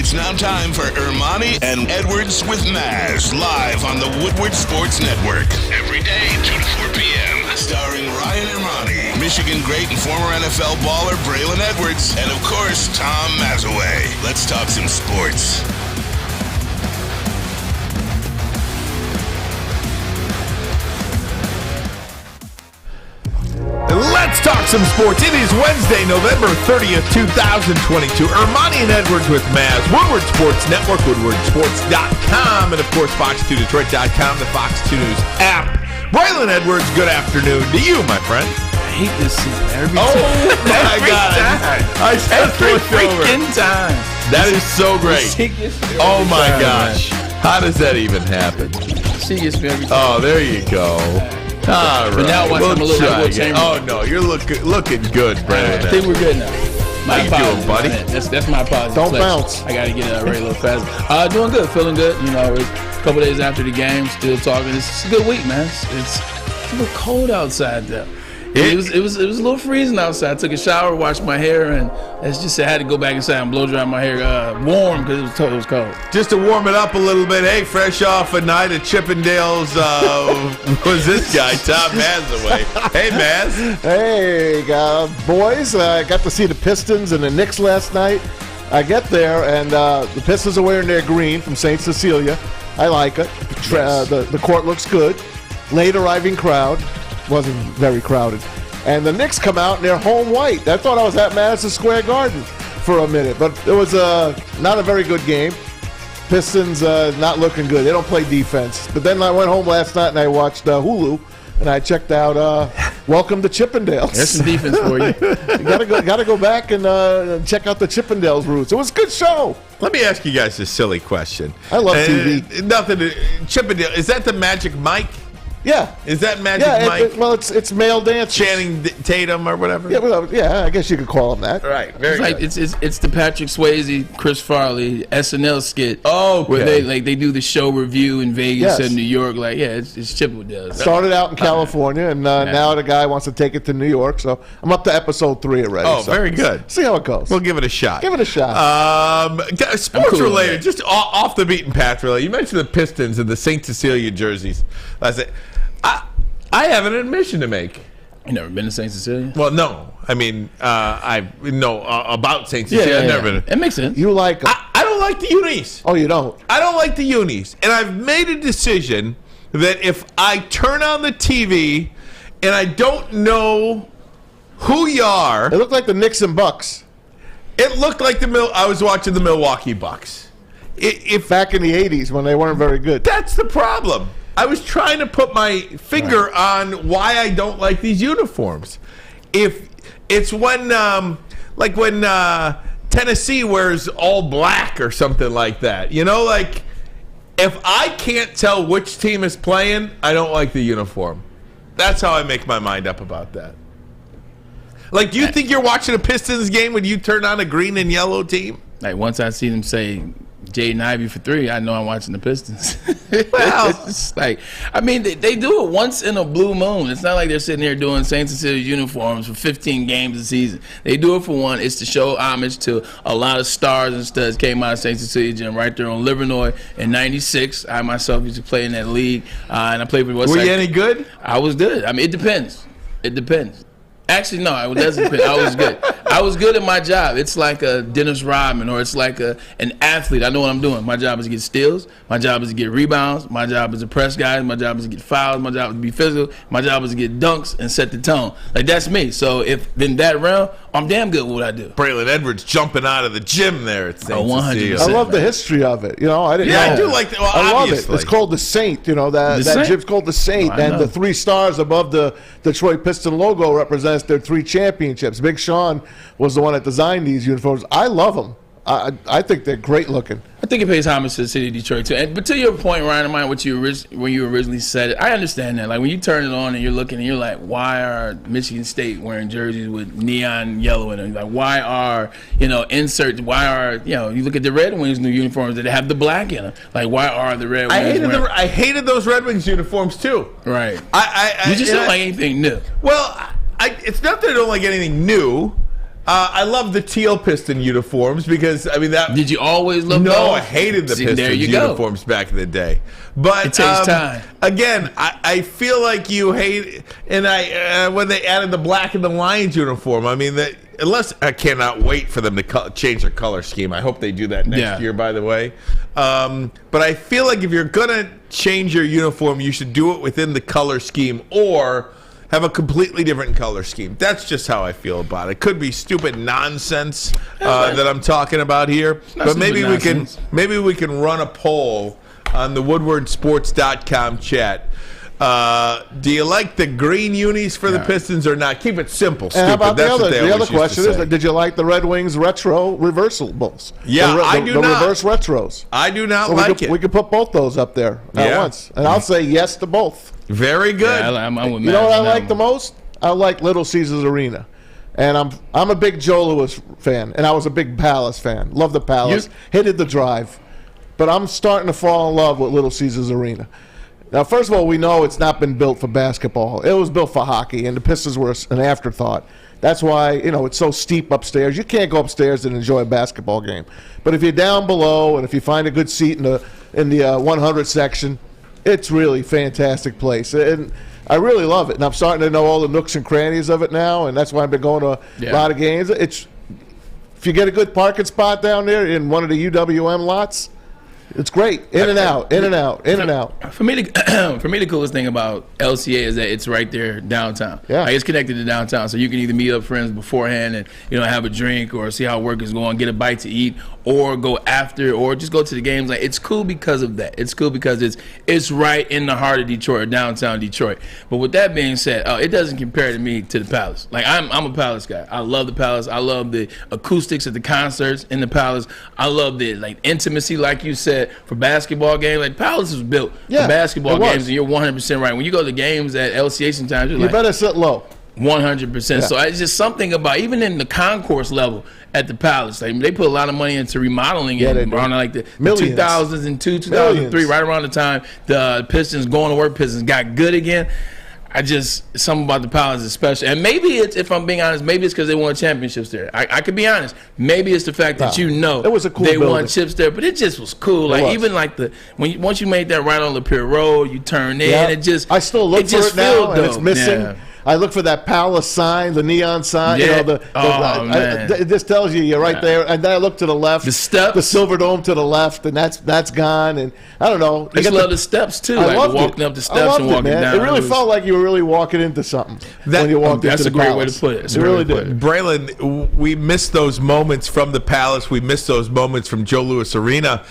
It's now time for Ermanni and Edwards with Maz, live on the Woodward Sports Network. Every day, 2 to 4 p.m. Starring Ryan Ermanni, Michigan great and former NFL baller Braylon Edwards, and of course, Tom Mazawey. Let's talk some sports. Let's talk some sports. It is Wednesday, November 30th, 2022. Ermanni and Edwards with Maz, Woodward Sports Network, woodwardsports.com, and of course, fox2detroit.com, the Fox 2 News app. Braylon Edwards, good afternoon to you, my friend. I hate this seat every time. Oh, my God. I every freaking time. That is so great. Oh, my gosh. How does that even happen? She gets me every time. Oh, there you go. All right. But now watch I'm a little like Oh no, you're looking good, Brandon. I think we're good now. How you doing, buddy? That's my apology. Don't bounce. I gotta get ready a little faster. Doing good, feeling good. You know, it's a couple days after the game, still talking. It's a good week, man. It's a little cold outside though. It was a little freezing outside. I took a shower, washed my hair, and let's just say I had to go back inside and blow dry my hair warm because it was cold. Just to warm it up a little bit. Hey, fresh off a night at Chippendales. Was this guy, Tom Mazawey? Hey, Maz. Hey, boys. I got to see the Pistons and the Knicks last night. I get there, and the Pistons are wearing their green from St. Cecilia. I like it. The court looks good. Late arriving crowd. Wasn't very crowded. And the Knicks come out and they're home white. I thought I was at Madison Square Garden for a minute, but it was not a very good game. Pistons not looking good. They don't play defense. But then I went home last night and I watched Hulu and I checked out Welcome to Chippendales. There's some defense for you. You gotta go back and check out the Chippendales roots. It was a good show. Let me ask you guys a silly question. I love TV. Nothing. Chippendale. Is that the Magic Mike? Yeah. Is that Magic Mike? It's male dance. Channing Tatum or whatever? Yeah, I guess you could call him that. Right. Very good. It's the Patrick Swayze, Chris Farley SNL skit. Oh, okay. Where they do the show review in Vegas and New York. Like, yeah, it's Chippendales. Started out in California, and now the guy wants to take it to New York. So I'm up to episode 3 already. Oh, very good. See how it goes. We'll give it a shot. Sports cool related, just off the beaten path, really. You mentioned the Pistons and the St. Cecilia jerseys. I have an admission to make. You never been to St. Cecilia? Well, no. I mean, I know about St. Cecilia. I've never been. It makes sense. You like them. I don't like the unis. Oh, you don't? I don't like the unis. And I've made a decision that if I turn on the TV and I don't know who you are. It looked like the Knicks and Bucks. It looked like I was watching the Milwaukee Bucks. If back in the 80s when they weren't very good. That's the problem. I was trying to put my finger on why I don't like these uniforms. If it's when Tennessee wears all black or something like that, like if I can't tell which team is playing, I don't like the uniform. That's how I make my mind up about that. Like, do you think you're watching a Pistons game when you turn on a green and yellow team? Like, once I see them say Jaden Ivey for 3, I know I'm watching the Pistons. Well, it's like, I mean, they do it once in a blue moon. It's not like they're sitting there doing St. Cecilia uniforms for 15 games a season. They do it for one. It's to show homage to a lot of stars and studs came out of St. Cecilia Gym right there on Livernois in '96. I myself used to play in that league, and I played for West. Were you any good? I was good. I mean, it depends. Actually, no, it doesn't depend. I was good. I was good at my job. It's like a Dennis Rodman, or it's like an athlete. I know what I'm doing. My job is to get steals. My job is to get rebounds. My job is to press guys. My job is to get fouls. My job is to be physical. My job is to get dunks and set the tone. Like, that's me. So if in that realm, I'm damn good with what I do. Braylon Edwards jumping out of the gym there at St. 100%. I love the history of it. I didn't know. I do like that. Well, I love obviously. it. It's called the Saint. That gym's called the Saint, and the 3 stars above the Detroit Piston logo represents their 3 championships. Big Sean was the one that designed these uniforms. I love them. I think they're great looking. I think it pays homage to the city of Detroit too. But to your point, Ryan, of mine, when you originally said it, I understand that. Like, when you turn it on and you're looking and you're like, why are Michigan State wearing jerseys with neon yellow in them? Like, why are inserts? Why are you look at the Red Wings new uniforms that have the black in them? Like, why are the Red Wings? I hated those Red Wings uniforms too. Right. You just don't like anything new. Well, it's not that I don't like anything new. I love the teal Piston uniforms because, I mean, that... Did you always love those? No, I hated the Pistons uniforms back in the day. But it takes time. Again, I feel like you hate... And when they added the black and the Lions uniform, I mean, unless I cannot wait for them to change their color scheme. I hope they do that next year, by the way. But I feel like if you're going to change your uniform, you should do it within the color scheme or have a completely different color scheme. That's just how I feel about it. Could be stupid nonsense that I'm talking about here, but maybe we can run a poll on the WoodwardSports.com chat. Do you like the green unis for the Pistons or not? Keep it simple. Stupid. And how about That's the other question is, did you like the Red Wings retro reversibles? Yeah, I do not. The reverse retros. I do not like it. We could put both those up there at once, and I'll say yes to both. Very good. Yeah, I'm with you know what I like the most? I like Little Caesars Arena. And I'm a big Joe Louis fan, and I was a big Palace fan. Love the Palace. Hated the Drive. But I'm starting to fall in love with Little Caesars Arena. Now, first of all, we know it's not been built for basketball. It was built for hockey, and the Pistons were an afterthought. That's why, it's so steep upstairs. You can't go upstairs and enjoy a basketball game. But if you're down below and if you find a good seat in the 100 section, it's really fantastic place. And I really love it. And I'm starting to know all the nooks and crannies of it now, and that's why I've been going to a lot of games. If you get a good parking spot down there in one of the UWM lots, it's great. In and out, in and out, in and out. For me, the coolest thing about LCA is that it's right there downtown. Yeah. Like, it's connected to downtown, so you can either meet up friends beforehand and have a drink or see how work is going, get a bite to eat, or go after, or just go to the games. Like, it's cool because of that. It's cool because it's right in the heart of Detroit, or downtown Detroit. But with that being said, it doesn't compare to me to the Palace. Like, I'm a Palace guy. I love the Palace. I love the acoustics at the concerts in the Palace. I love the intimacy, like you said, for basketball games. Like, Palace was built for basketball games, and you're 100% right. When you go to games at LCA sometimes, you better sit low. 100%. Yeah. So it's just something about, even in the concourse level at the Palace, like, they put a lot of money into remodeling it around like the 2002, 2003, right around the time the Pistons, going to work Pistons, got good again. Something about the Palace is special. And maybe it's, if I'm being honest, maybe it's because they won championships there. I could be honest. Maybe it's the fact that it was a cool they building. won chips there, but it just was cool. Like, even like once you made that right on Lapeer Road, you turn in, I still look for it now, and it's missing. Yeah. I look for that Palace sign, the neon sign. Yeah. Man. It just tells you're right there. And then I look to the left, the steps, the Silver Dome to the left, and that's gone. And I don't know. I just love the steps too. I like walking up the steps and walking down. It really felt like you were really walking into something when you walked into the Palace. That's a great way to put it. It really did. Braylon, we missed those moments from the Palace. We missed those moments from Joe Louis Arena.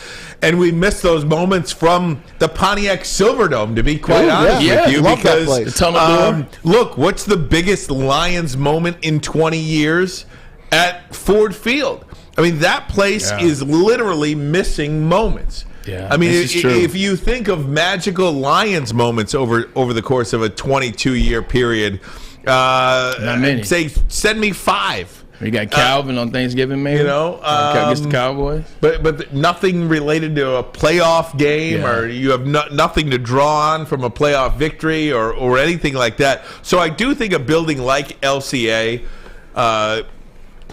And we missed those moments from the Pontiac Silverdome, to be quite honest with you. Love because that place. The tunnel door. Look, what's the biggest Lions moment in 20 years? At Ford Field. I mean, that place is literally missing moments. Yeah, I mean, if you think of magical Lions moments over the course of a 22-year period, not many. Say, send me 5. You got Calvin on Thanksgiving, maybe. Against the Cowboys. But nothing related to a playoff game, or you have nothing to draw on from a playoff victory or anything like that. So I do think a building like LCA,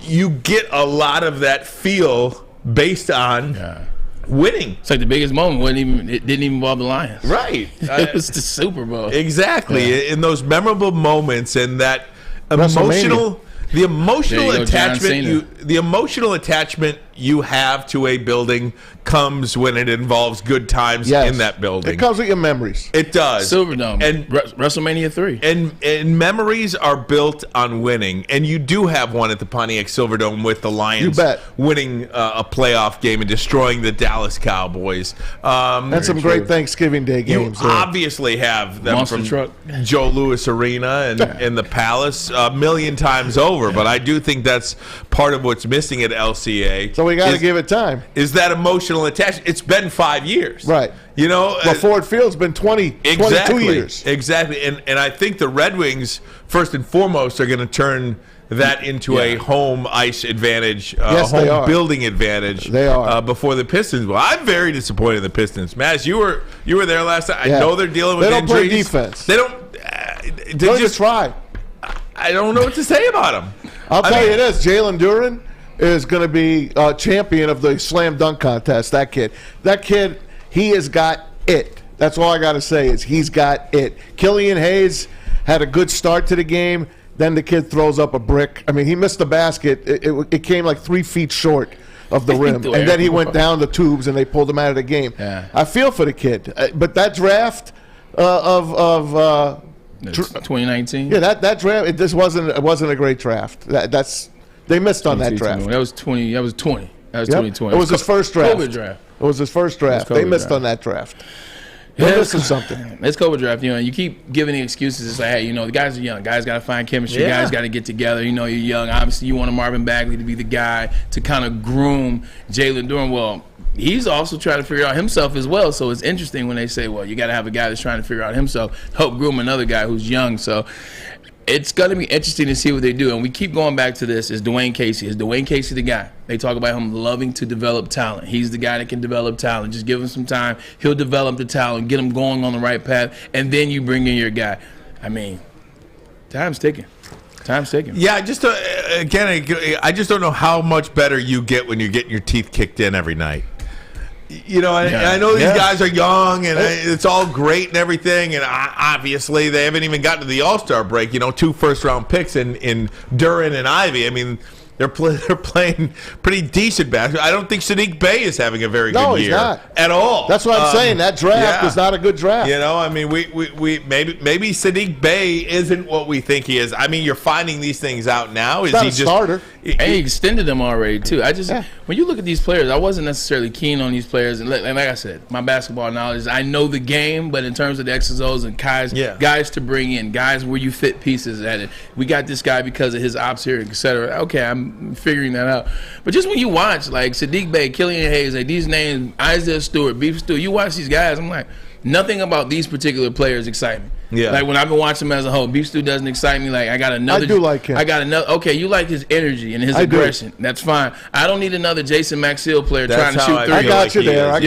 you get a lot of that feel based on winning. It's like the biggest moment it didn't even involve the Lions. Right. It was the Super Bowl. Exactly. Yeah. In those memorable moments and that emotional. The emotional attachment you have to a building comes when it involves good times in that building. It comes with your memories. It does. Silverdome and WrestleMania 3. And memories are built on winning. And you do have one at the Pontiac Silverdome with the Lions winning a playoff game and destroying the Dallas Cowboys. And some great Thanksgiving Day games. You obviously have them Monster from truck. Joe Louis Arena and the Palace a million times over. But I do think that's part of what's missing at LCA. So we got to give it time. Is that emotional attachment? It's been 5 years. Right. Well, Ford Field's been 22 years. Exactly. And I think the Red Wings, first and foremost, are going to turn that into a home ice advantage, home building advantage. They are. Before the Pistons. Well, I'm very disappointed in the Pistons. Maz, you were there last time. I know they're dealing with injuries. They don't play defense. They just try. I don't know what to say about them. I'll tell you this, Jalen Duren is going to be champion of the slam dunk contest, that kid. That kid, he has got it. That's all I got to say is he's got it. Killian Hayes had a good start to the game. Then the kid throws up a brick. I mean, he missed the basket. It came like 3 feet short of the rim. And then he went down the tubes, and they pulled him out of the game. Yeah. I feel for the kid. But that draft of 2019? Yeah, that draft, it wasn't a great draft. They missed on that draft. That was 20. That was 2020. It was his first draft. COVID draft. It was his first draft. They missed on that draft. They're missing something. It's COVID draft, you keep giving the excuses. It's like, hey, the guys are young. Guys got to find chemistry. Yeah. Guys got to get together. You're young. Obviously, you want a Marvin Bagley to be the guy to kind of groom Jalen Duren. Well, he's also trying to figure out himself as well. So it's interesting when they say, well, you got to have a guy that's trying to figure out himself, help groom another guy who's young. So it's going to be interesting to see what they do. And we keep going back to this. Is Dwayne Casey. Is Dwayne Casey the guy? They talk about him loving to develop talent. He's the guy that can develop talent. Just give him some time. He'll develop the talent, get him going on the right path, and then you bring in your guy. I mean, time's ticking. Time's ticking. Yeah, I just don't know how much better you get when you're getting your teeth kicked in every night. I know these guys are young, and it's all great and everything, and obviously they haven't even gotten to the All-Star break. 2 first-round picks in Duren and Ivy. I mean, they're playing pretty decent basketball. I don't think Sadiq Bey is having a very good year at all. That's what I'm saying. That draft was not a good draft. I mean, we maybe Sadiq Bey isn't what we think he is. I mean, you're finding these things out now. He's not a starter. And he extended them already too. When you look at these players, I wasn't necessarily keen on these players. And like I said, my basketball knowledge, I know the game, but in terms of the X's and O's and guys to bring in, guys where you fit pieces at it. We got this guy because of his ops here, etc. Okay, I'm figuring that out. But just when you watch like Sadiq Bey, Killian Hayes, like these names, Isaiah Stewart, Beef Stew, you watch these guys, I'm like, nothing about these particular players excite me. Yeah. Like when I've been watching them as a whole, Beef Stew doesn't excite me. Like I do like him. Okay, you like his energy and his aggression. That's fine. I don't need another Jason Maxill player trying to shoot threes. I got you there. I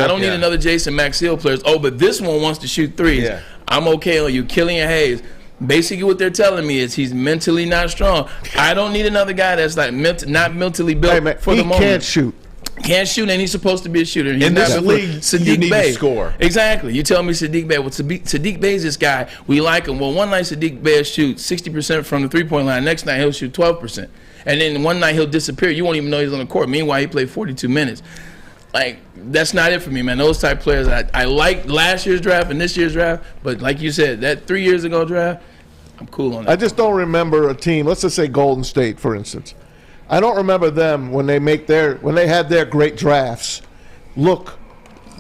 don't need another Jason Maxill players. Oh, but this one wants to shoot threes. Yeah. I'm okay on you. Killian Hayes. Basically, what they're telling me is he's mentally not strong. I don't need another guy that's like not mentally built for the moment. He can't shoot. Can't shoot, and he's supposed to be a shooter. He's in this league, Sadiq you need Bey. To score. Exactly. You tell me Sadiq Bey. Well, Sadiq Bey's this guy. We like him. Well, one night Sadiq Bey will shoot 60% from the three-point line. Next night he'll shoot 12%. And then one night he'll disappear. You won't even know he's on the court. Meanwhile, he played 42 minutes. Like, that's not it for me, man. Those type players, I like last year's draft and this year's draft. But like you said, that 3 years ago draft, I'm cool on that. I just don't remember a team. Let's just say Golden State, for instance. I don't remember them when they had their great drafts look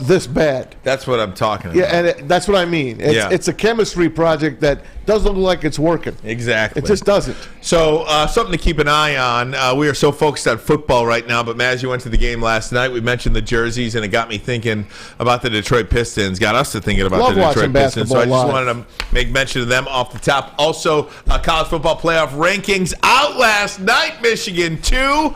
this bad. That's what I'm talking about. Yeah, and that's what I mean. It's a chemistry project that doesn't look like it's working. Exactly. It just doesn't. So something to keep an eye on. We are so focused on football right now, but Maz, you went to the game last night. We mentioned the jerseys, and it got me thinking about the Detroit Pistons. Got us to thinking about the Detroit Pistons. So I just wanted to make mention of them off the top. Also, college football playoff rankings out last night. Michigan 2.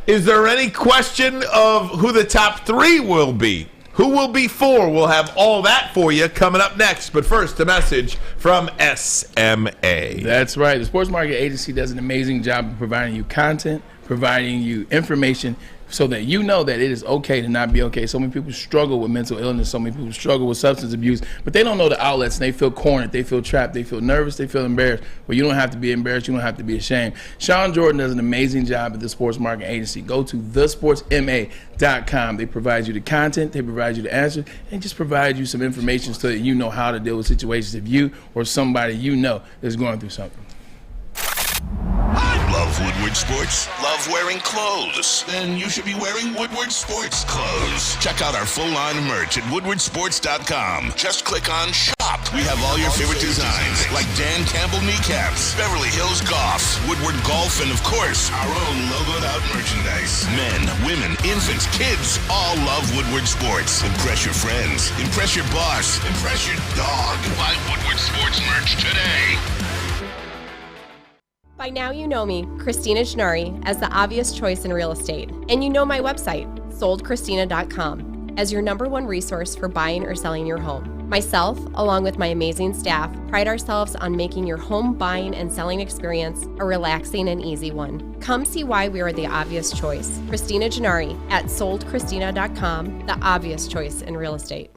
Is there any question of who the top 3 will be? Who will be 4? We'll have all that for you coming up next. But first, a message from SMA. That's right. The Sports Market Agency does an amazing job of providing you content, providing you information, so that you know that it is okay to not be okay. So many people struggle with mental illness. So many people struggle with substance abuse, but they don't know the outlets, and they feel cornered. They feel trapped. They feel nervous. They feel embarrassed. Well, you don't have to be embarrassed. You don't have to be ashamed. Sean Jordan does an amazing job at the Sports Marketing Agency. Go to thesportsma.com. They provide you the content. They provide you the answers, and just provide you some information so that you know how to deal with situations if you or somebody you know is going through something. Love Woodward Sports? Love wearing clothes? Then you should be wearing Woodward Sports clothes. Check out our full line of merch at woodwardsports.com. Just click on Shop. We have all your favorite designs, like Dan Campbell kneecaps, Beverly Hills Golf, Woodward Golf, and of course, our own logoed out merchandise. Men, women, infants, kids, all love Woodward Sports. Impress your friends. Impress your boss. Impress your dog. Buy Woodward Sports merch today. By now you know me, Christina Gennari, as the obvious choice in real estate. And you know my website, soldchristina.com, as your #1 resource for buying or selling your home. Myself, along with my amazing staff, pride ourselves on making your home buying and selling experience a relaxing and easy one. Come see why we are the obvious choice. Christina Gennari at soldchristina.com, the obvious choice in real estate.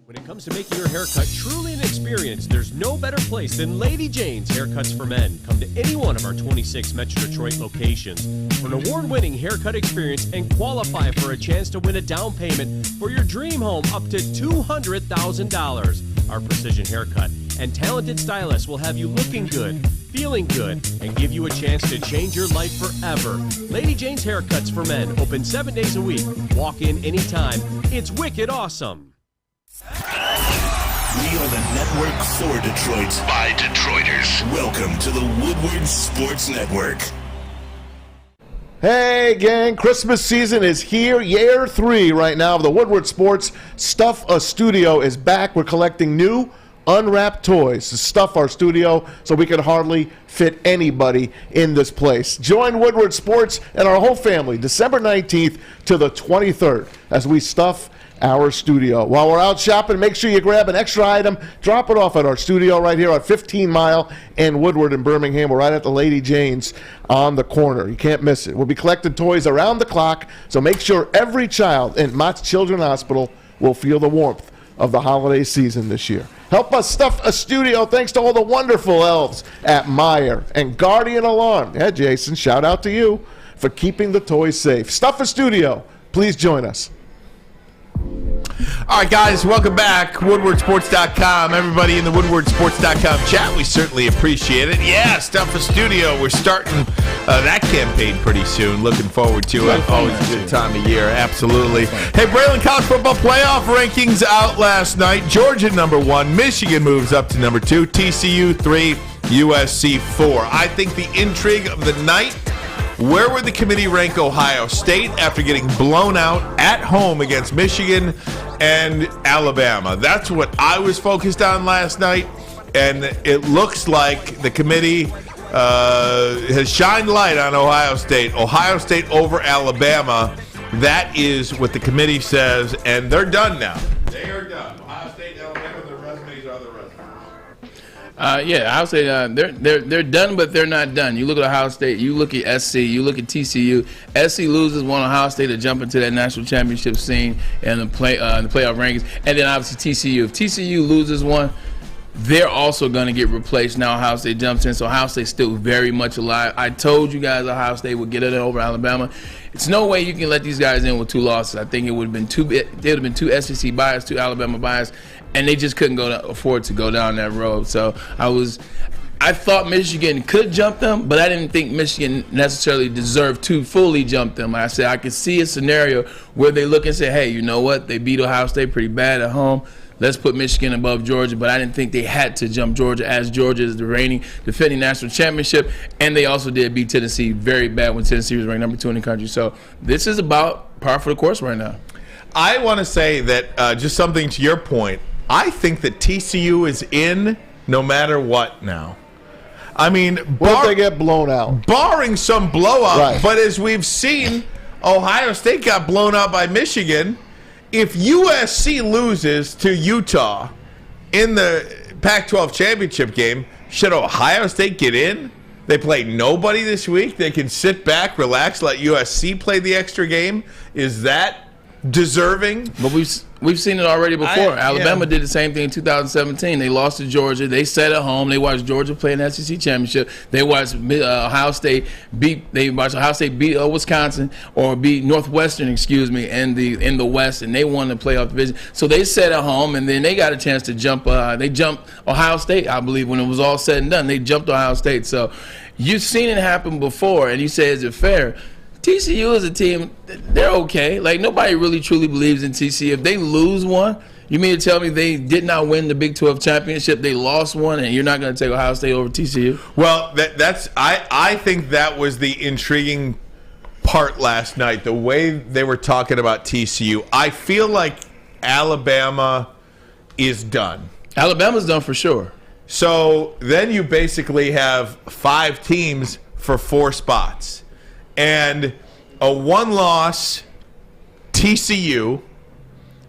When it comes to making your haircut truly an experience, there's no better place than Lady Jane's Haircuts for Men. Come to any one of our 26 Metro Detroit locations for an award-winning haircut experience and qualify for a chance to win a down payment for your dream home up to $200,000. Our precision haircut and talented stylists will have you looking good, feeling good, and give you a chance to change your life forever. Lady Jane's Haircuts for Men, open 7 days a week. Walk in anytime. It's wicked awesome. We are the network for Detroit by Detroiters. Welcome to the Woodward Sports Network. Hey, gang, Christmas season is here. Year 3 right now of the Woodward Sports Stuff a Studio is back. We're collecting new unwrapped toys to stuff our studio so we can hardly fit anybody in this place. Join Woodward Sports and our whole family December 19th to the 23rd as we stuff our studio. While we're out shopping, make sure you grab an extra item, drop it off at our studio right here on 15 Mile and Woodward in Birmingham. We're right at the Lady Jane's on the corner. You can't miss it. We'll be collecting toys around the clock, so make sure every child in Mott's Children's Hospital will feel the warmth of the holiday season this year. Help us stuff a studio thanks to all the wonderful elves at Meyer and Guardian Alarm. Yeah, Jason, shout out to you for keeping the toys safe. Stuff a studio. Please join us. All right, guys, welcome back. WoodwardSports.com. Everybody in the WoodwardSports.com chat, we certainly appreciate it. Yeah, Stuff a Studio. We're starting that campaign pretty soon. Looking forward to it. Always a good time of year. Absolutely. Hey, Braylon College Football Playoff rankings out last night. Georgia number 1. Michigan moves up to number 2. TCU 3. USC 4. I think the intrigue of the night, where would the committee rank Ohio State after getting blown out at home against Michigan and Alabama? That's what I was focused on last night, and it looks like the committee has shined light on Ohio State. Ohio State over Alabama. That is what the committee says, and they're done now. They are done. Ohio State and Alabama, their resumes are their resumes. Yeah, I'll say they're done, but they're not done. You look at Ohio State, you look at SC, you look at TCU. SC loses one, Ohio State to jump into that national championship scene and the playoff rankings, and then obviously TCU. If TCU loses one, they're also going to get replaced. Now Ohio State jumps in, so Ohio State's still very much alive. I told you guys Ohio State would get it over Alabama. It's no way you can let these guys in with 2 losses. I think it would have been 2 SEC bias, 2 Alabama bias, and they just couldn't afford to go down that road. So I thought Michigan could jump them, but I didn't think Michigan necessarily deserved to fully jump them. Like I said, I could see a scenario where they look and say, hey, you know what? They beat Ohio State pretty bad at home. Let's put Michigan above Georgia, but I didn't think they had to jump Georgia, as Georgia is the reigning defending national championship, and they also did beat Tennessee very bad when Tennessee was ranked number 2 in the country. So this is about par for the course right now. I want to say that just something to your point, I think that TCU is in no matter what now. I mean, what if they get blown out? Barring some blowout, right. But as we've seen, Ohio State got blown out by Michigan. If USC loses to Utah in the Pac-12 championship game, should Ohio State get in? They play nobody this week. They can sit back, relax, let USC play the extra game. Is that deserving? But we've seen it already before. Alabama did the same thing in 2017. They lost to Georgia. They sat at home. They watched Georgia play in the SEC championship. They watched Ohio State beat Wisconsin, or beat Northwestern, in the West, and they won the playoff division. So they sat at home, and then they got a chance to jump. They jumped Ohio State, I believe, when it was all said and done. They jumped Ohio State. So you've seen it happen before, and you say, is it fair? TCU is a team, they're okay. Like, nobody really truly believes in TCU. If they lose one, you mean to tell me they did not win the Big 12 championship, they lost one, and you're not going to take Ohio State over TCU? Well, I think that was the intriguing part last night, the way they were talking about TCU. I feel like Alabama is done. Alabama's done for sure. So then you basically have 5 teams for 4 spots. And a 1-loss TCU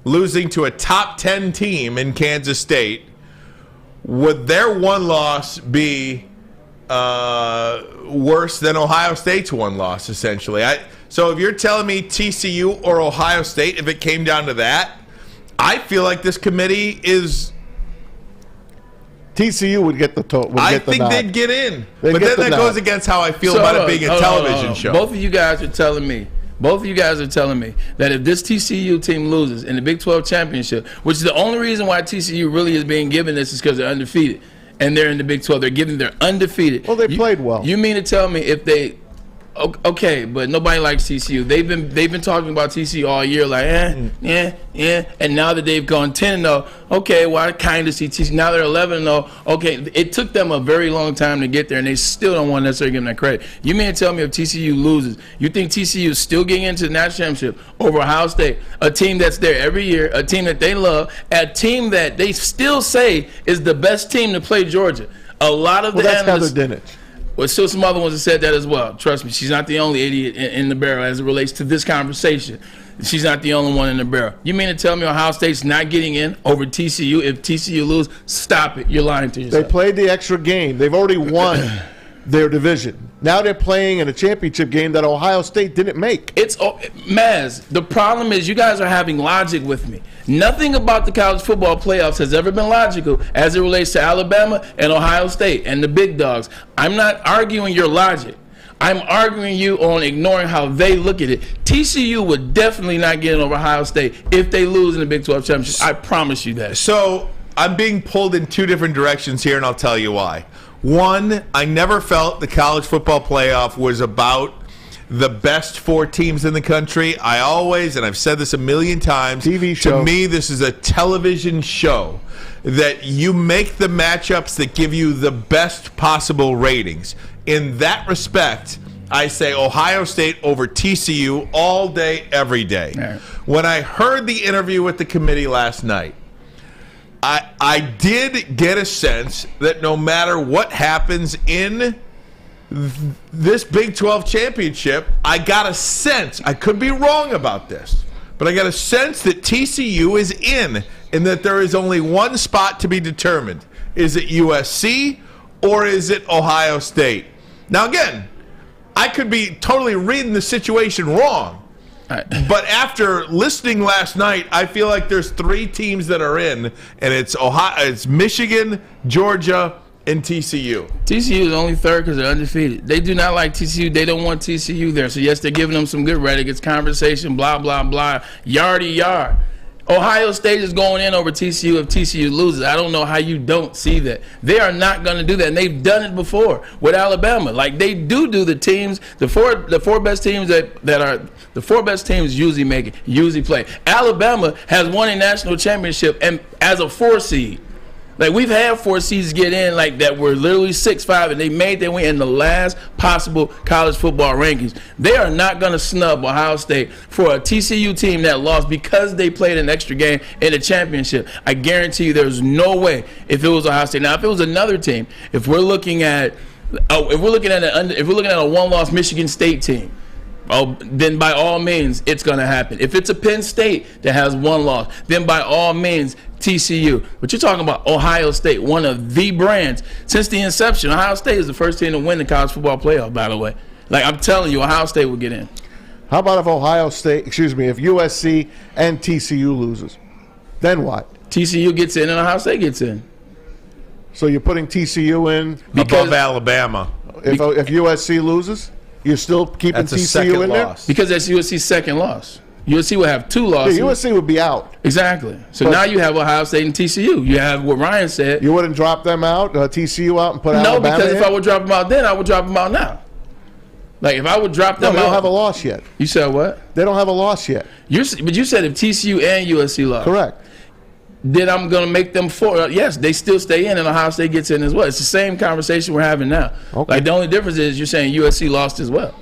losing to a top 10 team in Kansas State, would their one loss be worse than Ohio State's one loss, essentially? So if you're telling me TCU or Ohio State, if it came down to that, I feel like this committee is... TCU would get the I think they'd get in. But then that goes against how I feel about it being a television show. Both of you guys are telling me that if this TCU team loses in the Big 12 championship, which is the only reason why TCU really is being given this is because they're undefeated, and they're in the Big 12, they're undefeated. Well, they played well. You mean to tell me if they... Okay, but nobody likes TCU. They've been talking about TCU all year, like and now that they've gone 10-0, okay, well I kind of see TCU. Now they're 11-0. Okay, it took them a very long time to get there, and they still don't want to necessarily give them that credit. You mean to tell me if TCU loses, you think TCU is still getting into the national championship over Ohio State, a team that's there every year, a team that they love, a team that they still say is the best team to play Georgia? A lot of the analysts. Heather Dinich. Well, still some other ones that said that as well. Trust me, she's not the only idiot in the barrel as it relates to this conversation. She's not the only one in the barrel. You mean to tell me Ohio State's not getting in over TCU if TCU lose? Stop it. You're lying to yourself. They played the extra game. They've already won their division. Now they're playing in a championship game that Ohio State didn't make. Maz, the problem is you guys are having logic with me. Nothing about the college football playoffs has ever been logical as it relates to Alabama and Ohio State and the big dogs. I'm not arguing your logic. I'm arguing you on ignoring how they look at it. TCU would definitely not get in over Ohio State if they lose in the Big 12 championship. I promise you that. So I'm being pulled in two different directions here, and I'll tell you why. One, I never felt the college football playoff was about the best four teams in the country. I always, and I've said this a million times, TV show. To me, this is a television show that you make the matchups that give you the best possible ratings. In that respect, I say Ohio State over TCU all day, every day. Right. When I heard the interview with the committee last night, I did get a sense that no matter what happens in this Big 12 championship, I got a sense, I could be wrong about this, but I got a sense that TCU is in and that there is only one spot to be determined. Is it USC or is it Ohio State? Now again, I could be totally reading the situation wrong. But after listening last night, I feel like there's three teams that are in, and it's Michigan, Georgia, and TCU. TCU is only third because they're undefeated. They do not like TCU. They don't want TCU there. So, yes, they're giving them some good rhetoric. It's conversation, blah, blah, blah, yardy yard. Ohio State is going in over TCU if TCU loses. I don't know how you don't see that. They are not going to do that, and they've done it before with Alabama. Like, they do the teams, the four best teams that are the four best teams usually play. Alabama has won a national championship and as a 4 seed. Like, we've had 4 seeds get in like that were literally 6-5, and they made their way in the last possible college football rankings. They are not going to snub Ohio State for a TCU team that lost because they played an extra game in the championship. I guarantee you there's no way if it was Ohio State. Now, if it was another team, if we're looking at a one-loss Michigan State team, then by all means, it's going to happen. If it's a Penn State that has one loss, then by all means, TCU. But you're talking about Ohio State, one of the brands. Since the inception, Ohio State is the first team to win the college football playoff, by the way. Like, I'm telling you, Ohio State will get in. How about if if USC and TCU loses? Then what? TCU gets in and Ohio State gets in. So you're putting TCU in above Alabama. If USC loses? You're still keeping TCU in there? Because that's USC's second loss. USC will have 2 losses. Yeah, USC would be out. Exactly. So now you have Ohio State and TCU. You have what Ryan said. You wouldn't drop them out, TCU out, and put Alabama in? No, because if I would drop them out then, I would drop them out now. Like, if I would drop them out. They don't have a loss yet. You said what? They don't have a loss yet. But you said if TCU and USC lost. Correct. Then I'm going to make them 4. Yes, they still stay in, and Ohio State gets in as well. It's the same conversation we're having now. Okay. Like, the only difference is you're saying USC lost as well.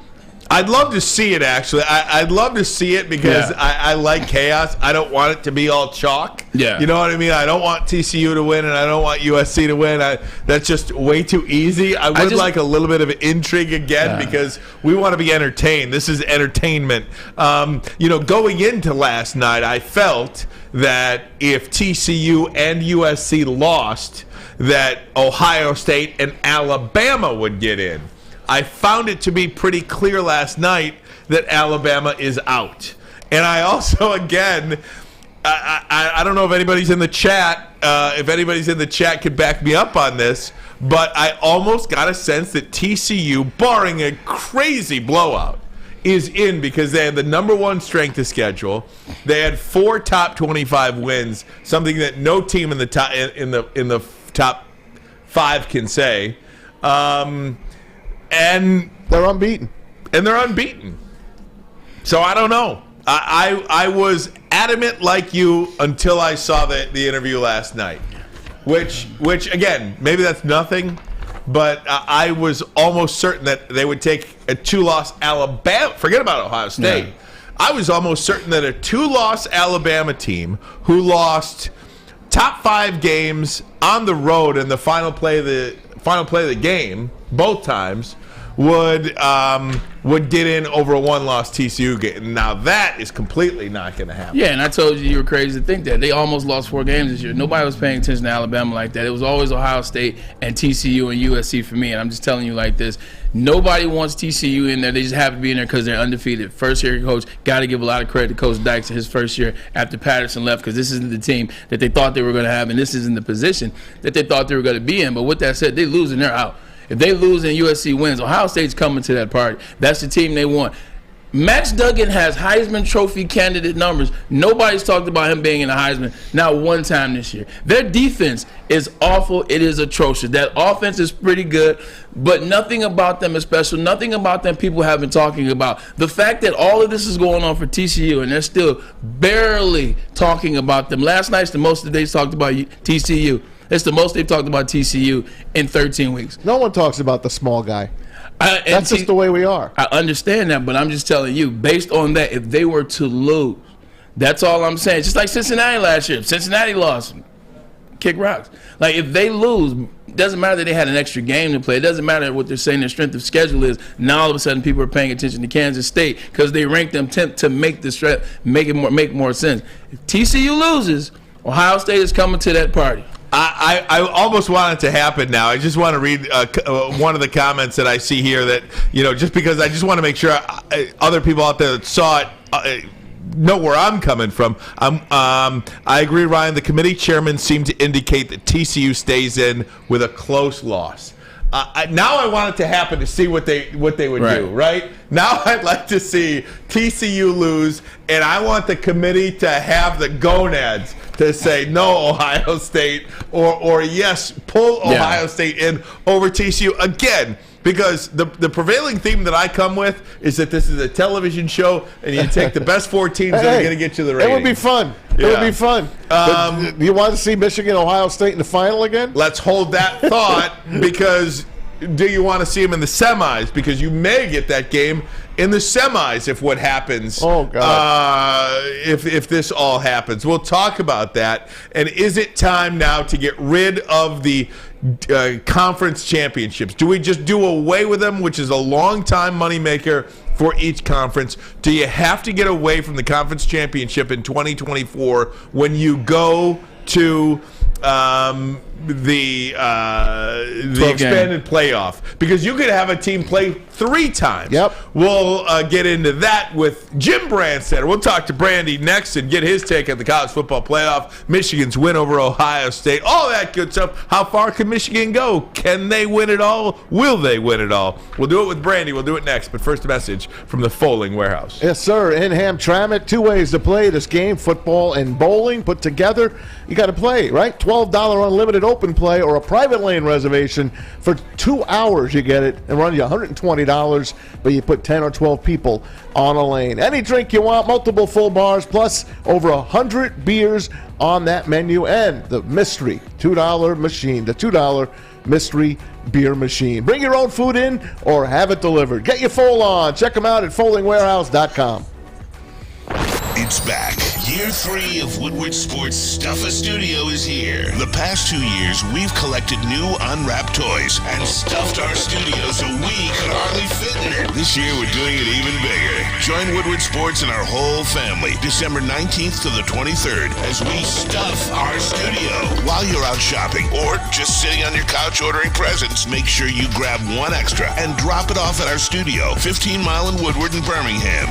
I'd love to see it, actually. I'd love to see it because I like chaos. I don't want it to be all chalk. Yeah. You know what I mean? I don't want TCU to win, and I don't want USC to win. That's just way too easy. I would like a little bit of intrigue again because we want to be entertained. This is entertainment. Going into last night, I felt that if TCU and USC lost, that Ohio State and Alabama would get in. I found it to be pretty clear last night that Alabama is out. And I also, again, I don't know if anybody's in the chat, could back me up on this, but I almost got a sense that TCU, barring a crazy blowout, is in because they had the number one strength of schedule. They had 4 top 25 wins, something that no team in the top 5 can say. And they're unbeaten. So I don't know. I was adamant like you until I saw the interview last night, which again, maybe that's nothing, but I was almost certain that they would take a 2-loss Alabama. Forget about Ohio State. Yeah. I was almost certain that a 2-loss Alabama team who lost top 5 games on the road in the final play of the game both times would get in over a 1-loss TCU game. Now that is completely not going to happen. Yeah, and I told you were crazy to think that. They almost lost 4 games this year. Nobody was paying attention to Alabama like that. It was always Ohio State and TCU and USC for me, and I'm just telling you like this. Nobody wants TCU in there. They just have to be in there because they're undefeated. First-year coach, got to give a lot of credit to Coach Dykes in his first year after Patterson left because this isn't the team that they thought they were going to have, and this isn't the position that they thought they were going to be in. But with that said, they lose and they're out. If they lose and USC wins, Ohio State's coming to that party. That's the team they want. Max Duggan has Heisman Trophy candidate numbers. Nobody's talked about him being in the Heisman not one time this year. Their defense is awful. It is atrocious. That offense is pretty good, but nothing about them is special. Nothing about them people have been talking about. The fact that all of this is going on for TCU and they're still barely talking about them. Last night's the most that they talked about TCU. It's the most they've talked about TCU in 13 weeks. No one talks about the small guy. That's just the way we are. I understand that, but I'm just telling you, based on that, if they were to lose, that's all I'm saying. Just like Cincinnati last year. If Cincinnati lost, kick rocks. Like, if they lose, it doesn't matter that they had an extra game to play. It doesn't matter what they're saying their strength of schedule is. Now all of a sudden people are paying attention to Kansas State because they ranked them 10th to make the make more sense. If TCU loses, Ohio State is coming to that party. I almost want it to happen now. I just want to read one of the comments that I see here that, just because I just want to make sure other people out there that saw it know where I'm coming from. I agree, Ryan. The committee chairman seemed to indicate that TCU stays in with a close loss. Now I want it to happen to see what they would do, right? Now I'd like to see TCU lose, and I want the committee to have the gonads to say no Ohio State or yes, pull Ohio State in over TCU again. Because the prevailing theme that I come with is that this is a television show, and you take the best 4 teams that are going to get you the ratings. It would be fun. Yeah. It would be fun. Do you want to see Michigan, Ohio State in the final again? Let's hold that thought, because do you want to see them in the semis? Because you may get that game in the semis if what happens. Oh, God. If this all happens. We'll talk about that. And is it time now to get rid of the conference championships? Do we just do away with them, which is a long-time moneymaker for each conference? Do you have to get away from the conference championship in 2024 when you go to the expanded playoff? Because you could have a team play 3 times. Yep. We'll get into that with Jim Brandstatter. We'll talk to Brandy next and get his take on the college football playoff, Michigan's win over Ohio State, all that good stuff. How far can Michigan go? Can they win it all? Will they win it all? We'll do it with Brandy. We'll do it next. But first, a message from the Foaling Warehouse. Yes, sir. In Hamtramck, 2 ways to play this game, football and bowling put together. You got to play, right? $12 unlimited open play or a private lane reservation for 2 hours. You get it and run you $120, but you put 10 or 12 people on a lane. Any drink you want, multiple full bars, plus over 100 beers on that menu, and the mystery $2 machine, the $2 mystery beer machine. Bring your own food in or have it delivered. Get your Fold on. Check them out at foldingwarehouse.com. It's back. Year 3 of Woodward Sports Stuff a Studio is here. The past 2 years, we've collected new unwrapped toys and stuffed our studio so we could hardly fit in it. This year, we're doing it even bigger. Join Woodward Sports and our whole family December 19th to the 23rd as we stuff our studio. While you're out shopping or just sitting on your couch ordering presents, make sure you grab one extra and drop it off at our studio, 15 Mile in Woodward in Birmingham.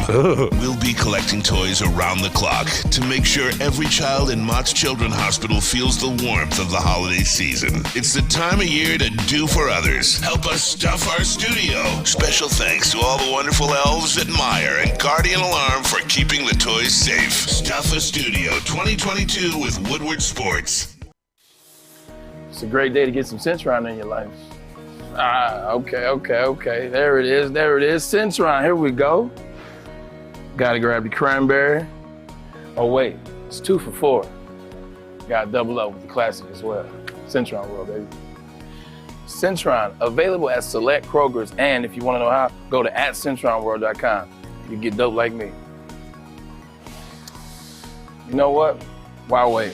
We'll be collecting toys around the clock to make sure every child in Mott's Children's Hospital feels the warmth of the holiday season. It's the time of year to do for others. Help us stuff our studio. Special thanks to all the wonderful elves at Meyer and Guardian Alarm for keeping the toys safe. Stuff a Studio 2022 with Woodward Sports. It's a great day to get some Centron in your life. Okay. There it is. Centron, here we go. Gotta grab the cranberry. Oh wait, it's 2 for $4. Gotta double up with the classic as well. Centron World, baby. Centron, available at select Kroger's, and if you wanna know how, go to @CentronWorld.com. You get dope like me. You know what? Why wait?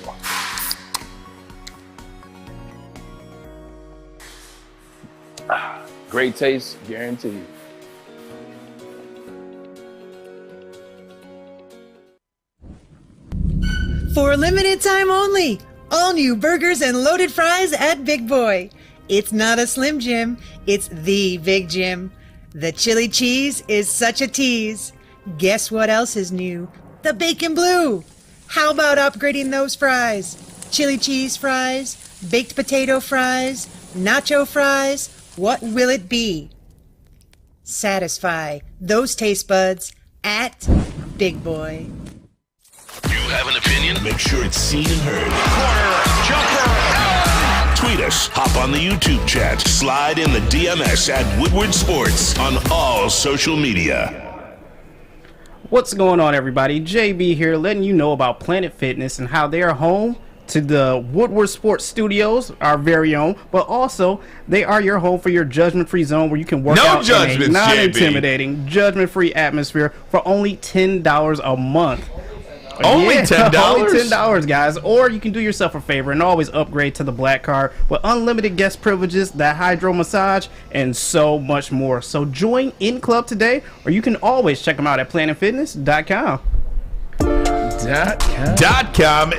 Great taste, guaranteed. For a limited time only, all new burgers and loaded fries at Big Boy. It's not a Slim Jim, it's the Big Jim. The chili cheese is such a tease. Guess what else is new? The bacon blue. How about upgrading those fries? Chili cheese fries, baked potato fries, nacho fries, what will it be? Satisfy those taste buds at Big Boy. You have an opinion? Make sure it's seen and heard. Corner, jumper. Tweet us, hop on the YouTube chat, slide in the DMS at Woodward Sports on all social media. What's going on, everybody? JB here, letting you know about Planet Fitness and how they are home to the Woodward Sports Studios, our very own, but also they are your home for your judgment-free zone where you can work out in a non-intimidating, judgment-free atmosphere for only $10 a month. Only $10? Only $10, guys. Or you can do yourself a favor and always upgrade to the black card with unlimited guest privileges, that hydro massage, and so much more. So join in club today, or you can always check them out at planetfitness.com. .com.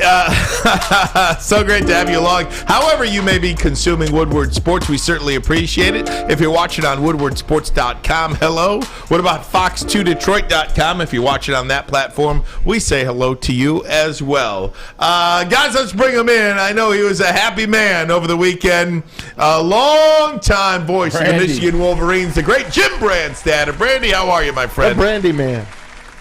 So great to have you along. However you may be consuming Woodward Sports, we certainly appreciate it. If you're watching on woodwardsports.com, hello. What about fox2detroit.com? If you're watching on that platform, we say hello to you as well. Guys, let's bring him in. I know he was a happy man over the weekend. A long-time voice of the Michigan Wolverines, the great Jim Brandstatter. Brandy, how are you, my friend? Brandy man.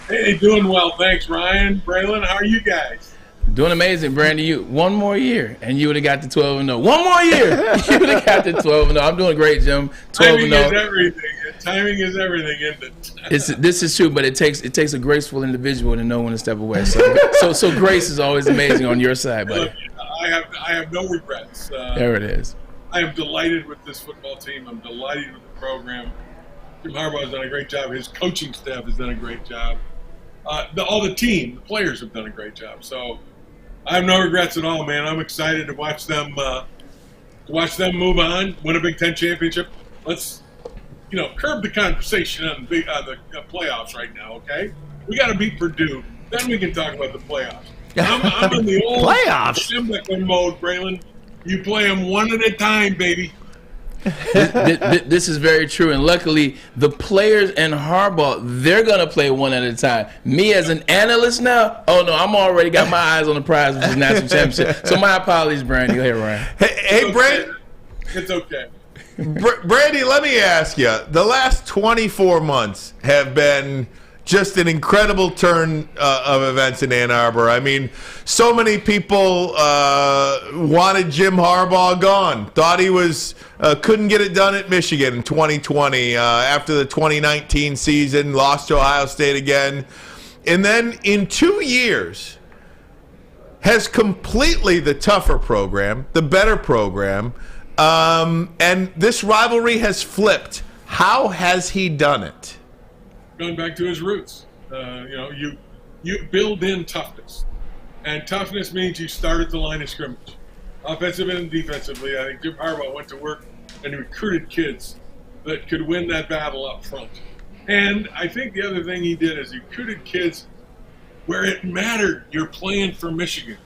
Hey, doing well. Thanks, Ryan. Braylon, how are you guys? Doing amazing, Brandy. You one more year, and you would have got the 12-0. One more year, you would have got the 12-0. I'm doing great, Jim. 12-0. Timing is everything. Timing is everything, isn't it? This is true, but it takes a graceful individual to know when to step away. So grace is always amazing on your side, buddy. Look, I have no regrets. There it is. I am delighted with this football team. I'm delighted with the program. Jim Harbaugh has done a great job. His coaching staff has done a great job. All the team, the players have done a great job. So I have no regrets at all, man. I'm excited to watch them move on, win a Big Ten championship. Let's, curb the conversation on the playoffs right now, okay? We got to beat Purdue. Then we can talk about the playoffs. I'm in the old playoffs mode, Braylon. You play them one at a time, baby. This is very true, and luckily the players and Harbaugh, they're gonna play one at a time. Me as an analyst now, oh no, I'm already got my eyes on the prize, which is national championship. So my apologies, Brandy. Go ahead, Ryan. Hey, Brandy. It's okay. Brandy, let me ask you. The last 24 months have been just an incredible turn of events in Ann Arbor. I mean, so many people wanted Jim Harbaugh gone. Thought he was couldn't get it done at Michigan in 2020 after the 2019 season. Lost to Ohio State again. And then in 2 years has completely the tougher program, the better program, And this rivalry has flipped. How has he done it? Going back to his roots. You build in toughness. And toughness means you start at the line of scrimmage. Offensively and defensively, I think Jim Harbaugh went to work and recruited kids that could win that battle up front. And I think the other thing he did is he recruited kids where it mattered you're playing for Michigan.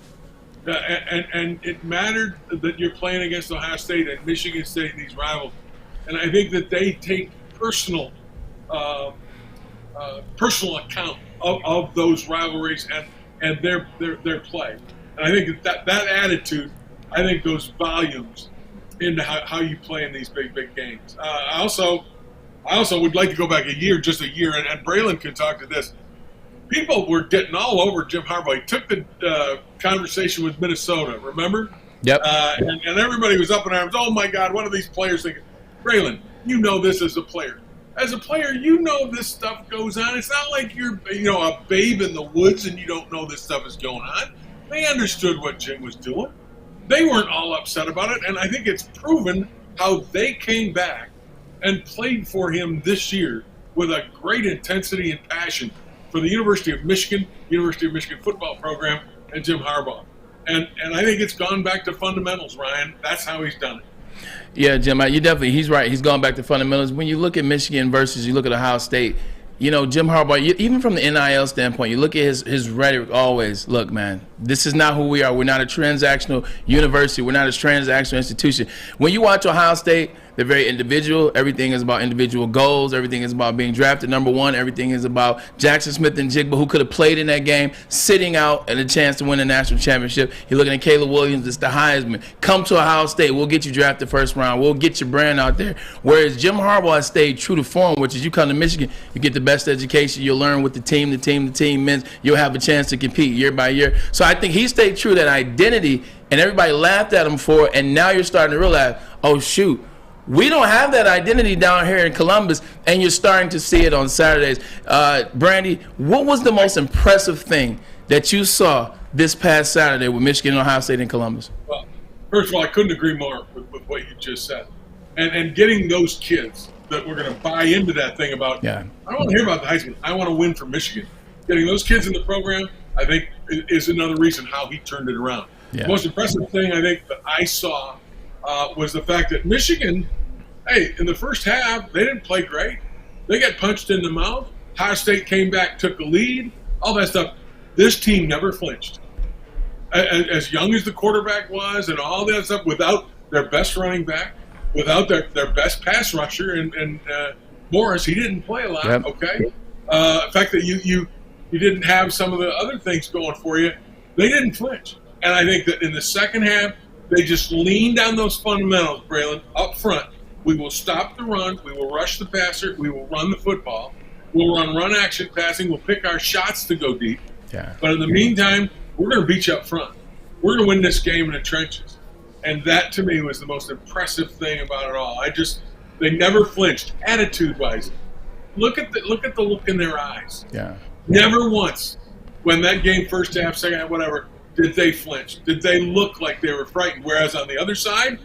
And it mattered that you're playing against Ohio State and Michigan State, these rivals. And I think that they take personal account of those rivalries and their play. And I think that attitude, I think, goes volumes into how you play in these big games. I also would like to go back just a year, and Braylon could talk to this. People were getting all over Jim Harbaugh. He took the conversation with Minnesota, remember? Yep. And everybody was up in arms. Oh, my God, what are these players thinking? Braylon, you know this as a player. As a player, you know this stuff goes on. It's not like you're a babe in the woods and you don't know this stuff is going on. They understood what Jim was doing. They weren't all upset about it, and I think it's proven how they came back and played for him this year with a great intensity and passion for the University of Michigan football program, and Jim Harbaugh. And I think it's gone back to fundamentals, Ryan. That's how he's done it. Yeah, Jim, he's right. He's gone back to fundamentals. When you look at Michigan versus you look at Ohio State, Jim Harbaugh, even from the NIL standpoint, you look at his rhetoric always, look, man, this is not who we are. We're not a transactional university. We're not a transactional institution. When you watch Ohio State, they're very individual. Everything is about individual goals. Everything is about being drafted number one. Everything is about Jackson Smith and Jigba, who could have played in that game, sitting out and a chance to win a national championship. You're looking at Caleb Williams. It's the Heisman. Come to Ohio State. We'll get you drafted first round. We'll get your brand out there. Whereas Jim Harbaugh has stayed true to form, which is you come to Michigan, you get the best education. You'll learn with the team means. You'll have a chance to compete year by year. So I think he stayed true to that identity, and everybody laughed at him for it, and now you're starting to realize, oh, shoot, we don't have that identity down here in Columbus, and you're starting to see it on Saturdays. Brandy, what was the most impressive thing that you saw this past Saturday with Michigan and Ohio State in Columbus? Well, first of all, I couldn't agree more with what you just said. And getting those kids that were going to buy into that thing about, I don't want to hear about the Heisman. I want to win for Michigan. Getting those kids in the program, I think, is another reason how he turned it around. Yeah. The most impressive thing I think that I saw was the fact that Michigan, in the first half, they didn't play great. They got punched in the mouth. Ohio State came back, took the lead, all that stuff. This team never flinched. As young as the quarterback was and all that stuff, without their best running back, without their best pass rusher, and Morris, he didn't play a lot, okay? The fact that you didn't have some of the other things going for you, they didn't flinch. And I think that in the second half, they just leaned on those fundamentals, Braylon, up front. We will stop the run. We will rush the passer. We will run the football. We'll run action passing. We'll pick our shots to go deep. Yeah. But in the meantime, we're going to beat you up front. We're going to win this game in the trenches. And that, to me, was the most impressive thing about it all. They never flinched, attitude-wise. Look at the look in their eyes. Yeah. Never once, when that game first half, second half, whatever, did they flinch? Did they look like they were frightened? Whereas on the other side,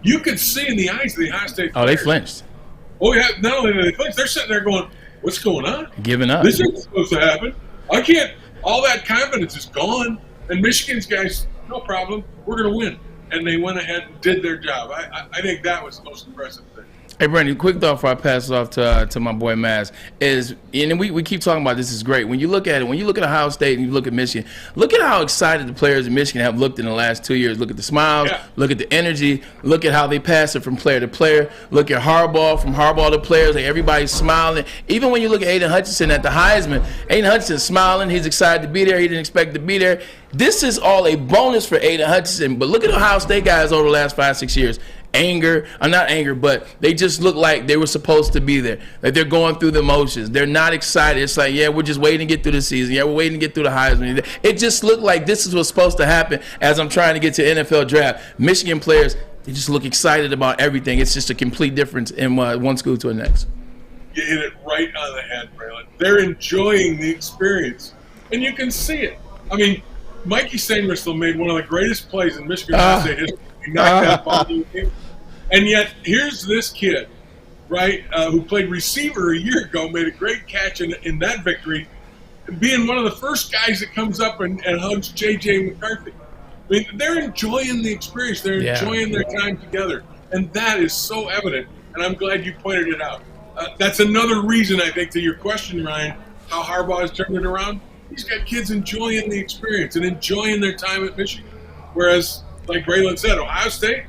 you could see in the eyes of the Ohio State players. Oh, they flinched. Oh, yeah. Not only did they flinch, they're sitting there going, what's going on? Giving up. This isn't supposed to happen. I can't. All that confidence is gone. And Michigan's guys, no problem. We're going to win. And they went ahead and did their job. I think that was the most impressive thing. Hey, Brandon, quick thought before I pass it off to my boy Maz is, and we keep talking about this is great. When you look at it, when you look at Ohio State and you look at Michigan, look at how excited the players in Michigan have looked in the last 2 years. Look at the smiles, look at the energy, look at how they pass it from player to player. Look at Harbaugh, from Harbaugh to players, like everybody's smiling. Even when you look at Aiden Hutchinson at the Heisman, Aiden Hutchinson's smiling. He's excited to be there. He didn't expect to be there. This is all a bonus for Aiden Hutchinson. But look at Ohio State guys over the last 5-6 years. Not anger, but they just look like they were supposed to be there. Like they're going through the motions. They're not excited. It's like, yeah, we're just waiting to get through the season. Yeah, we're waiting to get through the Heisman. It just looked like this is what's supposed to happen as I'm trying to get to NFL draft. Michigan players, they just look excited about everything. It's just a complete difference in one school to the next. You hit it right on the head, Braylon. They're enjoying the experience, and you can see it. I mean, Mikey Sainristil made one of the greatest plays in Michigan State history. He knocked that ball in the game. And yet, here's this kid, right, who played receiver a year ago, made a great catch in that victory, being one of the first guys that comes up and hugs J.J. McCarthy. I mean, they're enjoying the experience. They're enjoying their time together. And that is so evident, and I'm glad you pointed it out. That's another reason, I think, to your question, Ryan, how Harbaugh has turned it around. He's got kids enjoying the experience and enjoying their time at Michigan. Whereas, like Braylon said, Ohio State,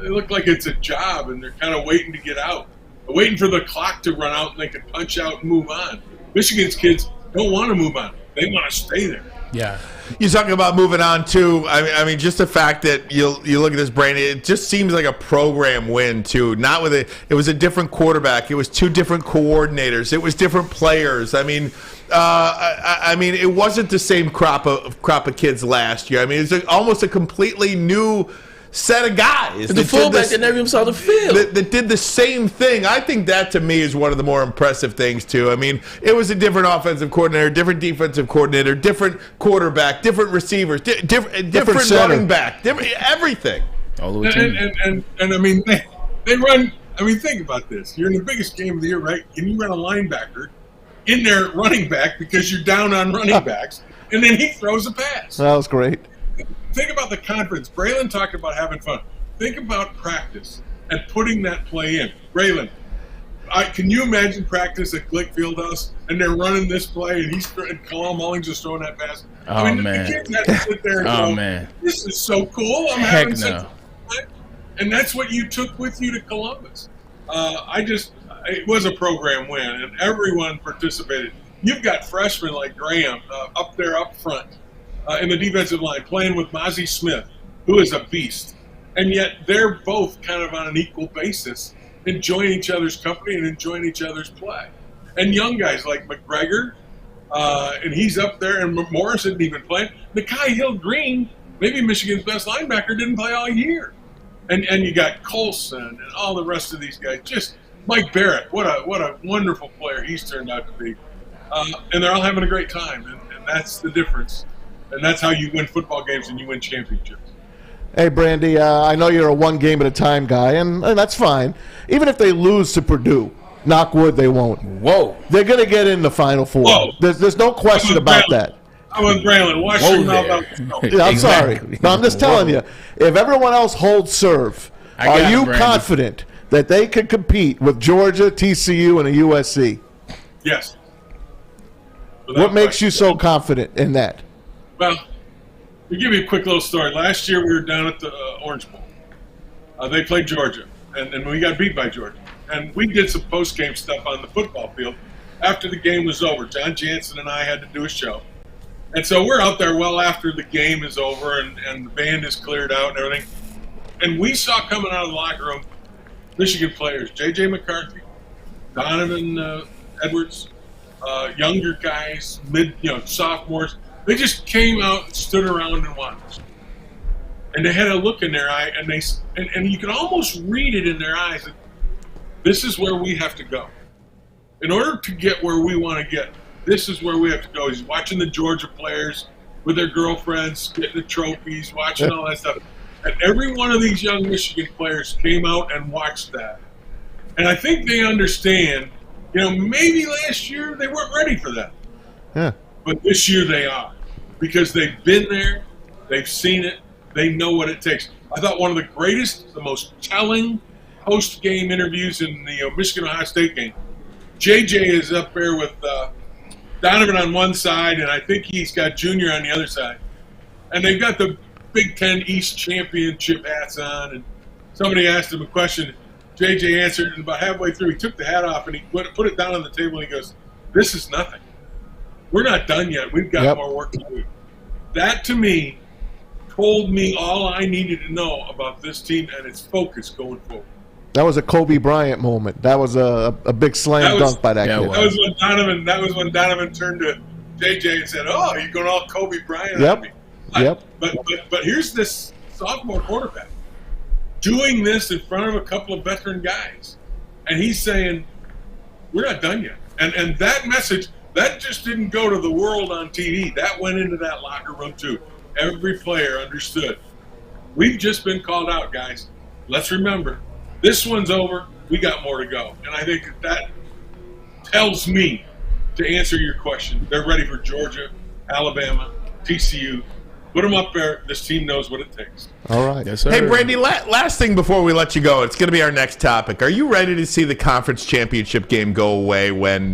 they look like it's a job, and they're kind of waiting to get out. They're waiting for the clock to run out, and they can punch out and move on. Michigan's kids don't want to move on. They want to stay there. Yeah. You're talking about moving on too. I mean, just the fact that you look at this, Brandon, it just seems like a program win too. Not with it was a different quarterback. It was two different coordinators. It was different players. I mean, it wasn't the same crop of kids last year. I mean, it's almost a completely new set of guys. The fullback that never even saw the field. That did the same thing. I think that, to me, is one of the more impressive things, too. I mean, it was a different offensive coordinator, different defensive coordinator, different quarterback, different receivers, different running back, different everything. All the way and I mean, they run. I mean, think about this. You're in the biggest game of the year, right? And you run a linebacker in there running back because you're down on running backs, and then he throws a pass. That was great. Think about the conference. Braylon talked about having fun. Think about practice and putting that play in. Braylon, can you imagine practice at Glick Fieldhouse and they're running this play and Kalal Mullings is throwing that pass? Man. The kids have to sit there and go, man. This is so cool. I'm having such a fun. And that's what you took with you to Columbus. It was a program win, and everyone participated. You've got freshmen like Graham up there up front. In the defensive line, playing with Mozzie Smith, who is a beast. And yet they're both kind of on an equal basis, enjoying each other's company and enjoying each other's play. And young guys like McGregor, and he's up there, and Morris didn't even play. Nikai Hill-Green, maybe Michigan's best linebacker, didn't play all year. And you got Colson and all the rest of these guys. Just Mike Barrett, what a wonderful player he's turned out to be. And they're all having a great time, and that's the difference. And that's how you win football games and you win championships. Hey, Brandy, I know you're a one-game-at-a-time guy, and that's fine. Even if they lose to Purdue, knock wood, they won't. Whoa. They're going to get in the Final Four. Whoa. There's no question about that. I'm with Braylon. Watch your mouth out. Yeah, I'm sorry. No, I'm just telling you. If everyone else holds serve, are you confident that they could compete with Georgia, TCU, and a USC? Yes. What makes you so confident in that? Well, to give you a quick little story, last year we were down at the Orange Bowl. They played Georgia, and we got beat by Georgia. And we did some post-game stuff on the football field after the game was over. John Jansen and I had to do a show. And so we're out there well after the game is over and the band is cleared out and everything. And we saw coming out of the locker room Michigan players, J.J. McCarthy, Donovan Edwards, younger guys, sophomores. They just came out and stood around and watched. And they had a look in their eye, and you could almost read it in their eyes that this is where we have to go. In order to get where we want to get, this is where we have to go. He's watching the Georgia players with their girlfriends, getting the trophies, watching all that stuff. And every one of these young Michigan players came out and watched that. And I think they understand, maybe last year they weren't ready for that. Yeah. But this year they are, because they've been there, they've seen it, they know what it takes. I thought one of the greatest, the most telling post-game interviews in the Michigan-Ohio State game, JJ is up there with Donovan on one side, and I think he's got Junior on the other side. And they've got the Big Ten East Championship hats on, and somebody asked him a question. JJ answered, and about halfway through, he took the hat off, and he put it down on the table, and he goes, "This is nothing. We're not done yet. We've got more work to do." That, to me, told me all I needed to know about this team and its focus going forward. That was a Kobe Bryant moment. That was a big slam dunk by that kid. That was when Donovan turned to JJ and said, "Oh, you're going all Kobe Bryant on me." Yep. But here's this sophomore quarterback doing this in front of a couple of veteran guys, and he's saying, "We're not done yet." And that message, that just didn't go to the world on TV. That went into that locker room too. Every player understood. We've just been called out, guys. Let's remember, This one's over. We got more to go. And I think that tells me, to answer your question, they're ready for Georgia, Alabama, TCU. Put them up there. This team knows what it takes. All right. Yes, sir. Hey, Brandy, last thing before we let you go. It's going to be our next topic. Are you ready to see the conference championship game go away when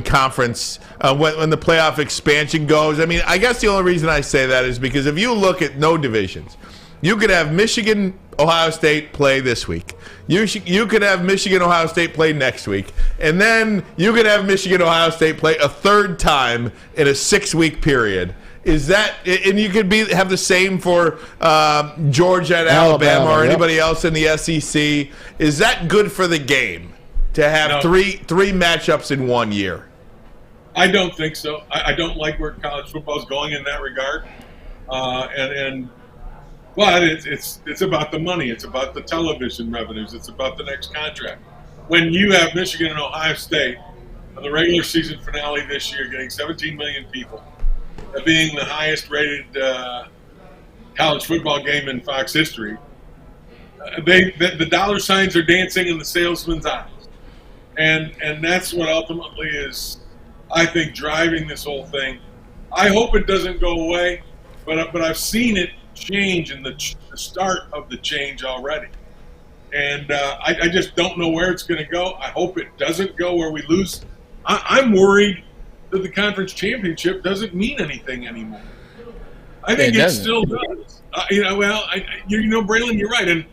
conference when the playoff expansion goes? I mean, I guess the only reason I say that is because if you look at no divisions, you could have Michigan, Ohio State play this week. You could have Michigan, Ohio State play next week. And then you could have Michigan, Ohio State play a third time in a 6-week period. Is that, and you could have the same for Georgia and Alabama or anybody else in the SEC. Is that good for the game to have three matchups in 1 year? I don't think so. I don't like where college football is going in that regard. But it's about the money. It's about the television revenues. It's about the next contract. When you have Michigan and Ohio State on the regular season finale this year getting 17 million people, being the highest rated college football game in Fox history, the dollar signs are dancing in the salesman's eyes. And that's what ultimately is, I think, driving this whole thing. I hope it doesn't go away, but I've seen it change in the start of the change already. And I just don't know where it's going to go. I hope it doesn't go where we lose. I'm worried that the conference championship doesn't mean anything anymore. I think it still does. Braylon, you're right. And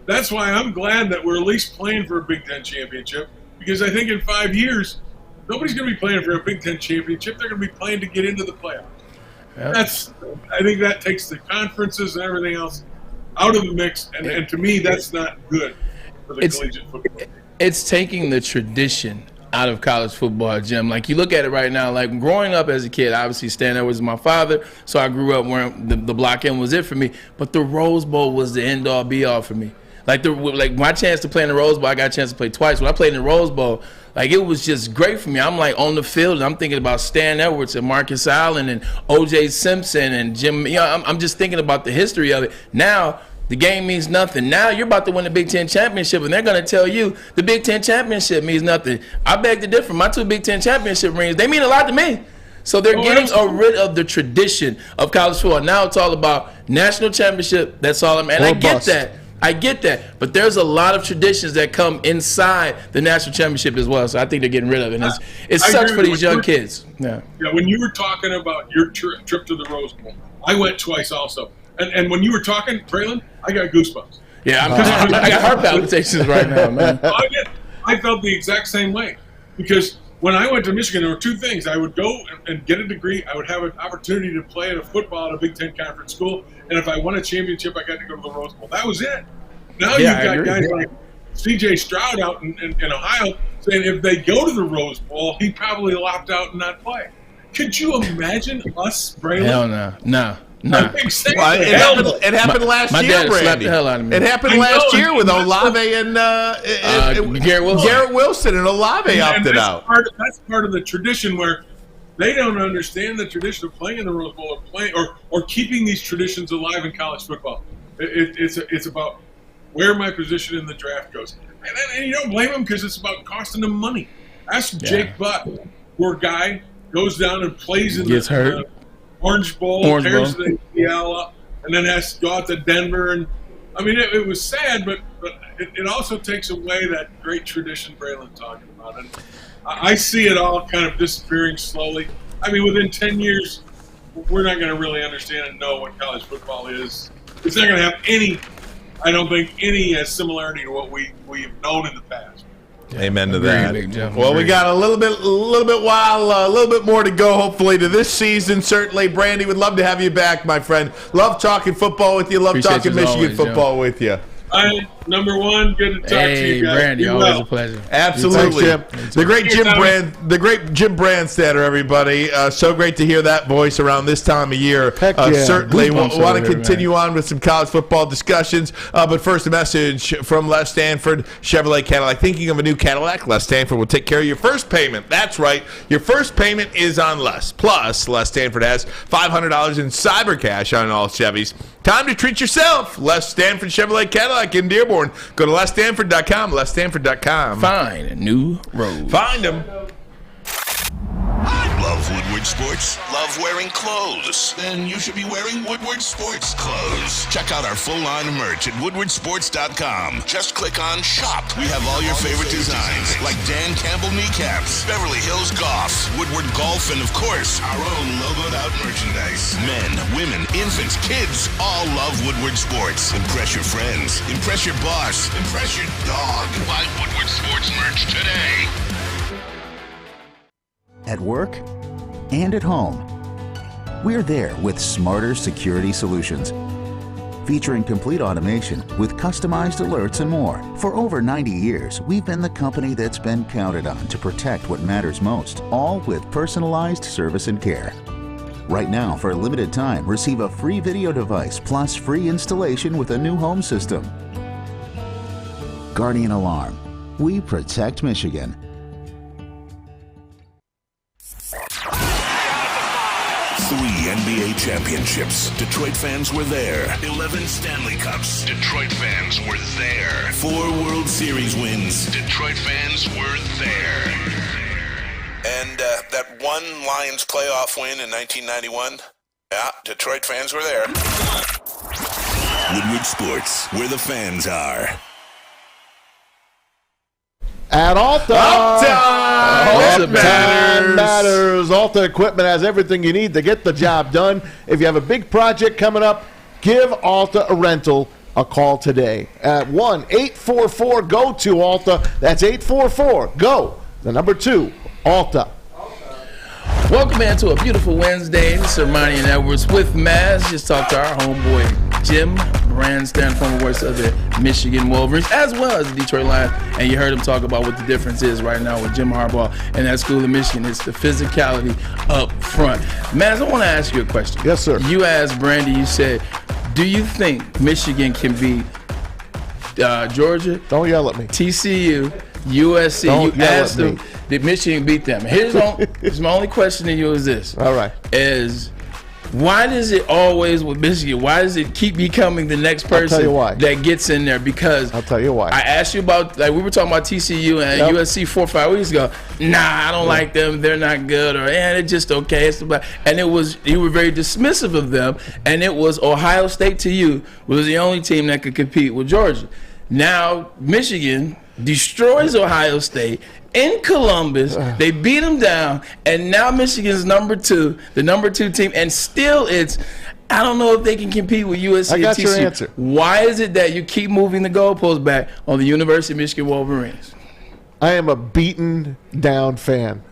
that's why I'm glad that we're at least playing for a Big Ten championship, because I think in 5 years, nobody's going to be playing for a Big Ten championship. They're going to be playing to get into the playoffs. Yep. I think that takes the conferences and everything else out of the mix. And to me, that's not good for the collegiate football. It's taking the tradition out of college football, Jim. Like, you look at it right now, like growing up as a kid, obviously Stan Edwards was my father, so I grew up where the block end was it for me. But the Rose Bowl was the end-all, be-all for me. Like my chance to play in the Rose Bowl, I got a chance to play twice. When I played in the Rose Bowl, like, it was just great for me. I'm like on the field, and I'm thinking about Stan Edwards and Marcus Allen and O.J. Simpson and Jim. I'm just thinking about the history of it. Now, the game means nothing. Now you're about to win the Big Ten championship, and they're going to tell you the Big Ten championship means nothing. I beg to differ. My 2 Big Ten championship rings, they mean a lot to me. So they're getting rid of the tradition of college football. Now it's all about national championship. That's all I'm. And I get that. I get that. But there's a lot of traditions that come inside the national championship as well. So I think they're getting rid of it. And it sucks for these young kids. Yeah. When you were talking about your trip to the Rose Bowl, I went twice also. And when you were talking, Braylon, I got goosebumps. Yeah, I got heart palpitations right now, man. I felt the exact same way. Because when I went to Michigan, there were 2 things. I would go and get a degree. I would have an opportunity to play at football at a Big Ten conference school. And if I won a championship, I got to go to the Rose Bowl. That was it. Now you've got guys like C.J. Stroud out in Ohio saying if they go to the Rose Bowl, he'd probably opt out and not play. Could you imagine us, Braylon? Hell no. No. Well, it happened last year, dad Brandy. slapped the hell out of me. It happened last year with Olave and Garrett Wilson, and Olave opted out. That's part of the tradition where they don't understand the tradition of playing in the Rose Bowl or keeping these traditions alive in college football. It's about where my position in the draft goes. And you don't blame them because it's about costing them money. Ask Jake Butt, poor guy, goes down and plays in the Orange Bowl, tears the ACL up, and then has to go out to Denver. And I mean, it was sad, but it also takes away that great tradition Braylon talking about. And I see it all kind of disappearing slowly. I mean, within 10 years, we're not going to really understand and know what college football is. It's not going to have any similarity to what we've known in the past. Amen to that. Well, we got a little bit more to go, hopefully, to this season. Certainly, Brandy, would love to have you back, my friend. Love talking football with you. Love talking Michigan football with you. Number one, good to talk to you guys. Brandy, always a pleasure. Absolutely. The great Jim Brandstatter, everybody. So great to hear that voice around this time of year. Certainly want to continue on with some college football discussions. But first, a message from Les Stanford Chevrolet Cadillac. Thinking of a new Cadillac? Les Stanford will take care of your first payment. That's right. Your first payment is on Les. Plus, Les Stanford has $500 in cyber cash on all Chevys. Time to treat yourself. Les Stanford Chevrolet Cadillac in Dearborn. Dearborn. Go to lessstanford.com, lessstanford.com. Find a new road. Find them. Love Woodward Sports? Love wearing clothes? Then you should be wearing Woodward Sports clothes. Check out our full line of merch at woodwardsports.com. Just click on Shop. We have all your favorite designs, like Dan Campbell kneecaps, Beverly Hills Golf, Woodward Golf, and of course, our own logoed out merchandise. Men, women, infants, kids all love Woodward Sports. Impress your friends. Impress your boss. Impress your dog. Buy Woodward Sports merch today. At work and at home, we're there with smarter security solutions. Featuring complete automation with customized alerts and more. For over 90 years, we've been the company that's been counted on to protect what matters most, all with personalized service and care. Right now, for a limited time, receive a free video device plus free installation with a new home system. Guardian Alarm. We protect Michigan. 3 NBA championships. Detroit fans were there. 11 Stanley Cups. Detroit fans were there. 4 World Series wins. Detroit fans were there. And that one Lions playoff win in 1991. Yeah, Detroit fans were there. Woodward Sports, where the fans are. At Alta. Alta matters. Alta Equipment has everything you need to get the job done. If you have a big project coming up, give Alta a rental a call today at 1-844-GO-TO-ALTA. That's 844-GO, the number 2, Alta. Welcome into a beautiful Wednesday. This is Ermanni and Edwards with Maz. Just talked to our homeboy Jim Brandstatter, former voice of the Michigan Wolverines, as well as the Detroit Lions. And you heard him talk about what the difference is right now with Jim Harbaugh and that school of Michigan. It's the physicality up front. Maz, I want to ask you a question. Yes, sir. You asked Brandy, you said, do you think Michigan can beat Georgia? Don't yell at me. TCU, USC. Don't you asked them, did Michigan beat them? Here's my only question to you is this. All right. Is why does it always with Michigan? Why does it keep becoming the next person that gets in there? Because I'll tell you why. I asked you about, like, we were talking about TCU and USC 4 or 5 weeks ago. Nah, I don't like them. They're not good. Or they're just okay. And you were very dismissive of them. And it was Ohio State to you was the only team that could compete with Georgia. Now Michigan destroys Ohio State in Columbus. They beat them down, and now Michigan's the number two team, and still I don't know if they can compete with USC. I got and TCU. your answer. Why is it that you keep moving the goalposts back on the University of Michigan Wolverines? I am a beaten down fan.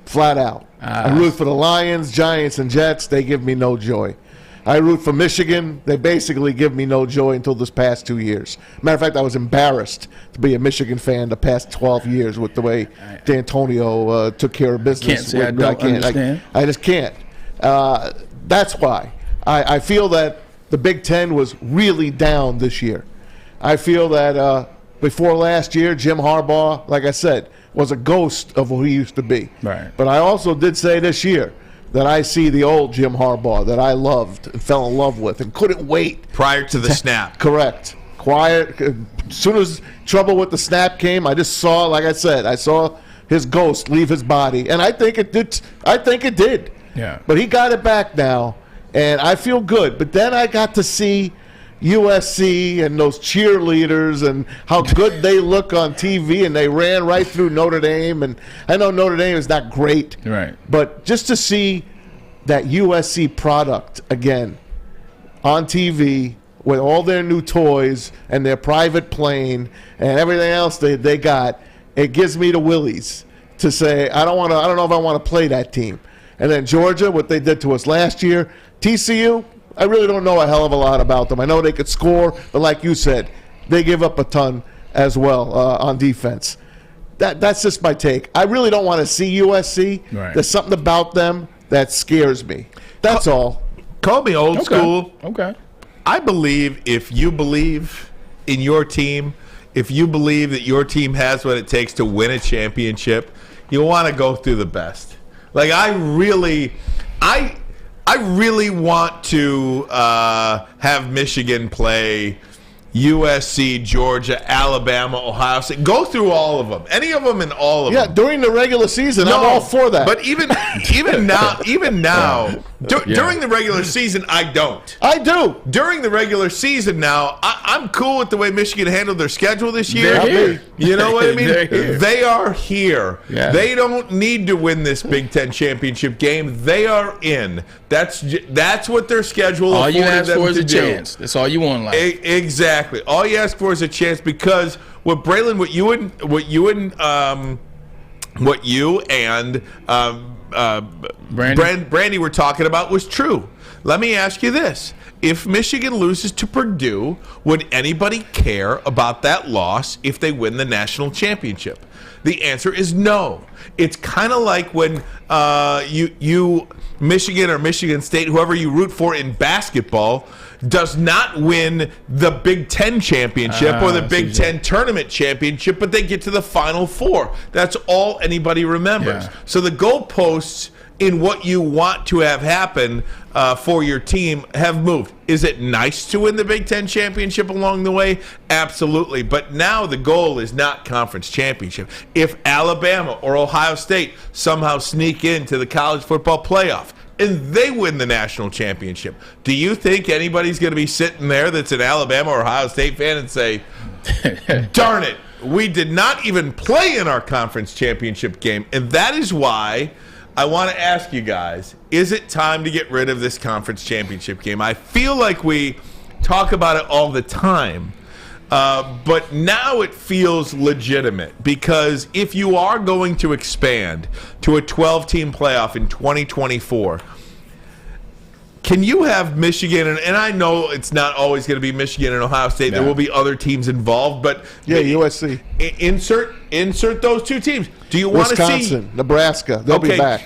Flat out. I root for the Lions, Giants, and Jets. They give me no joy. I root for Michigan. They basically give me no joy until this past 2 years. Matter of fact, I was embarrassed to be a Michigan fan the past 12 years with the way D'Antonio took care of business. Can't say I don't understand. I just can't. That's why. I feel that the Big Ten was really down this year. I feel that before last year, Jim Harbaugh, like I said, was a ghost of who he used to be. Right. But I also did say this year that I see the old Jim Harbaugh that I loved and fell in love with and couldn't wait. Prior to the snap. Correct. Quiet. As soon as trouble with the snap came, I just saw, like I said, I saw his ghost leave his body. And I think it did. Yeah. But he got it back now, and I feel good. But then I got to see USC and those cheerleaders and how good they look on TV, and they ran right through Notre Dame. And I know Notre Dame is not great, right? But just to see that USC product again on TV with all their new toys and their private plane and everything else they got, it gives me the willies to say I don't know if I want to play that team. And then Georgia, what they did to us last year, TCU. I really don't know a hell of a lot about them. I know they could score, but like you said, they give up a ton as well on defense. That's just my take. I really don't want to see USC. Right. There's something about them that scares me. That's all. Call me old school. Okay. I believe if you believe in your team, if you believe that your team has what it takes to win a championship, you want to go through the best. Like I really want to have Michigan play USC, Georgia, Alabama, Ohio State. Go through all of them. Any of them and all of them. Yeah, during the regular season, I'm all for that. But even now, during the regular season, I don't. I do. During the regular season now, I'm cool with the way Michigan handled their schedule this year. They're here. You know what I mean? They're here. They are here. Yeah. They don't need to win this Big Ten championship game. They are in. That's what their schedule all you afforded ask them for is to a do. chance. That's all you want in life. Exactly. All you ask for is a chance, because what Braylon, what you and Brandy were talking about was true. Let me ask you this. If Michigan loses to Purdue, would anybody care about that loss if they win the national championship? The answer is no. It's kind of like when you Michigan or Michigan State, whoever you root for in basketball, does not win the Big Ten championship or the Big Ten tournament championship, but they get to the Final Four. That's all anybody remembers. Yeah. So the goalposts in what you want to have happen for your team have moved. Is it nice to win the Big Ten championship along the way? Absolutely. But now the goal is not conference championship. If Alabama or Ohio State somehow sneak into the college football playoff and they win the national championship, do you think anybody's going to be sitting there that's an Alabama or Ohio State fan and say, darn it, we did not even play in our conference championship game? And that is why I want to ask you guys, is it time to get rid of this conference championship game? I feel like we talk about it all the time, but now it feels legitimate, because if you are going to expand to a 12-team playoff in 2024, can you have Michigan, and I know it's not always going to be Michigan and Ohio State. There will be other teams involved, but USC. Insert those two teams. Do you want to see Wisconsin, Nebraska? They'll be back.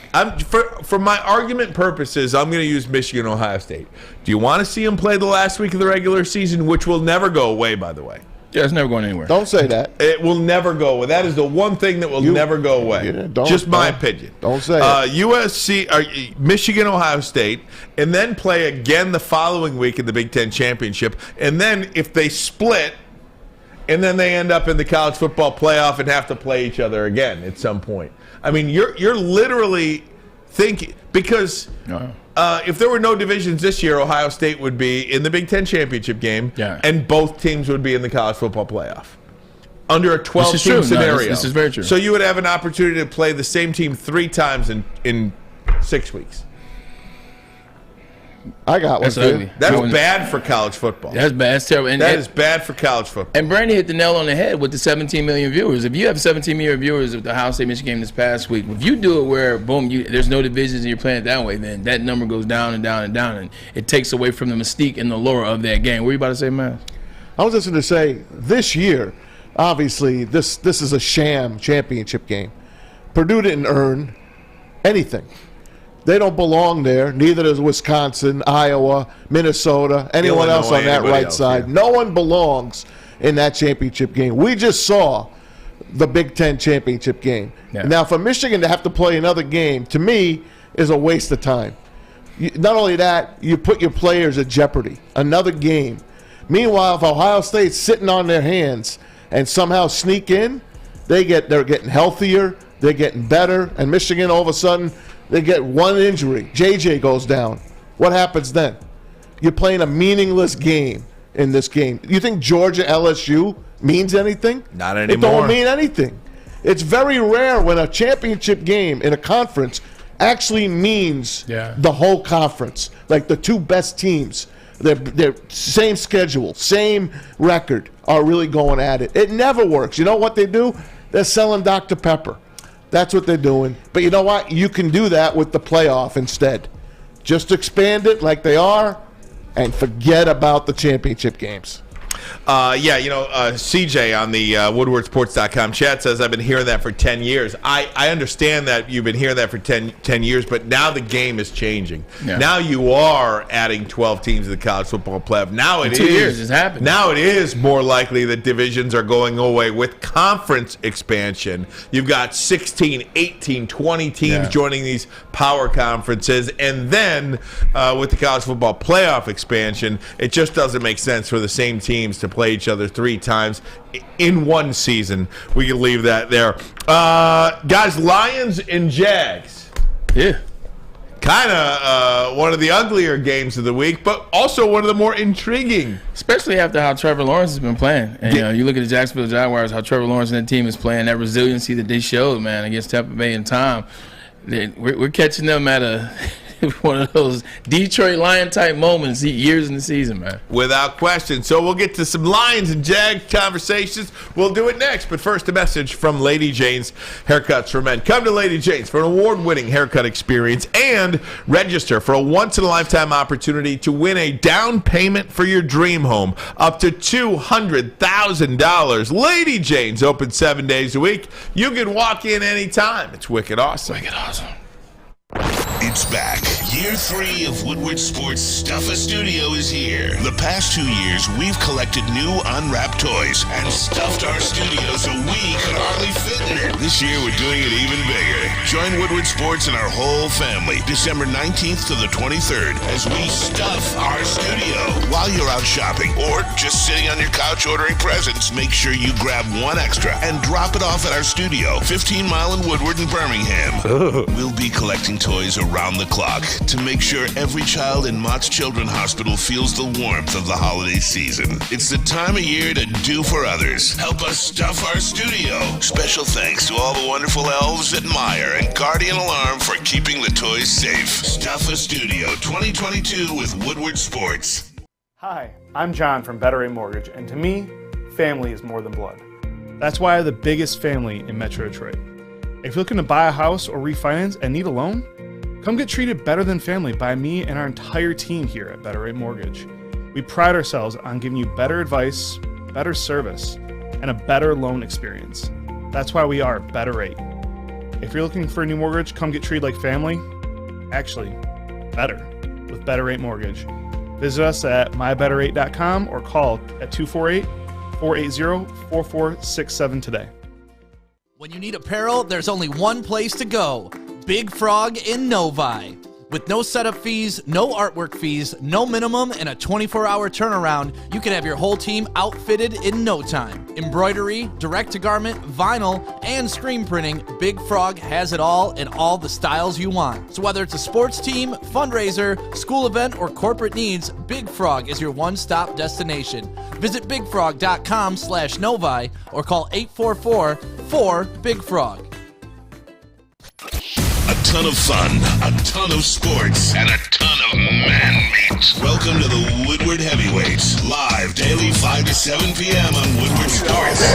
For my argument purposes, I'm going to use Michigan and Ohio State. Do you want to see them play the last week of the regular season, which will never go away, by the way? Yeah, it's never going anywhere. Don't say that. It will never go away. That is the one thing that will never go away. Just my opinion. Don't say it. USC, Michigan, Ohio State, and then play again the following week in the Big Ten championship. And then if they split, and then they end up in the college football playoff and have to play each other again at some point. I mean, you're literally thinking, because if there were no divisions this year, Ohio State would be in the Big Ten championship game, and both teams would be in the college football playoff under a 12-team scenario. This is very true. So you would have an opportunity to play the same team 3 times in 6 weeks. I got one. That's ugly. That's bad for college football. That's bad. That's terrible. That is bad for college football. And Brandy hit the nail on the head with the 17 million viewers. If you have 17 million viewers of the Ohio State Michigan game this past week, if you do it where, boom, there's no divisions and you're playing it that way, then that number goes down and down and down, and it takes away from the mystique and the lure of that game. What were you about to say, man? I was just going to say, this year, obviously, this is a sham championship game. Purdue didn't earn anything. They don't belong there. Neither does Wisconsin, Iowa, Minnesota, anyone else on that right side. No one belongs in that championship game. We just saw the Big Ten championship game. Yeah. Now, for Michigan to have to play another game, to me, is a waste of time. Not only that, you put your players at jeopardy. Another game. Meanwhile, if Ohio State's sitting on their hands and somehow sneak in, they're getting healthier, they're getting better, and Michigan all of a sudden, they get one injury. JJ goes down. What happens then? You're playing a meaningless game in this game. You think Georgia LSU means anything? Not anymore. It don't mean anything. It's very rare when a championship game in a conference actually means the whole conference. Like the 2 best teams, they're same schedule, same record, are really going at it. It never works. You know what they do? They're selling Dr. Pepper. That's what they're doing. But you know what? You can do that with the playoff instead. Just expand it like they are and forget about the championship games. CJ on the WoodwardSports.com chat says, I've been hearing that for 10 years. I understand that you've been hearing that for 10 years, but now the game is changing. Yeah. Now you are adding 12 teams to the college football playoff. Now it is. 2 years it's happening. Now it is more likely that divisions are going away with conference expansion. You've got 16, 18, 20 teams joining these power conferences, and then with the college football playoff expansion, it just doesn't make sense for the same team teams to play each other 3 times in one season. We can leave that there. Guys, Lions and Jags. Yeah. Kind of one of the uglier games of the week, but also one of the more intriguing. Especially after how Trevor Lawrence has been playing. And you look at the Jacksonville Jaguars, how Trevor Lawrence and that team is playing, that resiliency that they showed, man, against Tampa Bay and Tom. We're catching them at one of those Detroit Lion type moments years in the season, man. Without question. So we'll get to some Lions and Jags conversations. We'll do it next. But first, a message from Lady Jane's Haircuts for Men. Come to Lady Jane's for an award-winning haircut experience and register for a once-in-a-lifetime opportunity to win a down payment for your dream home up to $200,000. Lady Jane's open 7 days a week. You can walk in anytime. It's wicked awesome. Wicked awesome. It's back. Year 3 of Woodward Sports Stuff-A Studio is here. The past 2 years, we've collected new unwrapped toys and stuffed our studio so we could hardly fit in it. This year, we're doing it even bigger. Join Woodward Sports and our whole family December 19th to the 23rd as we stuff our studio. While you're out shopping or just sitting on your couch ordering presents, make sure you grab one extra and drop it off at our studio, 15 Mile in Woodward and Birmingham. We'll be collecting toys around the clock to make sure every child in Mott's Children's Hospital feels the warmth of the holiday season. It's the time of year to do for others. Help us stuff our studio. Special thanks to all the wonderful elves at Meyer and Guardian Alarm for keeping the toys safe. Stuff-A Studio 2022 with Woodward Sports. Hi, I'm John from Better Rate Mortgage, and to me, family is more than blood. That's why I have the biggest family in Metro Detroit. If you're looking to buy a house or refinance and need a loan, come get treated better than family by me and our entire team here at Better Rate Mortgage. We pride ourselves on giving you better advice, better service, and a better loan experience. That's why we are Better Rate. If you're looking for a new mortgage, come get treated like family. Actually, better with Better Rate Mortgage. Visit us at mybetterrate.com or call at 248-480-4467 today. When you need apparel, there's only one place to go. Big Frog in Novi. With no setup fees, no artwork fees, no minimum, and a 24-hour turnaround, you can have your whole team outfitted in no time. Embroidery, direct-to-garment, vinyl, and screen printing, Big Frog has it all in all the styles you want. So whether it's a sports team, fundraiser, school event, or corporate needs, Big Frog is your one-stop destination. Visit bigfrog.com/Novi or call 844-4-BIG-FROG. A ton of fun, a ton of sports, and a ton of man meat. Welcome to the Woodward Heavyweights, live daily 5 to 7 p.m. on Woodward Sports.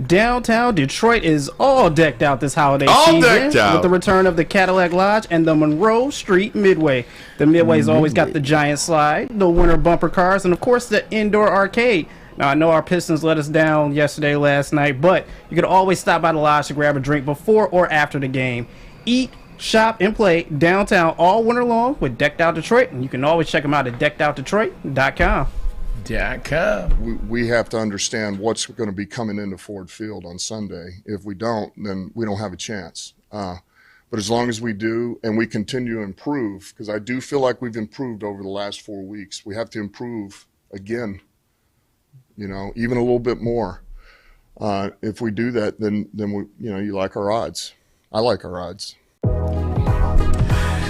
Downtown Detroit is all decked out this holiday season decked out with the return of the Cadillac Lodge and the Monroe Street Midway. The Midway's always got the giant slide, the winter bumper cars, and of course the indoor arcade. Now, I know our Pistons let us down last night, but you can always stop by the Lodge to grab a drink before or after the game. Eat, shop, and play downtown all winter long with Decked Out Detroit, and you can always check them out at deckedoutdetroit.com. We have to understand what's going to be coming into Ford Field on Sunday. If we don't, then we don't have a chance. But as long as we do and we continue to improve, because I do feel like we've improved over the last 4 weeks, we have to improve again. You know, even a little bit more. If we do that, then we, you like our odds. I like our odds.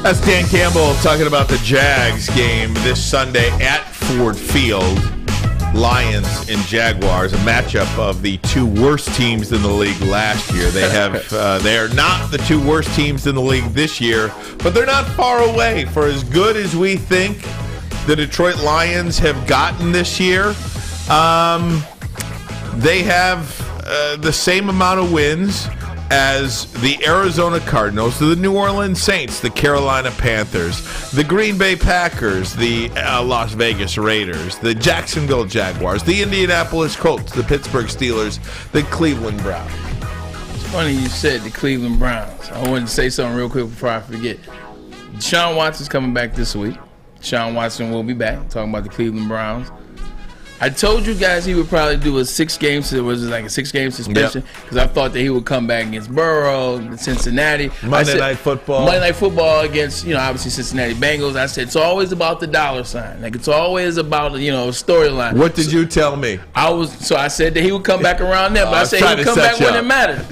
That's Dan Campbell talking about the Jags game this Sunday at Ford Field. Lions and Jaguars, a matchup of the 2 worst teams in the league last year. They are not the 2 worst teams in the league this year, but they're not far away. For as good as we think the Detroit Lions have gotten this year, they have the same amount of wins as the Arizona Cardinals, the New Orleans Saints, the Carolina Panthers, the Green Bay Packers, the Las Vegas Raiders, the Jacksonville Jaguars, the Indianapolis Colts, the Pittsburgh Steelers, the Cleveland Browns. It's funny you said the Cleveland Browns. I wanted to say something real quick before I forget. Deshaun Watson's coming back this week. Deshaun Watson will be back, talking about the Cleveland Browns. I told you guys he would probably do a 6-game, was it like a 6-game suspension? Because I thought that he would come back against Burrow, Cincinnati. Monday Night Football against, obviously Cincinnati Bengals. I said it's always about the dollar sign. Like it's always about, a storyline. What did you tell me? I said that he would come back around there, but I said he would come back when it mattered.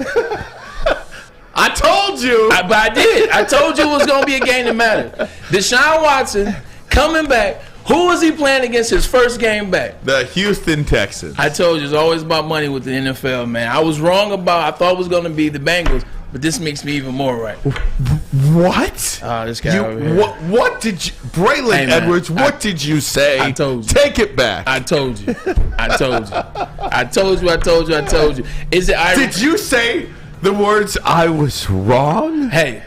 I told you. But I did. I told you it was going to be a game that mattered. Deshaun Watson coming back. Who was he playing against his first game back? The Houston Texans. I told you it's always about money with the NFL, man. I was wrong I thought it was going to be the Bengals, but this makes me even more right. What? Oh, this guy over here. What did you, Braylon Edwards, what did you say? I told you. Take it back. I told you. I told you. I told you. I told you. I told you. Did you say the words, I was wrong? Hey.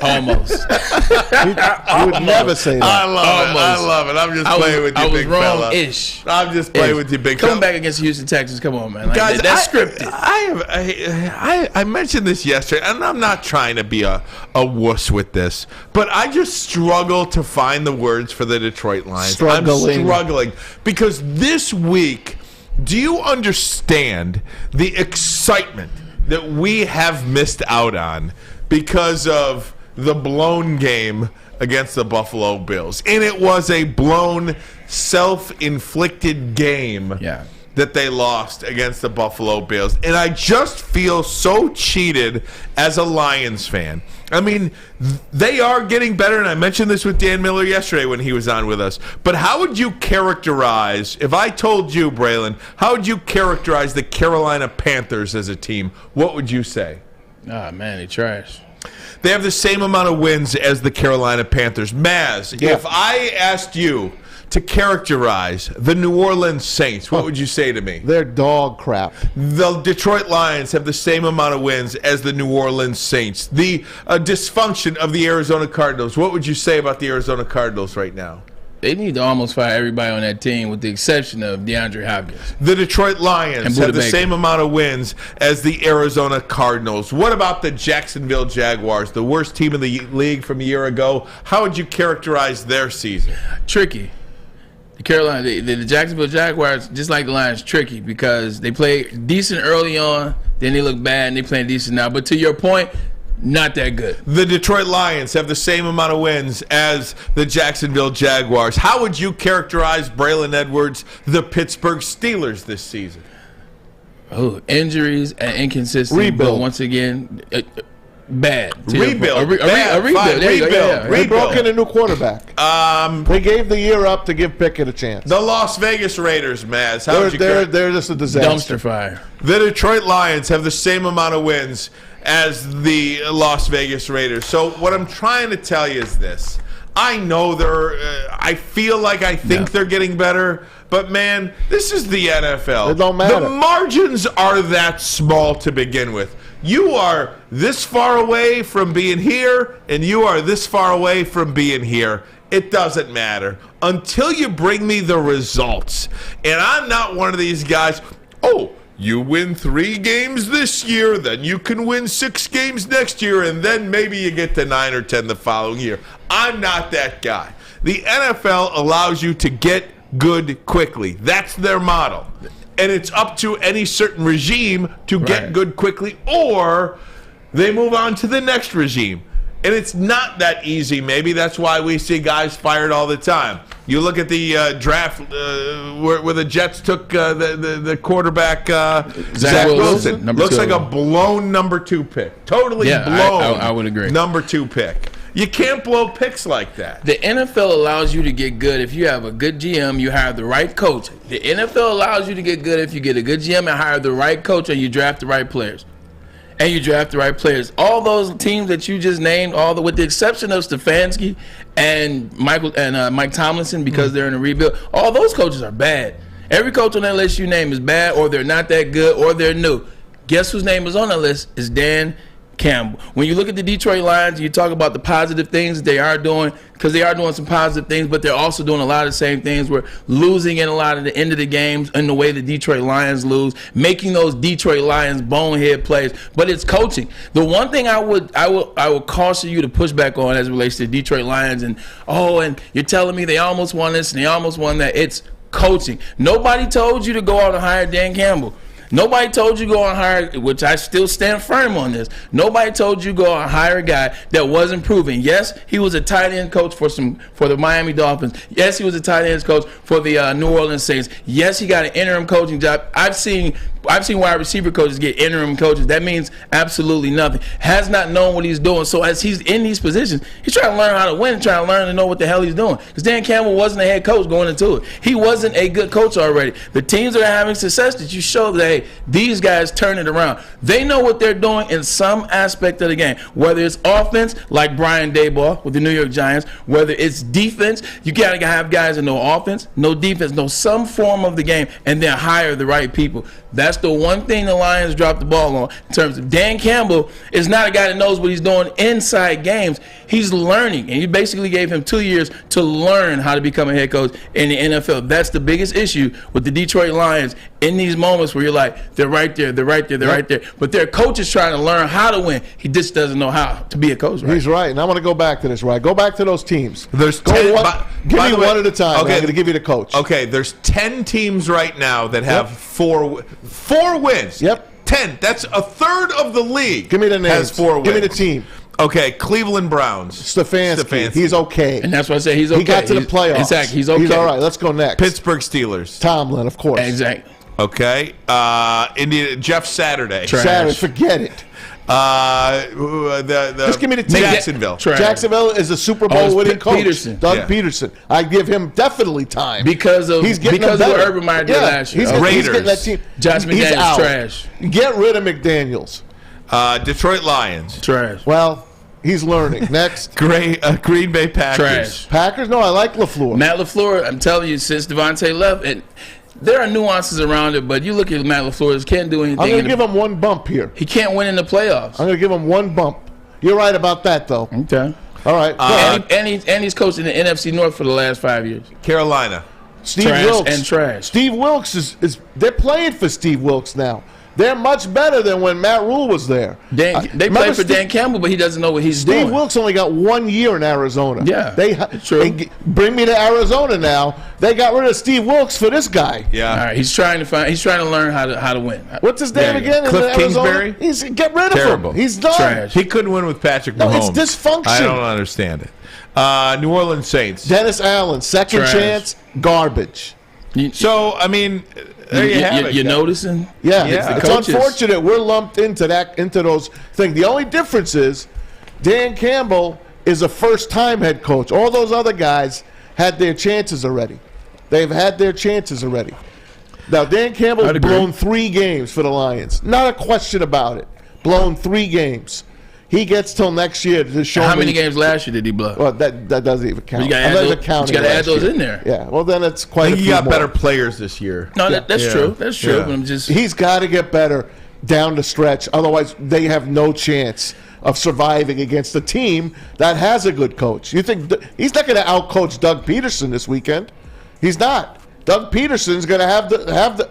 Almost. You would never say that. I love it. I'm just playing with you, big fella. Ish. I'm just playing with you, big fella. Come back against Houston Texans. Come on, man. Like, guys, that's scripted. I mentioned this yesterday, and I'm not trying to be a wuss with this, but I just struggle to find the words for the Detroit Lions. I'm struggling because this week, do you understand the excitement that we have missed out on because of the blown game against the Buffalo Bills? And it was a blown, self-inflicted game that they lost against the Buffalo Bills. And I just feel so cheated as a Lions fan. I mean, they are getting better, and I mentioned this with Dan Miller yesterday when he was on with us. But how would you characterize, if I told you, Braylon, how would you characterize the Carolina Panthers as a team? What would you say? Ah, man, they trash. They have the same amount of wins as the Carolina Panthers. Maz, if I asked you to characterize the New Orleans Saints, what would you say to me? They're dog crap. The Detroit Lions have the same amount of wins as the New Orleans Saints. The dysfunction of the Arizona Cardinals, what would you say about the Arizona Cardinals right now? They need to almost fire everybody on that team with the exception of DeAndre Hopkins. The Detroit Lions have the same amount of wins as the Arizona Cardinals. What about the Jacksonville Jaguars, the worst team in the league from a year ago? How would you characterize their season? Tricky. The Jacksonville Jaguars, just like the Lions, tricky because they play decent early on, then they look bad, and they play decent now. But to your point, not that good. The Detroit Lions have the same amount of wins as the Jacksonville Jaguars. How would you characterize, Braylon Edwards, the Pittsburgh Steelers this season? Oh, injuries and inconsistency. Rebuild. But once again, bad. Rebuild. A rebuild. They brought in a new quarterback. They gave the year up to give Pickett a chance. The Las Vegas Raiders, Maz. They're just a disaster. Dumpster fire. The Detroit Lions have the same amount of wins as the Las Vegas Raiders. So what I'm trying to tell you is this. I know I feel like I think they're getting better, but man, this is the NFL. It don't matter. The margins are that small to begin with. You are this far away from being here, and you are this far away from being here. It doesn't matter until you bring me the results. And I'm not one of these guys, you win 3 games this year, then you can win 6 games next year, and then maybe you get to 9 or 10 the following year. I'm not that guy. The NFL allows you to get good quickly. That's their model. And it's up to any certain regime to get good quickly, or they move on to the next regime. And it's not that easy, maybe. That's why we see guys fired all the time. You look at the draft where the Jets took the quarterback, Zach Wilson. Looks like a blown number 2 pick. Totally blown. I would agree. Number 2 pick. You can't blow picks like that. The NFL allows you to get good if you have a good GM, you hire the right coach. The NFL allows you to get good if you get a good GM and hire the right coach and you draft the right players. All those teams that you just named, with the exception of Stefanski and Mike Tomlinson, because they're in a rebuild, all those coaches are bad. Every coach on that list you name is bad, or they're not that good, or they're new. Guess whose name is on that list? Is Dan Campbell. When you look at the Detroit Lions, you talk about the positive things that they are doing, because they are doing some positive things, but they're also doing a lot of the same things. We're losing in a lot of the end of the games in the way the Detroit Lions lose, making those Detroit Lions bonehead plays. But it's coaching. The one thing I would caution you to push back on as it relates to the Detroit Lions, and you're telling me they almost won this and they almost won that. It's coaching. Nobody told you to go out and hire Dan Campbell. Nobody told you to go and hire, which I still stand firm on this. Nobody told you to go and hire a guy that wasn't proven. Yes, he was a tight end coach for the Miami Dolphins. Yes, he was a tight end coach for the New Orleans Saints. Yes, he got an interim coaching job. I've seen wide receiver coaches get interim coaches. That means absolutely nothing. Has not known what he's doing. So as he's in these positions, he's trying to learn how to win and trying to learn to know what the hell he's doing. Because Dan Campbell wasn't a head coach going into it. He wasn't a good coach already. The teams that are having success that you show that, hey, these guys turn it around. They know what they're doing in some aspect of the game. Whether it's offense, like Brian Daboll with the New York Giants, whether it's defense, you got to have guys that know offense, know defense, know some form of the game, and then hire the right people. That's the one thing the Lions dropped the ball on in terms of Dan Campbell is not a guy that knows what he's doing inside games. He's learning, and you basically gave him 2 years to learn how to become a head coach in the NFL. That's the biggest issue with the Detroit Lions in these moments where you're like, they're right there, they're right there, they're right there. But their coach is trying to learn how to win. He just doesn't know how to be a coach. Right? He's right, and I want to go back to this, right? Go back to those teams. There's give me one at a time. Okay. I'm going to give you the coach. Okay, there's 10 teams right now that have four wins. Yep. 10. That's a third of the league. Give me the names. Has 4 wins. Give me the team. Okay, Cleveland Browns. Stefanski. He's okay. And that's why I say he's okay. He got to the playoffs. Exactly. He's okay. He's all right. Let's go next. Pittsburgh Steelers. Tomlin, of course. Exactly. Okay. Jeff Saturday. Saturday. Forget it. Just give me the team. Jacksonville. Jacksonville is a Super Bowl winning coach. Doug Peterson. I give him definitely time because of what Urban Meyer did last year. He's getting that team. Josh McDaniels trash. Get rid of McDaniels. Detroit Lions. Trash. Well, he's learning. Next. Green Bay Packers. Trash. Packers? No, I like LaFleur. Matt LaFleur, I'm telling you, since Devontae left, and there are nuances around it, but you look at Matt LaFleur, he can't do anything. I'm going to give him one bump here. He can't win in the playoffs. I'm going to give him one bump. You're right about that, though. Okay. All right. And he's coached in the NFC North for the last 5 years. Carolina. Steve Wilkes. And trash. Steve Wilkes is they're playing for Steve Wilkes now. They're much better than when Matt Rule was there. They play for Dan Campbell, but he doesn't know what he's doing. Steve Wilkes only got 1 year in Arizona. Yeah, true. Bring me to Arizona now. They got rid of Steve Wilkes for this guy. Yeah. All right, he's trying to learn how to win. What's his name again? Cliff Kingsbury. Get rid of him. He's done. Trash. He couldn't win with Patrick Mahomes. No, it's dysfunction. I don't understand it. New Orleans Saints. Dennis Allen, second chance, garbage. So I mean. There you have it. You're noticing? Yeah. It's unfortunate we're lumped into those things. The only difference is Dan Campbell is a first-time head coach. All those other guys had their chances already. They've had their chances already. Now, Dan Campbell's blown 3 games for the Lions. Not a question about it. Blown 3 games. He gets till next year to show How many games last year did he blow? Well, that doesn't even count. You got to add those in there. Yeah, well, then it's quite a few He got more. better players this year. No, that's true. That's true. But He's got to get better down the stretch. Otherwise, they have no chance of surviving against a team that has a good coach. You think he's not going to outcoach Doug Peterson this weekend? He's not. Doug Peterson's going to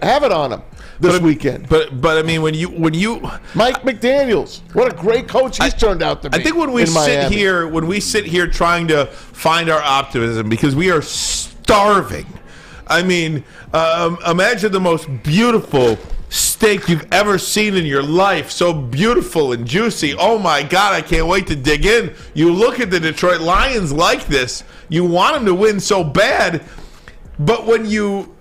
have it on him this weekend. But I mean when you Mike McDaniels, what a great coach he's turned out to be. I think when we sit here trying to find our optimism because we are starving. I mean, imagine the most beautiful steak you've ever seen in your life, so beautiful and juicy. Oh my God, I can't wait to dig in. You look at the Detroit Lions like this, you want them to win so bad. But when you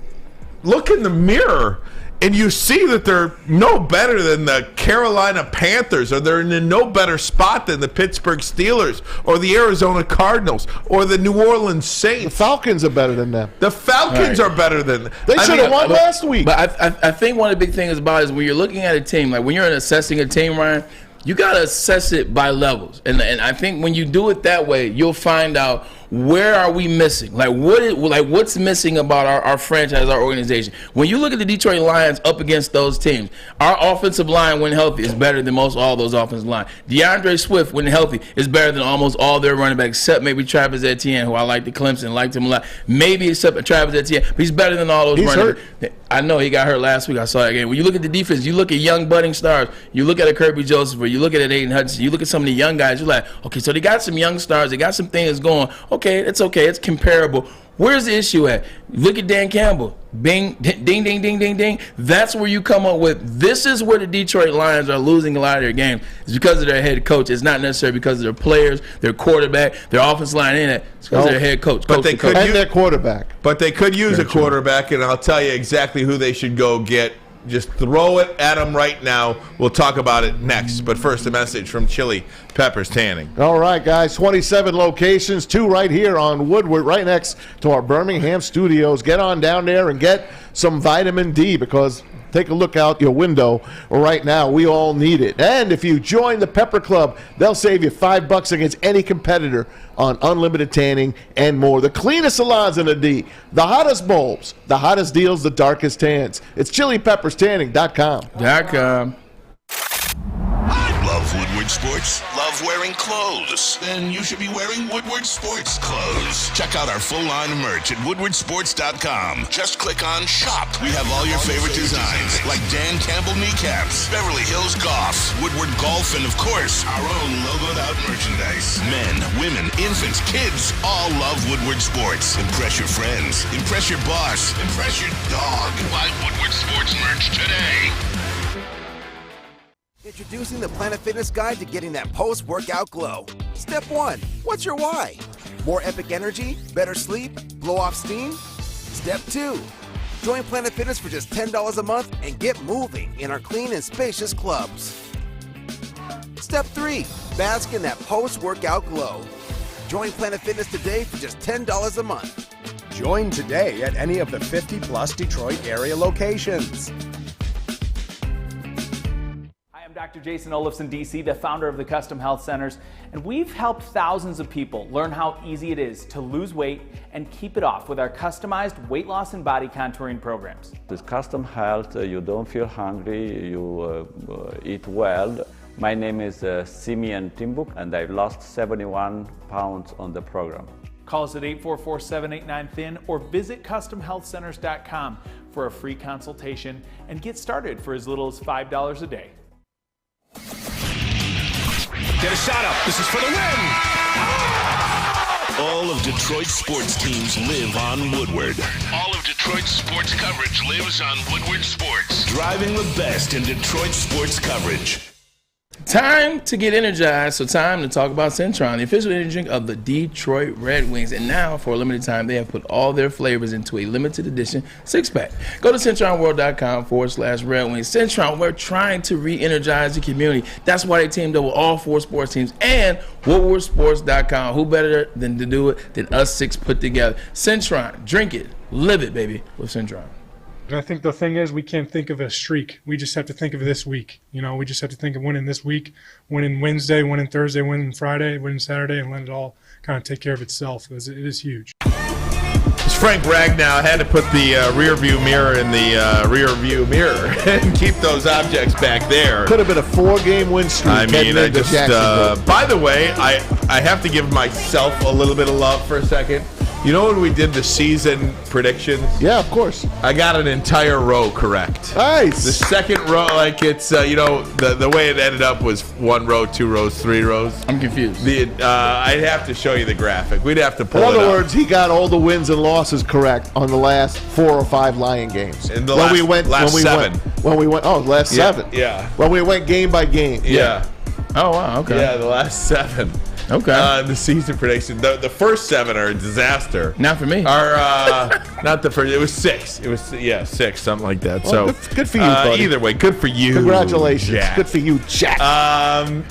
look in the mirror and you see that they're no better than the Carolina Panthers, or they're in no better spot than the Pittsburgh Steelers or the Arizona Cardinals or the New Orleans Saints. The Falcons are better than them. The Falcons are better than them. They should have won last week. But I think one of the big things about it is when you're looking at a team, like when you're assessing a team, Ryan, you got to assess it by levels. And I think when you do it that way, you'll find out where are we missing? What's missing about our franchise, our organization? When you look at the Detroit Lions up against those teams, our offensive line, when healthy, is better than most all those offensive line. DeAndre Swift, when healthy, is better than almost all their running backs, except maybe Travis Etienne, who I liked at Clemson, liked him a lot. Maybe except Travis Etienne, but he's better than all those running backs. I know he got hurt last week. I saw that game. When you look at the defense, you look at young budding stars, you look at a Kirby Joseph, or you look at an Aiden Hudson, you look at some of the young guys, you're like, okay, so they got some young stars, they got some things going. Okay, it's comparable. Where's the issue at? Look at Dan Campbell. Bing, ding, ding, ding, ding, ding. That's where you come up with, this is where the Detroit Lions are losing a lot of their games. It's because of their head coach. It's not necessarily because of their players, their quarterback, their offensive line in it. It's because of their head coach. But they could and their quarterback. But they could use a quarterback, and I'll tell you exactly who they should go get. Just throw it at them right now. We'll talk about it next. But first, a message from Chili Peppers Tanning. All right, guys, 27 locations, 2 right here on Woodward, right next to our Birmingham studios. Get on down there and get some vitamin D, because take a look out your window right now. We all need it. And if you join the Pepper Club, they'll save you $5 against any competitor on unlimited tanning and more. The cleanest salons in the D, the hottest bulbs, the hottest deals, the darkest tans. It's ChiliPeppersTanning.com. Love Woodward Sports? Love wearing clothes? Then you should be wearing Woodward Sports clothes. Check out our full line of merch at woodwardsports.com. Just click on shop. We have all your favorite designs, like Dan Campbell kneecaps, Beverly Hills Golf, Woodward Golf, and of course, our own logoed out merchandise. Men, women, infants, kids all love Woodward Sports. Impress your friends. Impress your boss. Impress your dog. Buy Woodward Sports merch today. Introducing the Planet Fitness Guide to getting that post-workout glow. Step 1. What's your why? More epic energy? Better sleep? Blow off steam? Step 2. Join Planet Fitness for just $10 a month and get moving in our clean and spacious clubs. Step 3. Bask in that post-workout glow. Join Planet Fitness today for just $10 a month. Join today at any of the 50-plus Detroit area locations. I'm Dr. Jason Olafson, DC, the founder of the Custom Health Centers, and we've helped thousands of people learn how easy it is to lose weight and keep it off with our customized weight loss and body contouring programs. With Custom Health, you don't feel hungry, you eat well. My name is Simeon Timbuk, and I've lost 71 pounds on the program. Call us at 844-789-THIN or visit CustomHealthCenters.com for a free consultation and get started for as little as $5 a day. Get a shot up. This is for the win. All of Detroit's sports teams live on Woodward. All of Detroit's sports coverage lives on Woodward Sports. Driving the best in Detroit sports coverage. Time to get energized, so time to talk about Centron, the official energy drink of the Detroit Red Wings. And now, for a limited time, they have put all their flavors into a limited edition 6-pack. Go to CentronWorld.com/Red Wings. Centron, we're trying to re-energize the community. That's why they teamed up with all 4 sports teams and WoodwardSports.com. Who better than to do it than us 6 put together? Centron, drink it, live it, baby, with Centron. And I think the thing is, we can't think of a streak. We just have to think of this week. You know, we just have to think of winning this week, winning Wednesday, winning Thursday, winning Friday, winning Saturday, and let it all kind of take care of itself. It is huge. It's Frank Ragnow. Had to put the rear view mirror in the rear view mirror and keep those objects back there. Could have been a 4-game win streak. I mean, I just, by the way, I have to give myself a little bit of love for a second. You know when we did the season predictions? Yeah, of course. I got an entire row correct. Nice. The second row, like it's, the way it ended up was 1 row, 2 rows, 3 rows. I'm confused. I'd have to show you the graphic. We'd have to pull it up. In other words, he got all the wins and losses correct on the last 4 or 5 Lion games. In the last 7. Last 7. Yeah. When we went game by game. Yeah. Oh, wow, okay. Yeah, the last 7. Okay. The season prediction. The first 7 are a disaster. Not for me. Not the first. It was 6. It was 6, something like that. Well, so good for you, buddy. Either way, good for you. Congratulations. Jack. Good for you, Jack.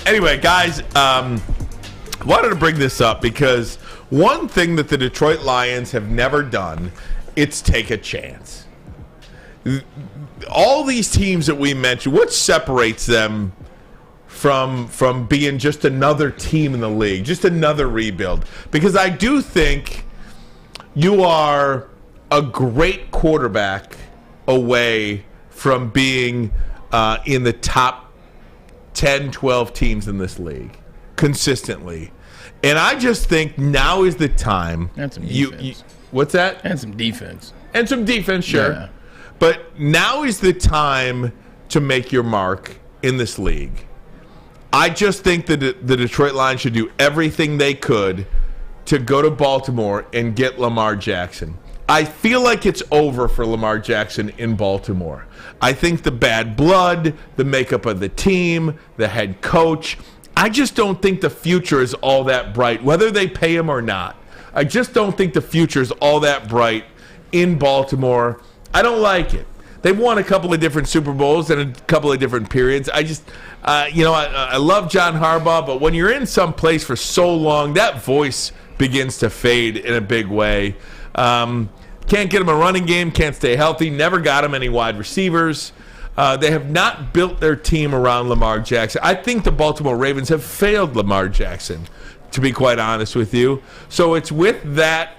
Anyway, guys, wanted to bring this up because one thing that the Detroit Lions have never done, it's take a chance. All these teams that we mentioned, what separates them from being just another team in the league, just another rebuild? Because I do think you are a great quarterback away from being in the top 10, 12 teams in this league consistently. And I just think now is the time. And some defense. What's that? And some defense. And some defense, sure. Yeah. But now is the time to make your mark in this league. I just think that the Detroit Lions should do everything they could to go to Baltimore and get Lamar Jackson. I feel like it's over for Lamar Jackson in Baltimore. I think the bad blood, the makeup of the team, the head coach, I just don't think the future is all that bright, whether they pay him or not. I just don't think the future is all that bright in Baltimore. I don't like it. They've won a couple of different Super Bowls in a couple of different periods. I just, I love John Harbaugh, but when you're in some place for so long, that voice begins to fade in a big way. Can't get him a running game, can't stay healthy, never got him any wide receivers. They have not built their team around Lamar Jackson. I think the Baltimore Ravens have failed Lamar Jackson, to be quite honest with you. So it's with that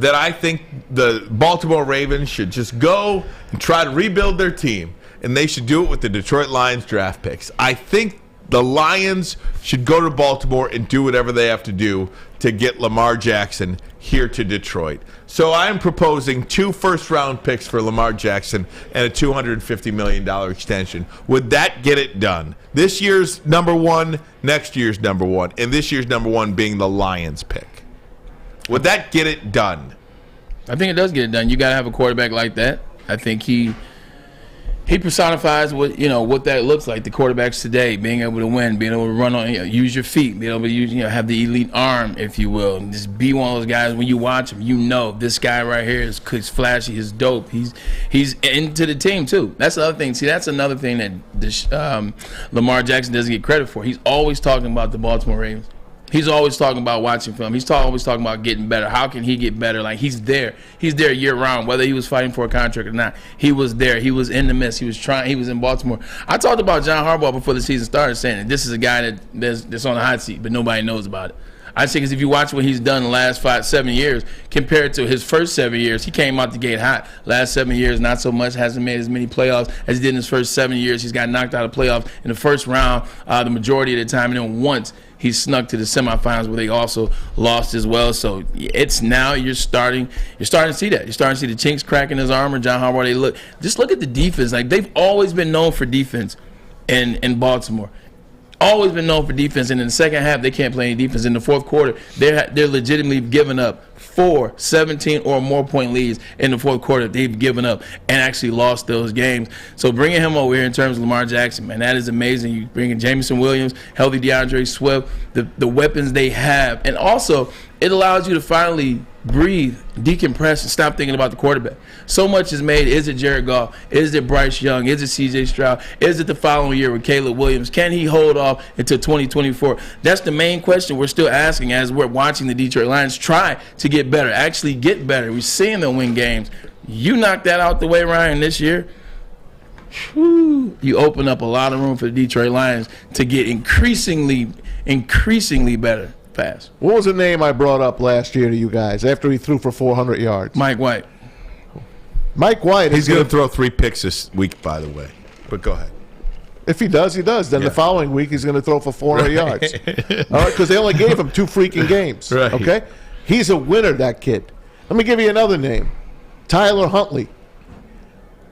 I think the Baltimore Ravens should just go and try to rebuild their team, and they should do it with the Detroit Lions draft picks. I think the Lions should go to Baltimore and do whatever they have to do to get Lamar Jackson here to Detroit. So I'm proposing 2 first-round picks for Lamar Jackson and a $250 million extension. Would that get it done? This year's number 1, next year's number 1, and this year's number 1 being the Lions pick. Would that get it done? I think it does get it done. You got to have a quarterback like that. I think he personifies what that looks like. The quarterbacks today, being able to win, being able to run on, use your feet, being able to use, have the elite arm, if you will, and just be one of those guys. When you watch him, this guy right here is flashy, he's dope. He's into the team too. That's the other thing. See, that's another thing that Lamar Jackson doesn't get credit for. He's always talking about the Baltimore Ravens. He's always talking about watching film. He's always talking about getting better. How can he get better? Like, he's there. He's there year round, whether he was fighting for a contract or not. He was there. He was in the midst. He was trying. He was in Baltimore. I talked about John Harbaugh before the season started, saying that this is a guy that's on the hot seat, but nobody knows about it. I say because if you watch what he's done the last 7 years compared to his first 7 years, he came out the gate hot. Last 7 years, not so much. Hasn't made as many playoffs as he did in his first 7 years. He's got knocked out of playoffs in the first round the majority of the time, and then once he snuck to the semifinals where they also lost as well. So it's now you're starting to see that. You're starting to see the chinks crack in his armor. John Harbaugh, just look at the defense. Like, they've always been known for defense in Baltimore. Always been known for defense, and in the second half they can't play any defense. In the fourth quarter, they're legitimately giving up 4 17 or more point leads in the fourth quarter. They've given up and actually lost those games. So bringing him over here in terms of Lamar Jackson, man, that is amazing. You bringing Jameson Williams, healthy DeAndre Swift, the weapons they have, and also it allows you to finally breathe, decompress, and stop thinking about the quarterback. So much is made. Is it Jared Goff? Is it Bryce Young? Is it C.J. Stroud? Is it the following year with Caleb Williams? Can he hold off until 2024? That's the main question we're still asking as we're watching the Detroit Lions try to get better, actually get better. We're seeing them win games. You knock that out the way, Ryan, this year, you open up a lot of room for the Detroit Lions to get increasingly better. Pass. What was the name I brought up last year to you guys after he threw for 400 yards? Mike White. Mike White. He's going to throw 3 picks this week, by the way. But go ahead. If he does, he does. Then the following week he's going to throw for 400 yards. All right, because they only gave him 2 freaking games. Right. Okay? He's a winner, that kid. Let me give you another name. Tyler Huntley.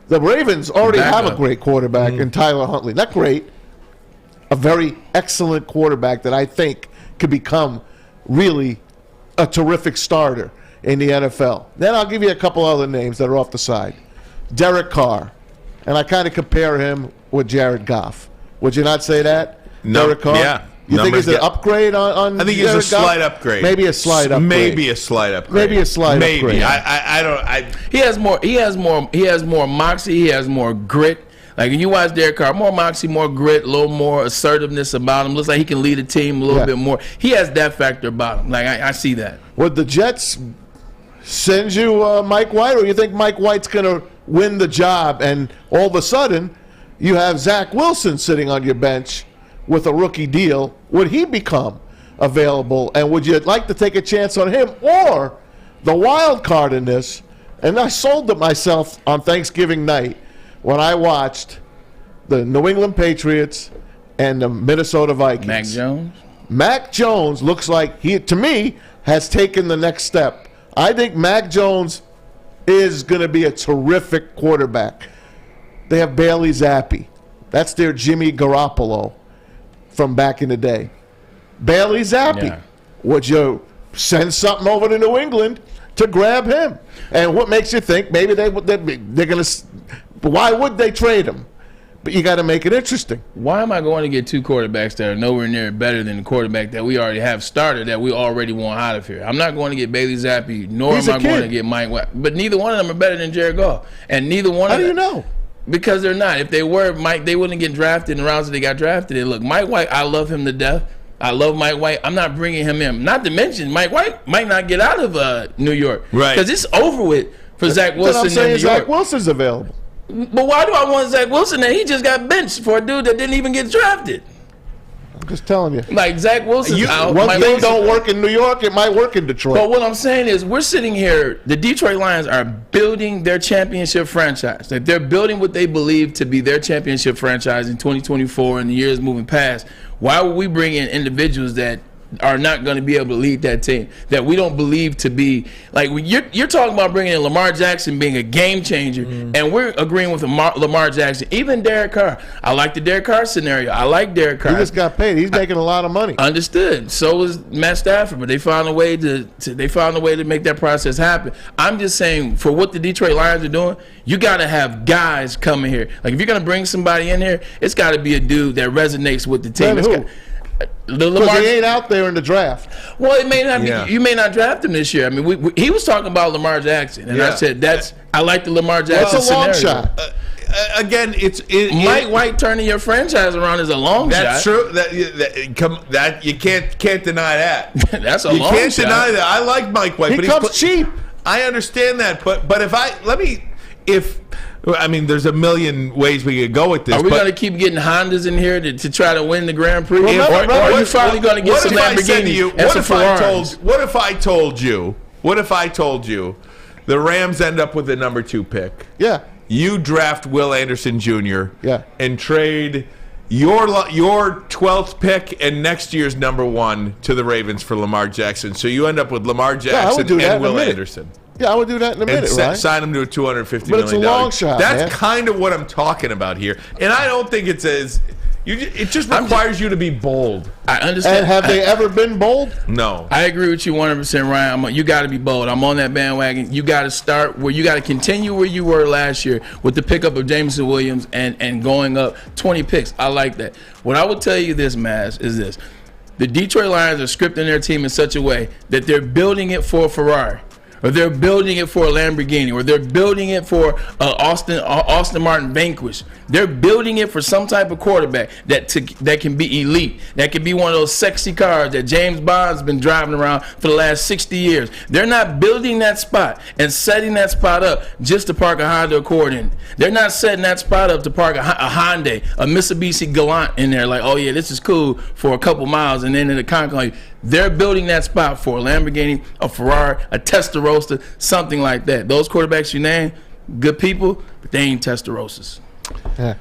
The Ravens already have a great quarterback in Tyler Huntley. Not great. A very excellent quarterback that I think could become really a terrific starter in the NFL. Then I'll give you a couple other names that are off the side. Derek Carr. And I kind of compare him with Jared Goff. Would you not say that? No, Derek Carr? Yeah. You think it's an upgrade on I think Jared it's a Goff? slight upgrade. Maybe a slight upgrade. Maybe a slight upgrade. Maybe a slight upgrade. I don't. He has more moxie. He has more grit. Like, when you watch Derek Carr, more moxie, more grit, a little more assertiveness about him. Looks like he can lead a team a little bit more. He has that factor about him. Like, I see that. Would the Jets send you Mike White, or you think Mike White's going to win the job and all of a sudden you have Zach Wilson sitting on your bench with a rookie deal? Would he become available, and would you like to take a chance on him? Or the wild card in this, and I sold it myself on Thanksgiving night when I watched the New England Patriots and the Minnesota Vikings. Mac Jones looks like he, to me, has taken the next step. I think Mac Jones is going to be a terrific quarterback. They have Bailey Zappe. That's their Jimmy Garoppolo from back in the day. Bailey Zappe. Yeah. Would you send something over to New England to grab him. And what makes you think maybe they're going to? Why would they trade him? But you got to make it interesting. Why am I going to get two quarterbacks that are nowhere near better than the quarterback that we already have started that we already want out of here? I'm not going to get Bailey Zappe, nor am I going to get Mike White. But neither one of them are better than Jared Goff. And neither one of them. How do you know? Because they're not. If they were, Mike, they wouldn't get drafted in the rounds that they got drafted in. Look, Mike White, I love him to death. I love Mike White. I'm not bringing him in. Not to mention, Mike White might not get out of New York. Right. Because it's over with for Zach Wilson I'm saying in New York. Zach Wilson's available. But why do I want Zach Wilson? And he just got benched for a dude that didn't even get drafted. I'm just telling you. Like Zach Wilson's out. One thing don't work in New York, it might work in Detroit. But what I'm saying is, we're sitting here. The Detroit Lions are building their championship franchise. Like, they're building what they believe to be their championship franchise in 2024 and the years moving past. Why would we bring in individuals that are not going to be able to lead that team, that we don't believe to be like? You're talking about bringing in Lamar Jackson being a game changer, and we're agreeing with Lamar Jackson. Even Derek Carr, I like the Derek Carr scenario. I like Derek Carr. He just got paid. He's making a lot of money. Understood. So was Matt Stafford, but they found a way to make that process happen. I'm just saying, for what the Detroit Lions are doing, you got to have guys coming here. Like, if you're going to bring somebody in here, it's got to be a dude that resonates with the team. Because he ain't out there in the draft. Well, it may not be. You may not draft him this year. I mean, he was talking about Lamar Jackson, and I said I like the Lamar Jackson scenario. It's a long shot. Again, Mike White turning your franchise around is a long shot. That's true. That you can't deny that. That's a long shot. You can't deny that. I like Mike White, He but comes cheap. I understand that, but I mean, there's a million ways we could go with this. Are we going to keep getting Hondas in here to try to win the Grand Prix? Well, or are you finally going to get some Lamborghinis and some Ferraris? What if I told you the Rams end up with the number 2 pick? Yeah. You draft Will Anderson Jr. Yeah. And trade your 12th pick and next year's number 1 to the Ravens for Lamar Jackson. So you end up with Lamar Jackson and Will Anderson. Yeah, I would do that in a minute, right? Sign him to a $250 million. But it's a long shot. That's kind of what I'm talking about here, and I don't think it's as. It just requires you to be bold. I understand. And have they ever been bold? No. I agree with you 100%, Ryan. You got to be bold. I'm on that bandwagon. You got to start where you got to continue where you were last year with the pickup of Jameson Williams and going up 20 picks. I like that. What I would tell you this, Maz, is this: the Detroit Lions are scripting their team in such a way that they're building it for a Ferrari, or they're building it for a Lamborghini, or they're building it for Austin Martin Vanquish. They're building it for some type of quarterback that can be elite, that can be one of those sexy cars that James Bond's been driving around for the last 60 years. They're not building that spot and setting that spot up just to park a Honda Accord in. They're not setting that spot up to park a Hyundai, a Mitsubishi Galant in there like, oh yeah, this is cool for a couple miles, and then in the concrete. They're building that spot for a Lamborghini, a Ferrari, a Testarossa, something like that. Those quarterbacks you name, good people, but they ain't Testarossas. Yeah.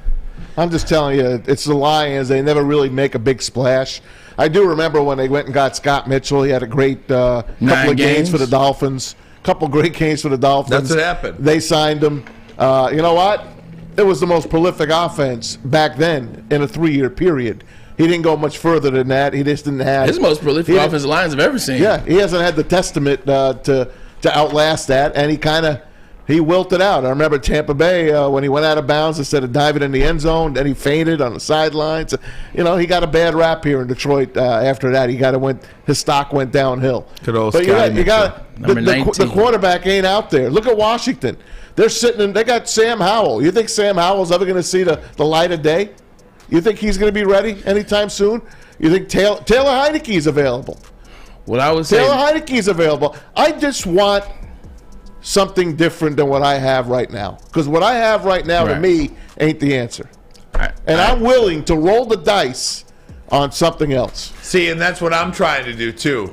I'm just telling you, it's the Lions. They never really make a big splash. I do remember when they went and got Scott Mitchell. He had a great couple of games for the Dolphins. Couple great games for the Dolphins. That's what happened. They signed him. You know what? It was the most prolific offense back then in a 3-year period. He didn't go much further than that. He just didn't have his most prolific offensive lines I've ever seen. Yeah, he hasn't had the testament to outlast that, and he wilted out. I remember Tampa Bay when he went out of bounds instead of diving in the end zone, then he fainted on the sidelines. You know, he got a bad rap here in Detroit. After that, his stock went downhill. But you got the quarterback ain't out there. Look at Washington. They're sitting. They got Sam Howell. You think Sam Howell's ever going to see the light of day? You think he's going to be ready anytime soon? You think Taylor Heineke's available? What I would say, Taylor Heineke's available. I just want something different than what I have right now, because what I have right now to me ain't the answer. I'm willing to roll the dice on something else. See, and that's what I'm trying to do too.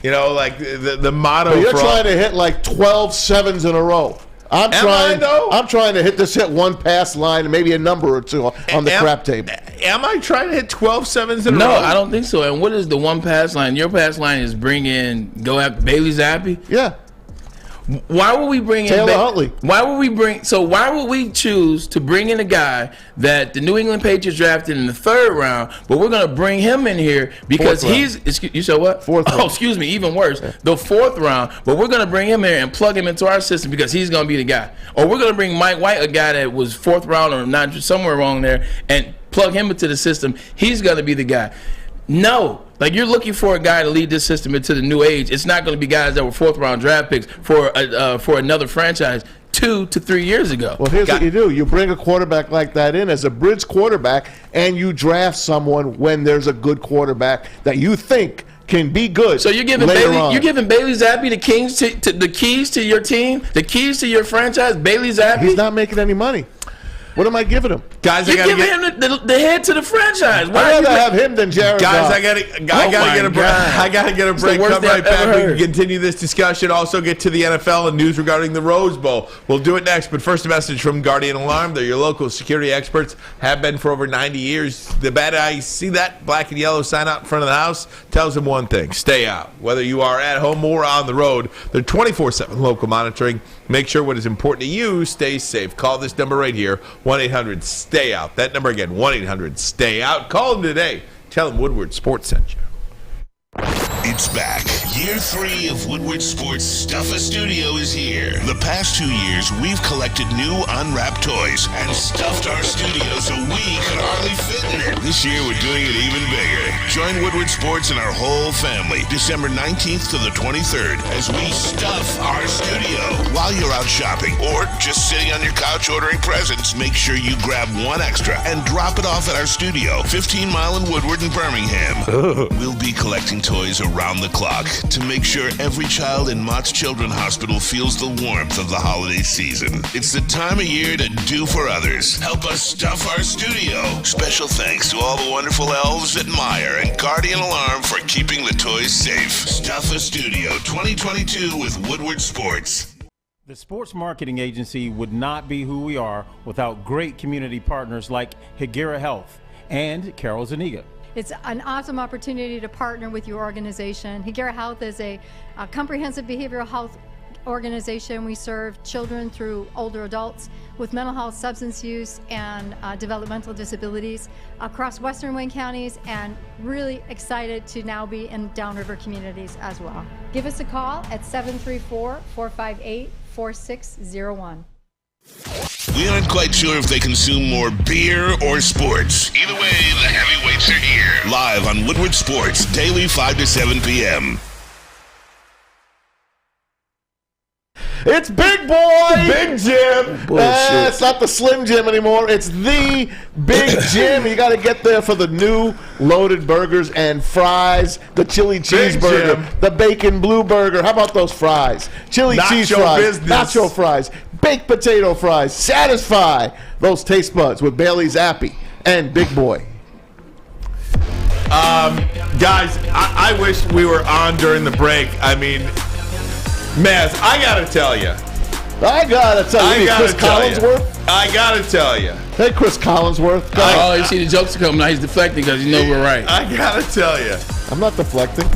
You know, like the motto. But you're trying to hit like 12 sevens in a row. I'm trying to hit one pass line and maybe a number or two on the crap table. Am I trying to hit 12 sevens in a row? No, I don't think so. And what is the one pass line? Your pass line is go after Bailey Zappe? Yeah. Why would we bring in Taylor Huntley? Why would we choose to bring in a guy that the New England Patriots drafted in the 3rd round, but we're going to bring him in here because you said what? 4th round. Oh, excuse me, even worse. The 4th round, but we're going to bring him here and plug him into our system because he's going to be the guy. Or we're going to bring Mike White, a guy that was 4th round or not somewhere wrong there, and plug him into the system. He's going to be the guy. No, like you're looking for a guy to lead this system into the new age. It's not going to be guys that were 4th round draft picks for another franchise 2 to 3 years ago. Well, here's what you do. You bring a quarterback like that in as a bridge quarterback, and you draft someone when there's a good quarterback that you think can be good. So you're giving Bailey Zappe the keys to your team, the keys to your franchise. Bailey Zappe. He's not making any money. What am I giving him? Guys, you're giving him the head to the franchise. I'd rather have him than Jared Guys, Goff. I gotta get a break. Come right back. We can continue this discussion. Also get to the NFL and news regarding the Rose Bowl. We'll do it next. But first, a message from Guardian Alarm. They're your local security experts. Have been for over 90 years. The bad eyes see that black and yellow sign out in front of the house tells them one thing: stay out. Whether you are at home or on the road, they're 24/7 local monitoring. Make sure what is important to you stays safe. Call this number right here, 1-800-STAY-OUT. That number again, 1-800-STAY-OUT. Call them today. Tell them Woodward Sports sent you. It's back. Year 3 of Woodward Sports Stuff a Studio is here. The past 2 years, we've collected new unwrapped toys and stuffed our studio so we could hardly fit in it. This year, we're doing it even bigger. Join Woodward Sports and our whole family December 19th to the 23rd as we stuff our studio. While you're out shopping or just sitting on your couch ordering presents, make sure you grab one extra and drop it off at our studio, 15 Mile in Woodward and Birmingham. We'll be collecting toys around the clock to make sure every child in Mott's Children's Hospital feels the warmth of the holiday season. It's the time of year to do for others. Help us stuff our studio. Special thanks to all the wonderful elves at Meyer and Guardian Alarm for keeping the toys safe. Stuff a Studio 2022 with Woodward Sports. The sports marketing agency would not be who we are without great community partners like Higuera Health and Carol Zuniga. It's an awesome opportunity to partner with your organization. Higuera Health is a comprehensive behavioral health organization. We serve children through older adults with mental health, substance use, and developmental disabilities across Western Wayne counties, and really excited to now be in downriver communities as well. Give us a call at 734-458-4601. We aren't quite sure if they consume more beer or sports. Either way, the heavyweights are here. Live on Woodward Sports, daily 5 to 7 p.m. It's Big Boy! Big Jim! It's not the Slim Jim anymore. It's the Big Jim. You got to get there for the new loaded burgers and fries, the chili cheeseburger, the bacon blue burger. How about those fries? Chili cheese fries, nacho fries, baked potato fries. Satisfy those taste buds with Bailey Zappe and Big Boy. Guys, I wish we were on during the break. I mean, Maz, I gotta tell you. I gotta tell you. Chris Collinsworth? I gotta tell you. Hey, Chris Collinsworth. Oh, you see the jokes are coming. Now he's deflecting because you know we're right. I gotta tell you. I'm not deflecting.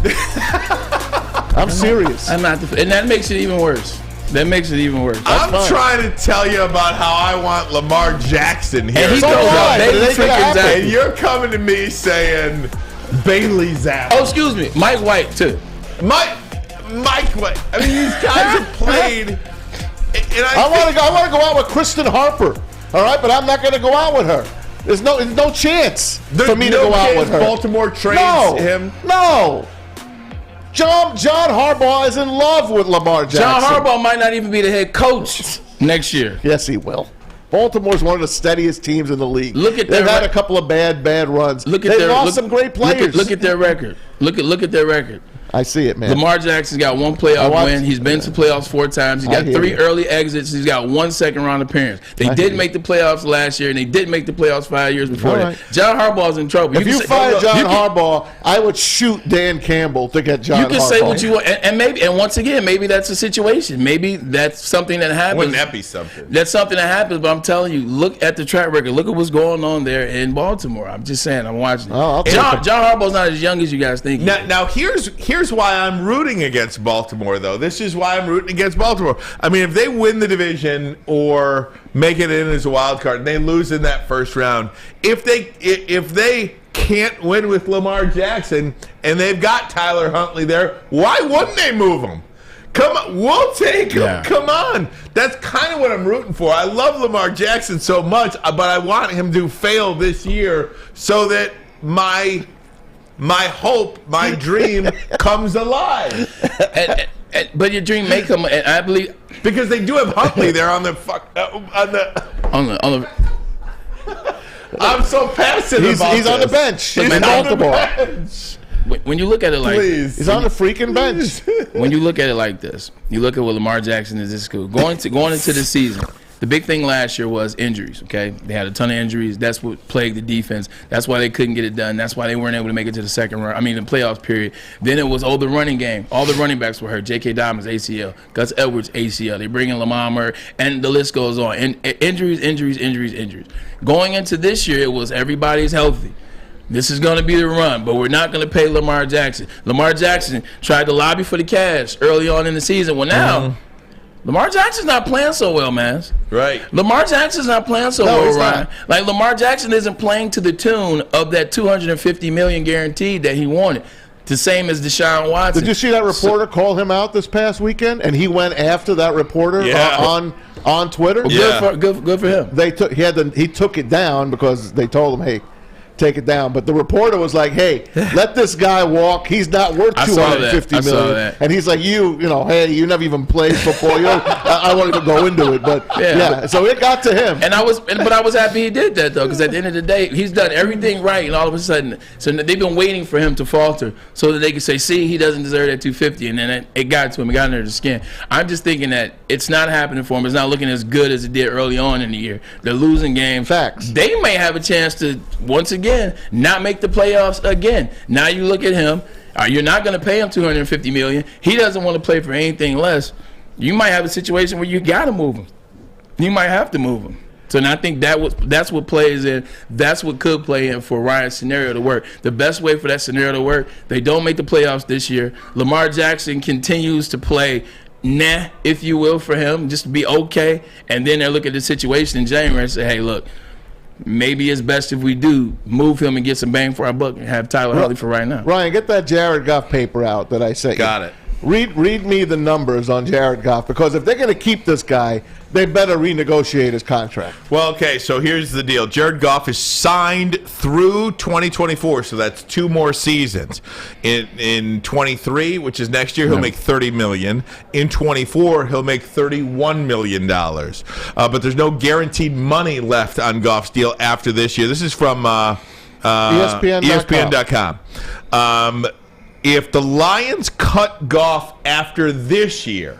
I'm serious. I'm not, and that makes it even worse. That makes it even worse. I'm trying to tell you about how I want Lamar Jackson here. And he goes up. And you're coming to me saying Bailey Zappe. Oh, excuse me. Mike White, too. Mike White. I mean, these guys have played. And I want to go out with Kristen Harper. All right, but I'm not going to go out with her. There's no chance for me to go out with her. Baltimore trades him. No. John Harbaugh is in love with Lamar Jackson. John Harbaugh might not even be the head coach next year. Yes, he will. Baltimore's one of the steadiest teams in the league. They've had a couple of bad runs. They've lost some great players. Look at their record. Look at their record. I see it, man. Lamar Jackson's got one playoff win. He's been to playoffs 4 times. He's got 3 early exits. He's got 1 second-round appearance. They did make the playoffs last year, and they did make the playoffs 5 years before that. John Harbaugh's in trouble. If you fire John Harbaugh, I would shoot Dan Campbell to get John Harbaugh. You can say what you want, and once again, maybe that's a situation. Maybe that's something that happens. Wouldn't that be something? That's something that happens, but I'm telling you, look at the track record. Look at what's going on there in Baltimore. I'm just saying, I'm watching it. John Harbaugh's not as young as you guys think. Now here's here's why I'm rooting against Baltimore, though. This is why I'm rooting against Baltimore. I mean, if they win the division or make it in as a wild card and they lose in that first round, if they can't win with Lamar Jackson and they've got Tyler Huntley there, why wouldn't they move him? Come on, we'll take him. Yeah. Come on. That's kind of what I'm rooting for. I love Lamar Jackson so much, but I want him to fail this year so that my hope, my dream comes alive. But your dream may come, and I believe because they do have Huntley there on the. I'm so passionate about He's on the bench. He's on the bench. When you look at it like he's on the freaking bench. When you look at it like this, you look at what Lamar Jackson is at school. Going into the season, the big thing last year was injuries, okay? They had a ton of injuries. That's what plagued the defense. That's why they couldn't get it done. That's why they weren't able to make it to the second round. I mean, the playoffs period. Then it was, the running game. All the running backs were hurt. J.K. Dobbins, ACL. Gus Edwards, ACL. They bring in Lamar, and the list goes on. And injuries. Going into this year, it was everybody's healthy. This is going to be the run, but we're not going to pay Lamar Jackson. Lamar Jackson tried to lobby for the cash early on in the season. Well, now, Lamar Jackson's not playing so well, man. Right. Lamar Jackson's not playing so well, Ryan. Like, Lamar Jackson isn't playing to the tune of that $250 million guaranteed that he wanted. The same as Deshaun Watson. Did you see that reporter call him out this past weekend? And he went after that reporter on Twitter. Well, good for him. He took it down because they told him, hey, take it down. But the reporter was like, hey, let this guy walk. He's not worth $250 million. And he's like, hey, you never even played football. I wanted to go into it. But so it got to him. But I was happy he did that, though, because at the end of the day, he's done everything right, and all of a sudden, so they've been waiting for him to falter so that they can say, see, he doesn't deserve that $250, and then it got to him. It got under the skin. I'm just thinking that it's not happening for him. It's not looking as good as it did early on in the year. They're losing games. Facts. They may have a chance to, once again, not make the playoffs again. Now you look at him. You're not going to pay him $250 million. He doesn't want to play for anything less. You might have a situation where you got to move him. You might have to move him. So I think that's what plays in. That's what could play in for Ryan's scenario to work. The best way for that scenario to work, they don't make the playoffs this year. Lamar Jackson continues to play if you will, for him, just to be okay. And then they look at the situation in January and say, hey, look, maybe it's best if we do move him and get some bang for our buck and have Tyler Huntley for right now. Ryan, get that Jared Goff paper out that I sent you. Got it. Read me the numbers on Jared Goff, because if they're going to keep this guy, they better renegotiate his contract. Well, okay, so here's the deal. Jared Goff is signed through 2024, so that's 2 more seasons. In 23, which is next year, he'll make $30 million. In 24, he'll make $31 million. But there's no guaranteed money left on Goff's deal after this year. This is from ESPN.com. If the Lions cut Goff after this year,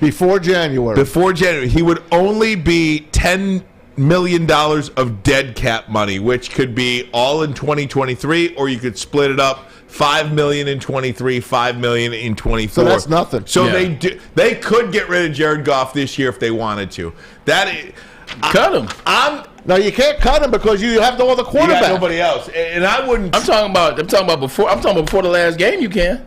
before January, he would only be $10 million of dead cap money, which could be all in 2023, or you could split it up. $5 million in 23, $5 million in 24. So that's nothing. So they could get rid of Jared Goff this year if they wanted to. Cut him. No, you can't cut him because you have no other quarterback. You got nobody else, and I wouldn't. I'm talking about before the last game. You can.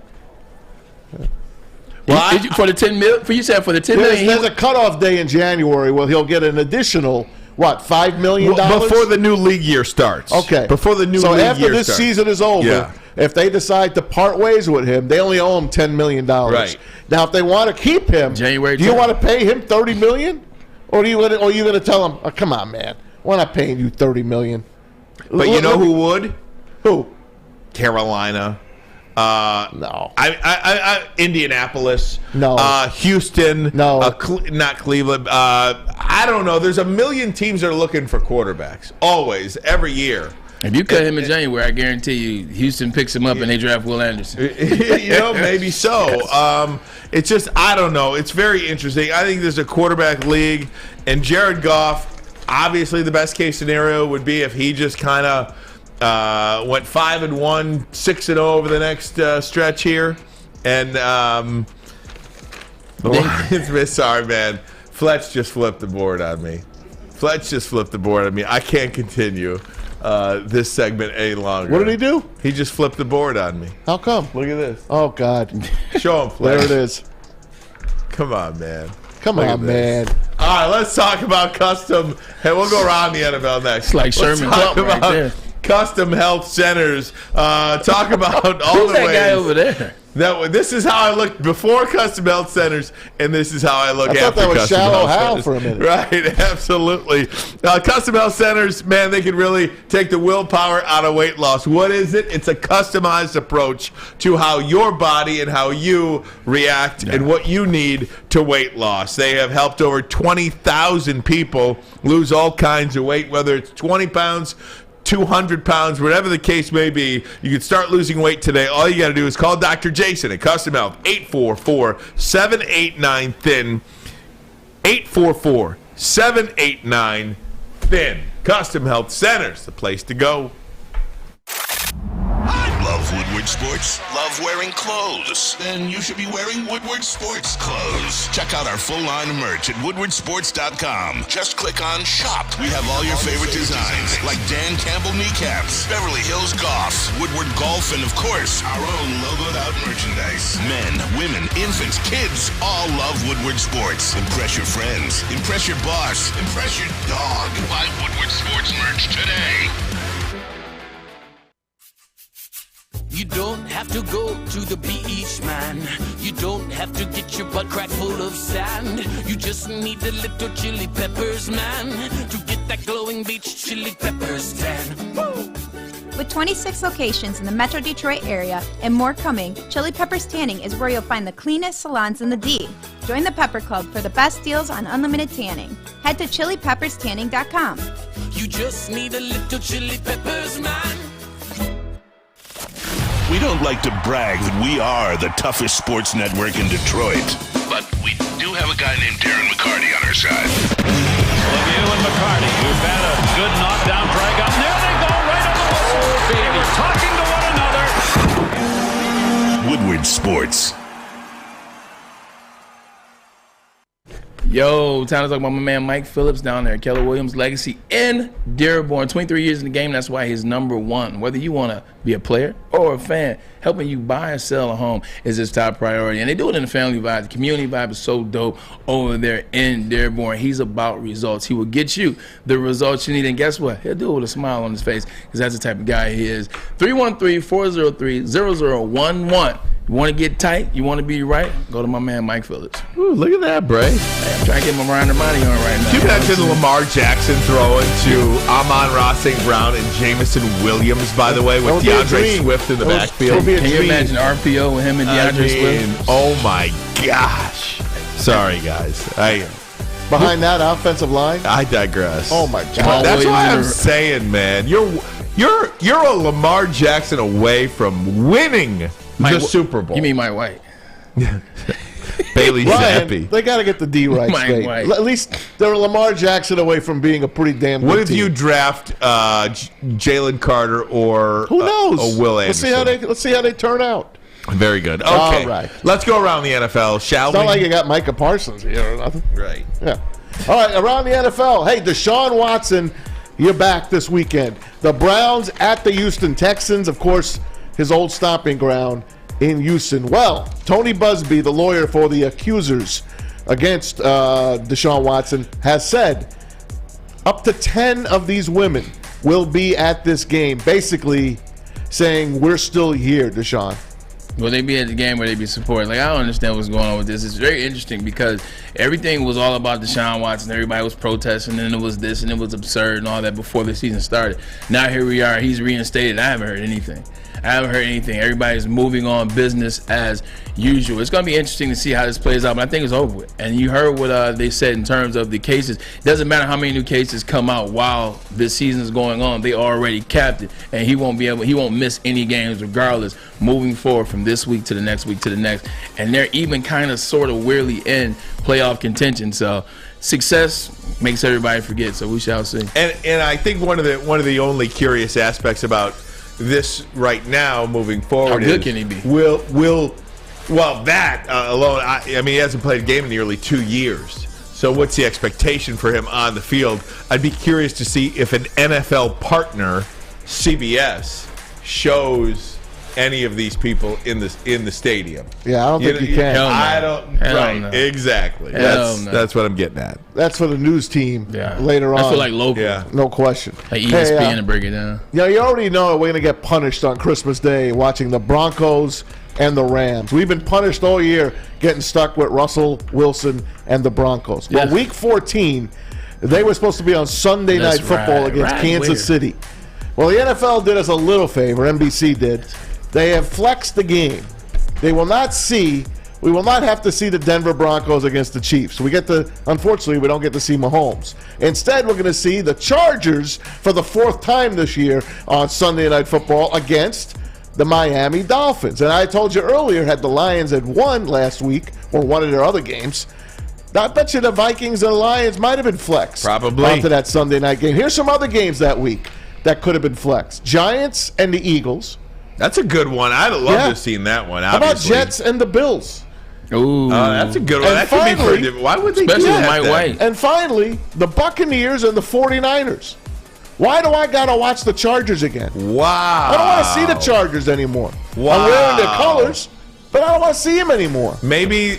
Well, for the $10 million. You said for the $10 million. There's a cutoff day in January where he'll get an additional $5 million before the new league year starts. Okay, before the new league year starts. So after this season is over, if they decide to part ways with him, they only owe him $10 million. Right. Now, if they want to keep him, do you want to pay him $30 million, or are you going to tell him, oh, come on, man, we're not paying you $30 million? But you know who would? Who? Carolina. No. Indianapolis. No. Houston. No. Not Cleveland. I don't know. There's a million teams that are looking for quarterbacks. Always. Every year. If you cut him in January, I guarantee you Houston picks him up and they draft Will Anderson. Maybe so. Yes. It's just, I don't know. It's very interesting. I think there's a quarterback league, and Jared Goff, obviously the best case scenario would be if he just kind of went 5-1, 6-0 over the next stretch here. And sorry, man. Fletch just flipped the board on me. I can't continue. this segment any longer. What did he do? He just flipped the board on me. How come? Look at this. Oh, God. Show him, play. There it is. Come on, man. Come Look on, at man. this. All right, let's talk about custom. Hey, we'll go around the NFL next. It's like Sherman Let's talk Clump right about there. custom health centers. Talk about all Who's the that ways. guy over there? This is how I looked before custom health centers, and this is how I look I thought after that was custom Shallow health Hal centers. for a minute. Right, absolutely. Custom health centers, man, they can really take the willpower out of weight loss. What is it? It's a customized approach to how your body and how you react and what you need to weight loss. They have helped over 20,000 people lose all kinds of weight, whether it's 20 pounds, 200 pounds, whatever the case may be. You can start losing weight today. All you got to do is call Dr. Jason at Custom Health, 844-789-THIN, 844-789-THIN. Custom Health Centers, the place to go. Love Woodward Sports? Love wearing clothes? Then you should be wearing Woodward Sports clothes. Check out our full line of merch at woodwardsports.com. Just click on Shop. We have all your favorite designs, like Dan Campbell kneecaps, Beverly Hills Golf, Woodward Golf, and of course, our own logoed out merchandise. Men, women, infants, kids all love Woodward Sports. Impress your friends. Impress your boss. Impress your dog. Buy Woodward Sports merch today. You don't have to go to the beach, man. You don't have to get your butt crack full of sand. You just need a little chili peppers, man, to get that glowing beach chili peppers tan. Woo! With 26 locations in the Metro Detroit area and more coming, Chili Peppers Tanning is where you'll find the cleanest salons in the D. Join the Pepper Club for the best deals on unlimited tanning. Head to chilipepperstanning.com. You just need a little chili peppers, man. We don't like to brag that we are the toughest sports network in Detroit, but we do have a guy named Darren McCarty on our side. Lemieux and McCarty, who've had a good knockdown drag up. There they go, right on the whistle. They were talking to one another. Woodward Sports. Yo, time to talk about my man Mike Phillips down there. Keller Williams legacy in Dearborn. 23 years in the game. That's why he's number one. Whether you want to be a player or a fan, helping you buy or sell a home is his top priority. And they do it in the family vibe. The community vibe is so dope over there in Dearborn. He's about results. He will get you the results you need. And guess what? He'll do it with a smile on his face because that's the type of guy he is. 313-403-0011. You want to get tight? You want to be right? Go to my man Mike Phillips. Ooh, look at that, Bray. Hey, I'm trying to get my Ermanni on right now. Can you imagine Lamar Jackson throwing to Amon-Ra St. Brown and Jamison Williams, by the way, with DeAndre Swift in the backfield? Can you imagine RPO with him and DeAndre Swift? Oh, my gosh. Sorry, guys. Behind that offensive line? I digress. Oh, my God. That's why I'm saying, man, you're a Lamar Jackson away from winning the Super Bowl. You mean Mike White? Bailey Zappe. They got to get the D right straight. At least they're Lamar Jackson away from being a pretty damn good What if team. you draft Jalen Carter or who knows? Will Anderson? Let's see how they turn out. Very good. Okay, All right. Let's go around the NFL, shall It's we? not like you got Micah Parsons here or nothing. Right. Yeah. All right, around the NFL. Hey, Deshaun Watson, you're back this weekend. The Browns at the Houston Texans, of course, his old stomping ground in Houston. Well, Tony Busby, the lawyer for the accusers against Deshaun Watson, has said up to 10 of these women will be at this game, basically saying, we're still here, Deshaun. Will they be at the game where they be supporting? Like, I don't understand what's going on with this. It's very interesting because everything was all about Deshaun Watson. Everybody was protesting, and it was this, and it was absurd and all that before the season started. Now here we are. He's reinstated. I haven't heard anything. Everybody's moving on business as usual. It's going to be interesting to see how this plays out, but I think it's over with. And you heard what they said in terms of the cases. It doesn't matter how many new cases come out while this season is going on. They already capped it, and he won't miss any games regardless moving forward from this week to the next week to the next. And they're even kind of sort of weirdly in playoff contention. So success makes everybody forget. So we shall see. And I think one of the only curious aspects about this right now moving forward. How good can he be? That alone, I mean, he hasn't played a game in nearly 2 years. So what's the expectation for him on the field? I'd be curious to see if an NFL partner, CBS, shows any of these people in the stadium. Yeah, I don't think you can. I don't. Right, exactly. That's what I'm getting at. That's for the news team later on. That's for like local. Yeah. No question. Like ESPN to break it down. Yeah, you already know we're going to get punished on Christmas Day watching the Broncos and the Rams. We've been punished all year getting stuck with Russell Wilson and the Broncos. Well, Week 14, they were supposed to be on Sunday Night Football against Kansas City. Well, the NFL did us a little favor. NBC did. They have flexed the game. We will not have to see the Denver Broncos against the Chiefs. Unfortunately, we don't get to see Mahomes. Instead, we're going to see the Chargers for the 4th time this year on Sunday Night Football against the Miami Dolphins. And I told you earlier, had the Lions had won last week, or one of their other games, I bet you the Vikings and the Lions might have been flexed. Probably. Onto that Sunday night game. Here's some other games that week that could have been flexed. Giants and the Eagles. That's a good one. I'd love to have seen that one. How about Jets and the Bills? Ooh, that's a good one. That could be pretty. Why would they do that? Mike White. And finally, the Buccaneers and the 49ers. Why do I got to watch the Chargers again? Wow. I don't want to see the Chargers anymore. Wow. I'm wearing their colors, but I don't want to see them anymore. Maybe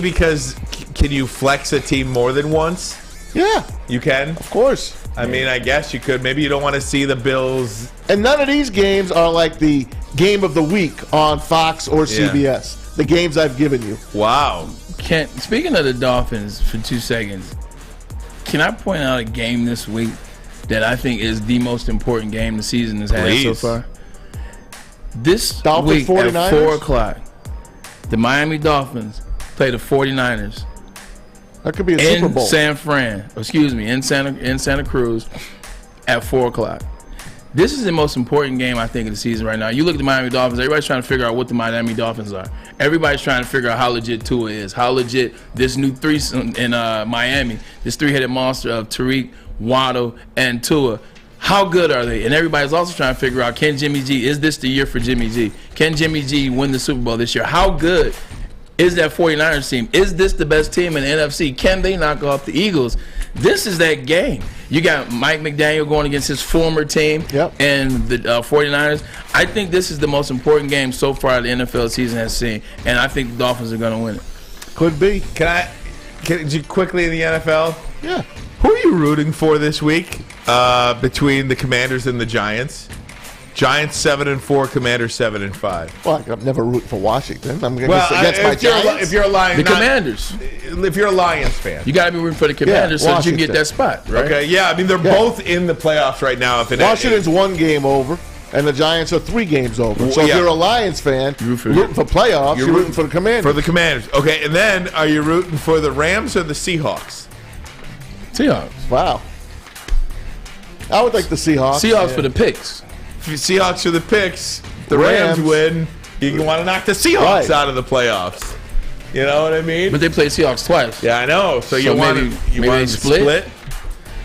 because can you flex a team more than once? Yeah. You can? Of course. I mean, I guess you could. Maybe you don't want to see the Bills. And none of these games are like the game of the week on Fox or CBS. The games I've given you. Wow. Speaking of the Dolphins for 2 seconds, can I point out a game this week that I think is the most important game the season has had so far? This Dolphins, week 49ers? at 4 o'clock, the Miami Dolphins play the 49ers. That could be a Super Bowl. In Santa Cruz at 4 o'clock. This is the most important game, I think, of the season right now. You look at the Miami Dolphins, everybody's trying to figure out what the Miami Dolphins are. Everybody's trying to figure out how legit Tua is, how legit this new threesome in Miami, this three-headed monster of Tariq, Waddle, and Tua. How good are they? And everybody's also trying to figure out, can Jimmy G, is this the year for Jimmy G? Can Jimmy G win the Super Bowl this year? How good is that 49ers team? Is this the best team in the NFC? Can they knock off the Eagles? This is that game. You got Mike McDaniel going against his former team and the 49ers. I think this is the most important game so far the NFL season has seen, and I think the Dolphins are going to win it. Could be. Can you quickly in the NFL? Yeah. Who are you rooting for this week between the Commanders and the Giants? Giants 7-4, Commanders 7-5. Well, I'm never rooting for Washington. I'm against my Giants. If you're a Lions, Commanders. If you're a Lions fan, you got to be rooting for the Commanders so that you can get that spot, right? Okay, yeah. I mean, they're both in the playoffs right now. Washington's 1 game over, and the Giants are 3 games over. So if you're a Lions fan, rooting for playoffs, you're rooting for the Commanders. For the Commanders. Okay, and then are you rooting for the Rams or the Seahawks? Seahawks. Wow. I would like the Seahawks. Seahawks for the picks. Seahawks for the picks. The Rams win. You want to knock the Seahawks out of the playoffs. You know what I mean? But they played Seahawks twice. Yeah, I know. So you want to split?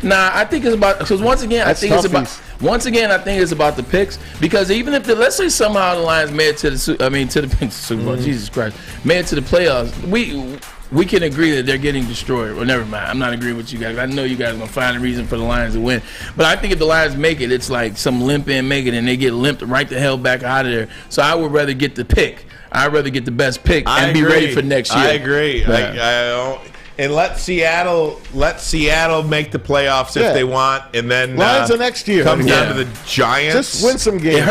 Nah, I think it's about because once again I think it's about the picks, because even if let's say somehow the Lions made it to the Super Bowl, Jesus Christ, made it to the playoffs, we can agree that they're getting destroyed. Well, never mind. I'm not agreeing with you guys. I know you guys are going to find a reason for the Lions to win. But I think if the Lions make it, it's like some limp in make it, and they get limped right the hell back out of there. So I would rather get the pick. I'd rather get the best pick and be ready for next year. I agree. Yeah. And let Seattle make the playoffs if they want, and then Lions are next year. Comes down to the Giants. Just win some games.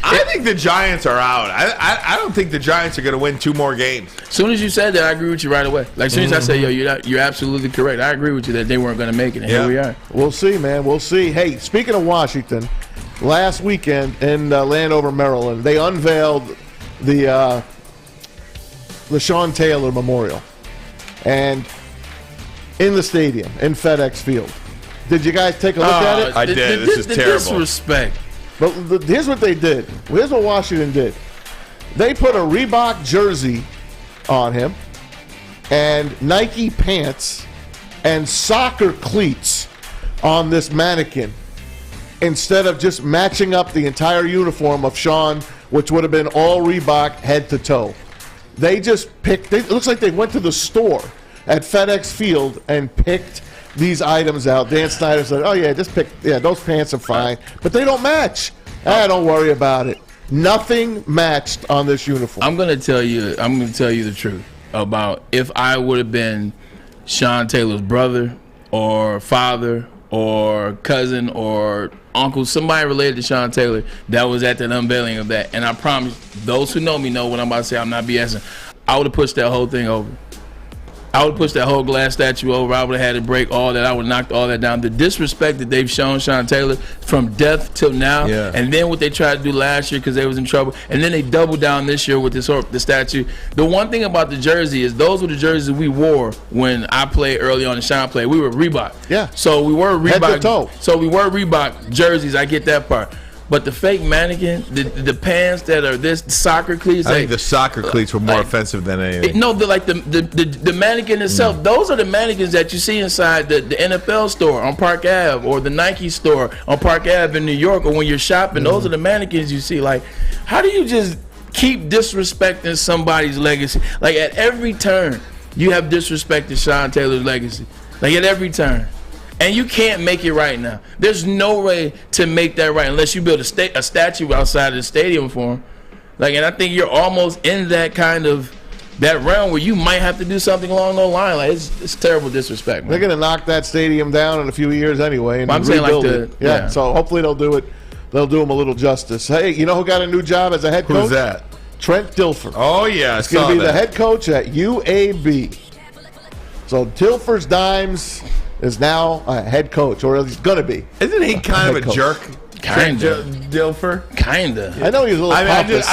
I think the Giants are out. I don't think the Giants are going to win 2 more games. As soon as you said that, I agree with you right away. Like as soon as I said, you're absolutely correct. I agree with you that they weren't going to make it, and here we are. We'll see, man. We'll see. Hey, speaking of Washington, last weekend in Landover, Maryland, they unveiled the Sean Taylor Memorial, and in the stadium, in FedEx Field. Did you guys take a look at it? I did. This is terrible. Disrespect. But here's what they did. Here's what Washington did. They put a Reebok jersey on him and Nike pants and soccer cleats on this mannequin instead of just matching up the entire uniform of Sean, which would have been all Reebok head to toe. They just picked. It looks like they went to the store at FedEx Field and picked these items out. Dan Snyder said, "Oh yeah, just pick. Yeah, those pants are fine, but they don't match. Don't worry about it. Nothing matched on this uniform." I'm gonna tell you the truth about if I would have been Sean Taylor's brother or father or cousin or uncle, somebody related to Sean Taylor that was at that unveiling of that. And I promise, those who know me know what I'm about to say. I'm not BSing. I would have pushed that whole thing over. I would push that whole glass statue over. I would have had to break all that. I would knock all that down. The disrespect that they've shown Sean Taylor from death till now, and then what they tried to do last year because they was in trouble, and then they doubled down this year with the statue. The one thing about the jersey is those were the jerseys we wore when I played early on and Sean played. We were Reebok. Yeah. So we were Reebok. Head to toe. So we were Reebok jerseys. I get that part. But the fake mannequin, the pants that are the soccer cleats. I think the soccer cleats were more offensive than anything. No, the mannequin itself. Those are the mannequins that you see inside the NFL store on Park Ave or the Nike store on Park Ave in New York, or when you're shopping. Those are the mannequins you see. Like, how do you just keep disrespecting somebody's legacy? Like, at every turn, you have disrespected Sean Taylor's legacy. Like, at every turn. And you can't make it right now. There's no way to make that right unless you build a statue outside of the stadium for him. Like, and I think you're almost in that kind of that realm where you might have to do something along those lines. Like, it's terrible disrespect, man. They're going to knock that stadium down in a few years anyway and I'm saying rebuild like it. Yeah, so hopefully they'll do it. They'll do him a little justice. Hey, you know who got a new job as a head coach? Who's that? Trent Dilfer. Oh, yeah, He's going to be the head coach at UAB. So Dilfer's Dimes is now a head coach, or he's going to be. Isn't he kind of a jerk? Kinda. Dilfer? Kinda. I know he was a little pompous.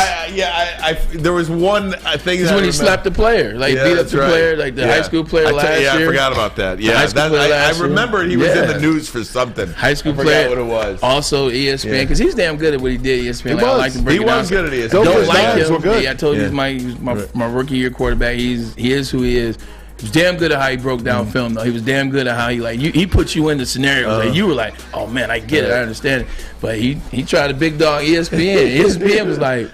There was one thing It's that when he slapped the player, like beat up the player, like the high school player last year. I forgot about that. The Yeah, high school player I last year. remembered he was in the news for something. High school I forgot player. what it was. Also ESPN, because he's damn good at what he did at ESPN. He Like, I was. like to break He it down. was good at ESPN. Don't Those like guys him. were good. Yeah, I told you Yeah. he's my rookie year quarterback. He is who he is. He was damn good at how he broke down film, though. He was damn good at how he put you in the scenarios. Like, you were like, oh man, I get it, I understand it. But he tried to big dog ESPN. ESPN was like,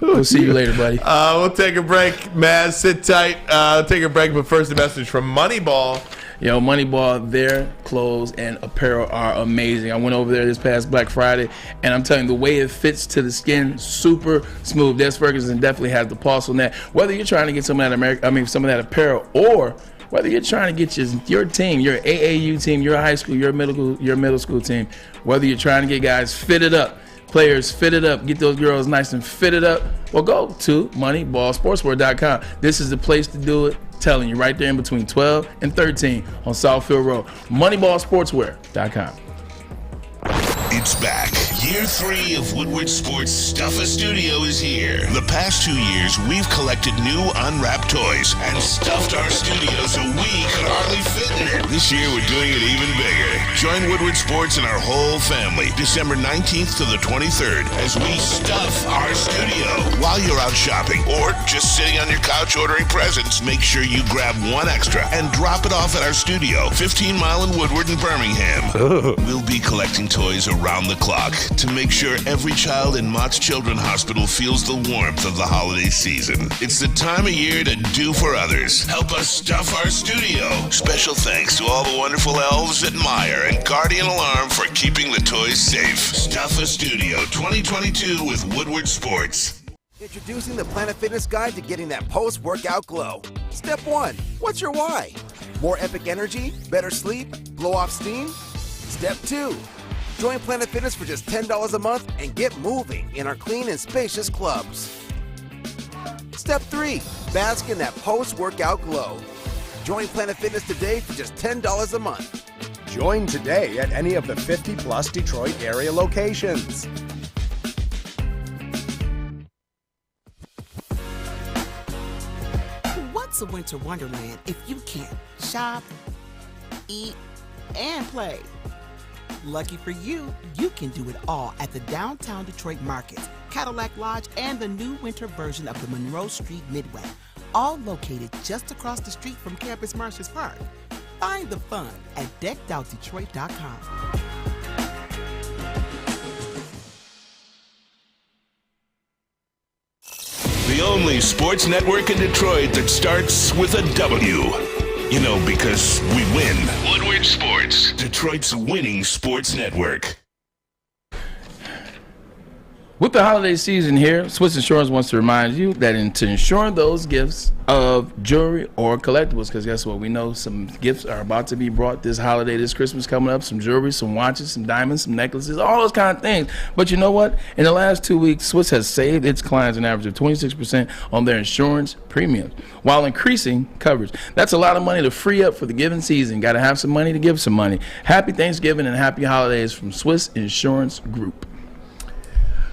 we'll see you later, buddy. We'll take a break. Maz, sit tight. Take a break, but first a message from Moneyball. Yo, Moneyball, their clothes and apparel are amazing. I went over there this past Black Friday, and I'm telling you, the way it fits to the skin, super smooth. Des Ferguson definitely has the pulse on that. Whether you're trying to get some of that apparel, or whether you're trying to get your team, your AAU team, your high school, your middle school team, whether you're trying to get guys fitted up, players fitted up, get those girls nice and fitted up, well, go to moneyballsportswear.com. This is the place to do it. Telling you, right there in between 12 and 13 on Southfield Road. moneyballsportswear.com. It's back. Year 3 of Woodward Sports Stuff a Studio is here. The past 2 years, we've collected new unwrapped toys and stuffed our studio so we could hardly fit in it. This year, we're doing it even bigger. Join Woodward Sports and our whole family December 19th to the 23rd as we stuff our studio. While you're out shopping or just sitting on your couch ordering presents, make sure you grab one extra and drop it off at our studio, 15 Mile in Woodward in Birmingham. We'll be collecting toys around the clock to make sure every child in Mott's Children's Hospital feels the warmth of the holiday season. It's the time of year to do for others. Help us stuff our studio. Special thanks to all the wonderful elves at Meyer and Guardian Alarm for keeping the toys safe. Stuff a Studio 2022 with Woodward Sports. Introducing the Planet Fitness Guide to getting that post-workout glow. Step 1. What's your why? More epic energy? Better sleep? Blow off steam? Step 2. Join Planet Fitness for just $10 a month and get moving in our clean and spacious clubs. Step 3. Bask in that post-workout glow. Join Planet Fitness today for just $10 a month. Join today at any of the 50-plus Detroit area locations. What's a winter wonderland if you can't shop, eat, and play? Lucky for you, you can do it all at the Downtown Detroit Market, Cadillac Lodge, and the new winter version of the Monroe Street Midway, all located just across the street from Campus Martius Park. Find the fun at deckedoutdetroit.com. The only sports network in Detroit that starts with a W. You know, because we win. Woodward Sports, Detroit's winning sports network. With the holiday season here, Swiss Insurance wants to remind you that to insure those gifts of jewelry or collectibles, because guess what? We know some gifts are about to be brought this holiday, this Christmas coming up, some jewelry, some watches, some diamonds, some necklaces, all those kind of things. But you know what? In the last 2 weeks, Swiss has saved its clients an average of 26% on their insurance premiums while increasing coverage. That's a lot of money to free up for the giving season. Got to have some money to give some money. Happy Thanksgiving and happy holidays from Swiss Insurance Group.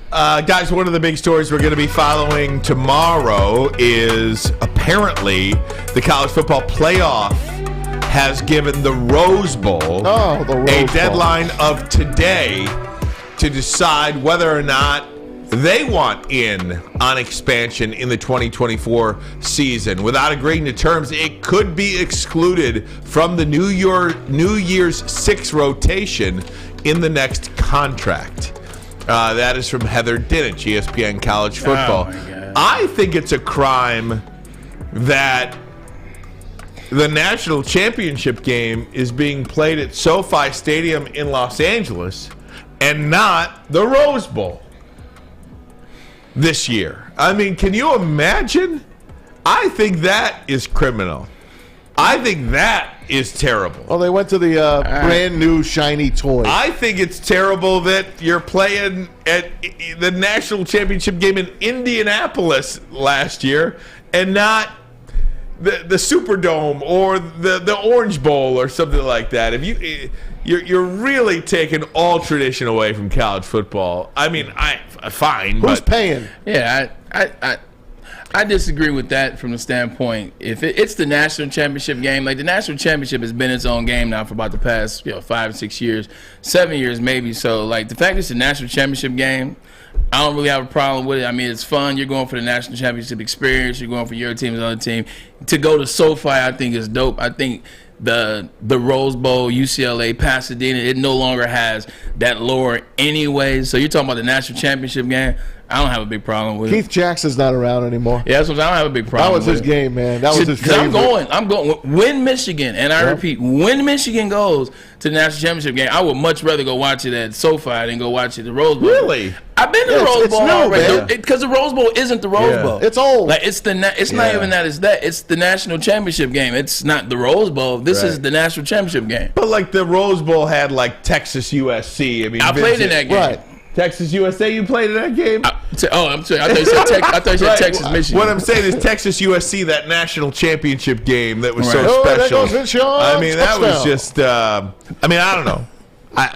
Guys, one of the big stories we're going to be following tomorrow is apparently the college football playoff has given the Rose Bowl a deadline of today to decide whether or not they want in on expansion in the 2024 season. Without agreeing to terms, it could be excluded from the New Year's 6 rotation in the next contract. That is from Heather Dinich, ESPN College Football. I think it's a crime that the national championship game is being played at SoFi Stadium in Los Angeles and not the Rose Bowl this year. I mean, can you imagine? I think that is criminal. I think that is terrible. Well, they went to the brand new shiny toy. I think it's terrible that you're playing at the national championship game in Indianapolis last year and not the Superdome or the Orange Bowl or something like that. If you're really taking all tradition away from college football. I mean, fine. Who's paying? Yeah, I disagree with that from the standpoint. If it's the national championship game, like the national championship has been its own game now for about the past 5 or 6 years, 7 years maybe. So like the fact it's the national championship game, I don't really have a problem with it. I mean, it's fun. You're going for the national championship experience. You're going for your team and other team. To go to SoFi, I think is dope. I think the Rose Bowl, UCLA, Pasadena, it no longer has that lore anyway. So you're talking about the national championship game. I don't have a big problem with it. Keith Jackson's not around anymore. Yeah, that's what I don't have a big problem with. That was his game, man. That was his favorite. I'm going. When Michigan, and I repeat, when Michigan goes to the national championship game, I would much rather go watch it at SoFi than go watch it at the Rose Bowl. Really? I've been to the Rose Bowl already. Because the Rose Bowl isn't the Rose Bowl. It's old. Like it's not even that. It's that. It's the national championship game. It's not the Rose Bowl. This is the national championship game. But like the Rose Bowl had like Texas USC. I mean, I played in that game. Right. Texas USA, you played in that game? I'm sorry. I thought you said Texas, Michigan. What I'm saying is Texas USC, that national championship game that was so special. There goes Vinchon. I mean, that was just. I don't know. I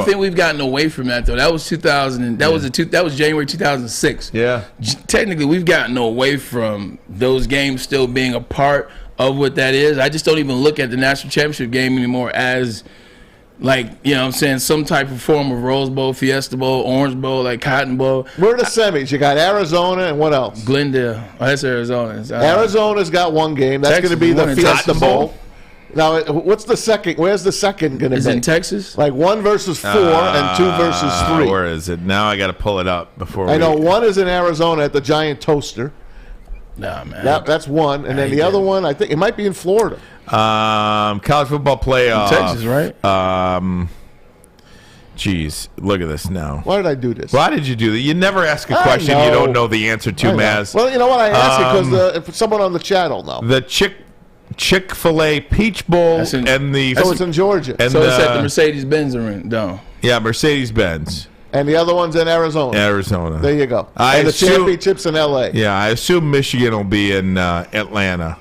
think we've gotten away from that though. That was 2000. That was January 2006. Yeah. Technically, we've gotten away from those games still being a part of what that is. I just don't even look at the national championship game anymore as. Like, you know what I'm saying, some type of form of Rose Bowl, Fiesta Bowl, Orange Bowl, like Cotton Bowl. Where are the semis? You got Arizona and what else? Glendale. Oh, that's Arizona. Arizona's got one game. That's going to be the Fiesta Bowl. Now, what's the second? Where's the second going to be? Is it in Texas? Like 1 versus 4 and 2 versus 3. Where is it? Now I got to pull it up before I know one is in Arizona at the Giant Toaster. Nah, man. That's one. And then the other one, I think it might be in Florida. College football playoff. In Texas, right? Geez, look at this now. Why did I do this? Why did you do that? You never ask a question you don't know the answer to, Maz. Well, you know what? I asked it because someone on the chat will know. The Chick-fil-A Peach Bowl So it's in Georgia. And so it's at the Mercedes-Benz Arena. Yeah, Mercedes-Benz. And the other one's in Arizona. Arizona. There you go. And the championship's in L.A. Yeah, I assume Michigan will be in Atlanta.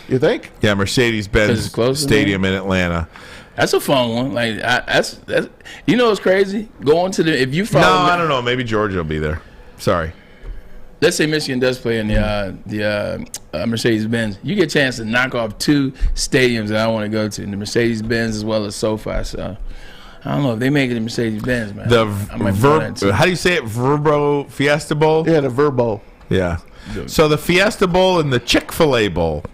You think? Yeah, Mercedes-Benz Stadium in Atlanta. That's a fun one. Like that's you know what's crazy? Going to the if you follow. No, I don't know. Maybe Georgia will be there. Sorry. Let's say Michigan does play in the Mercedes-Benz. You get a chance to knock off 2 stadiums that I want to go to, the Mercedes-Benz as well as SoFi. So I don't know if they make it in Mercedes-Benz, man. How do you say it? Verbo Fiesta Bowl? Yeah, the Verbo. Yeah. So the Fiesta Bowl and the Chick-fil-A Bowl.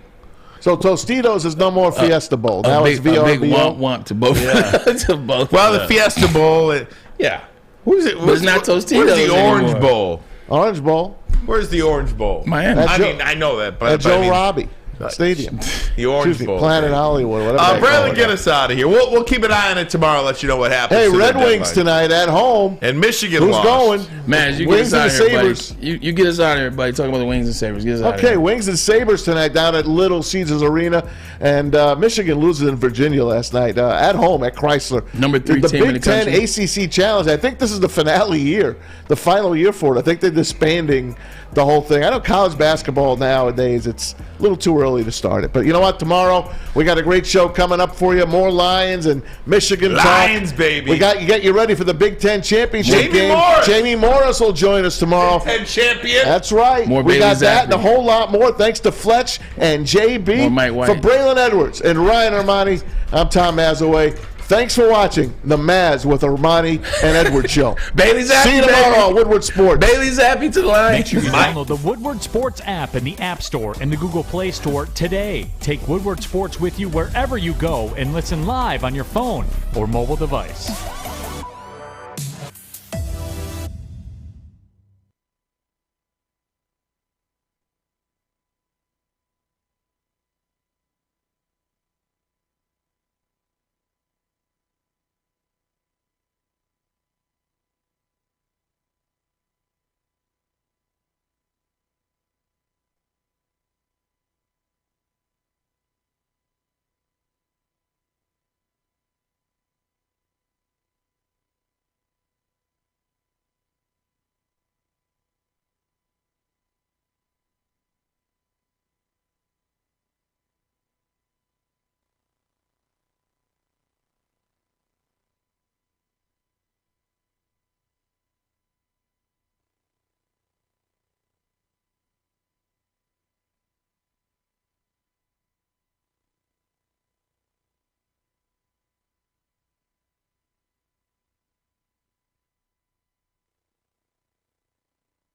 So Tostitos is no more Fiesta Bowl. Now it's VRBO. A big womp to both. Yeah. To both. Well, the Fiesta Bowl, yeah. Who's it? But it's not Tostitos. Where's the Orange anymore. Bowl? Orange Bowl. Where's the Orange Bowl? Miami. I know that, but Joe Robbie. Stadium. The Orange Excuse me, Bowl. Planet Hollywood, whatever. Braylon, get us out of here. We'll keep an eye on it tomorrow. Let you know what happens. Hey, to the Red Wings deadline. tonight at home. And Michigan Who's lost. going? Man, you Wings get and us out of here, Sabres. buddy. You get us out of here, buddy. Talking about the Wings and Sabres. Get us out of Okay, here. Wings and Sabres tonight down at Little Caesars Arena. And Michigan loses in Virginia last night at home at Chrysler. Number 3 the team in Big the Ten country. ACC Challenge. I think this is the finale year, the final year for it. I think they're disbanding the whole thing. I know college basketball nowadays, it's a little too early to start it. But you know what? Tomorrow, we got a great show coming up for you. More Lions and Michigan Lions, talk. baby. We got you ready for the Big Ten championship Jamie game. Morris. Jamie Morris will join us tomorrow. Big Ten champion. That's right. More We Bailey got that Zappe. and a whole lot more thanks to Fletch and JB. More Mike White. For Braylon Edwards and Ryan Ermanni, I'm Tom Mazawey. Thanks for watching the Maz with Ermanni and Edwards show. Bailey Zappe, See you tomorrow baby. on Woodward Sports. Bailey Zappe to the line. Make sure you download the Woodward Sports app in the App Store and the Google Play Store today. Take Woodward Sports with you wherever you go and listen live on your phone or mobile device.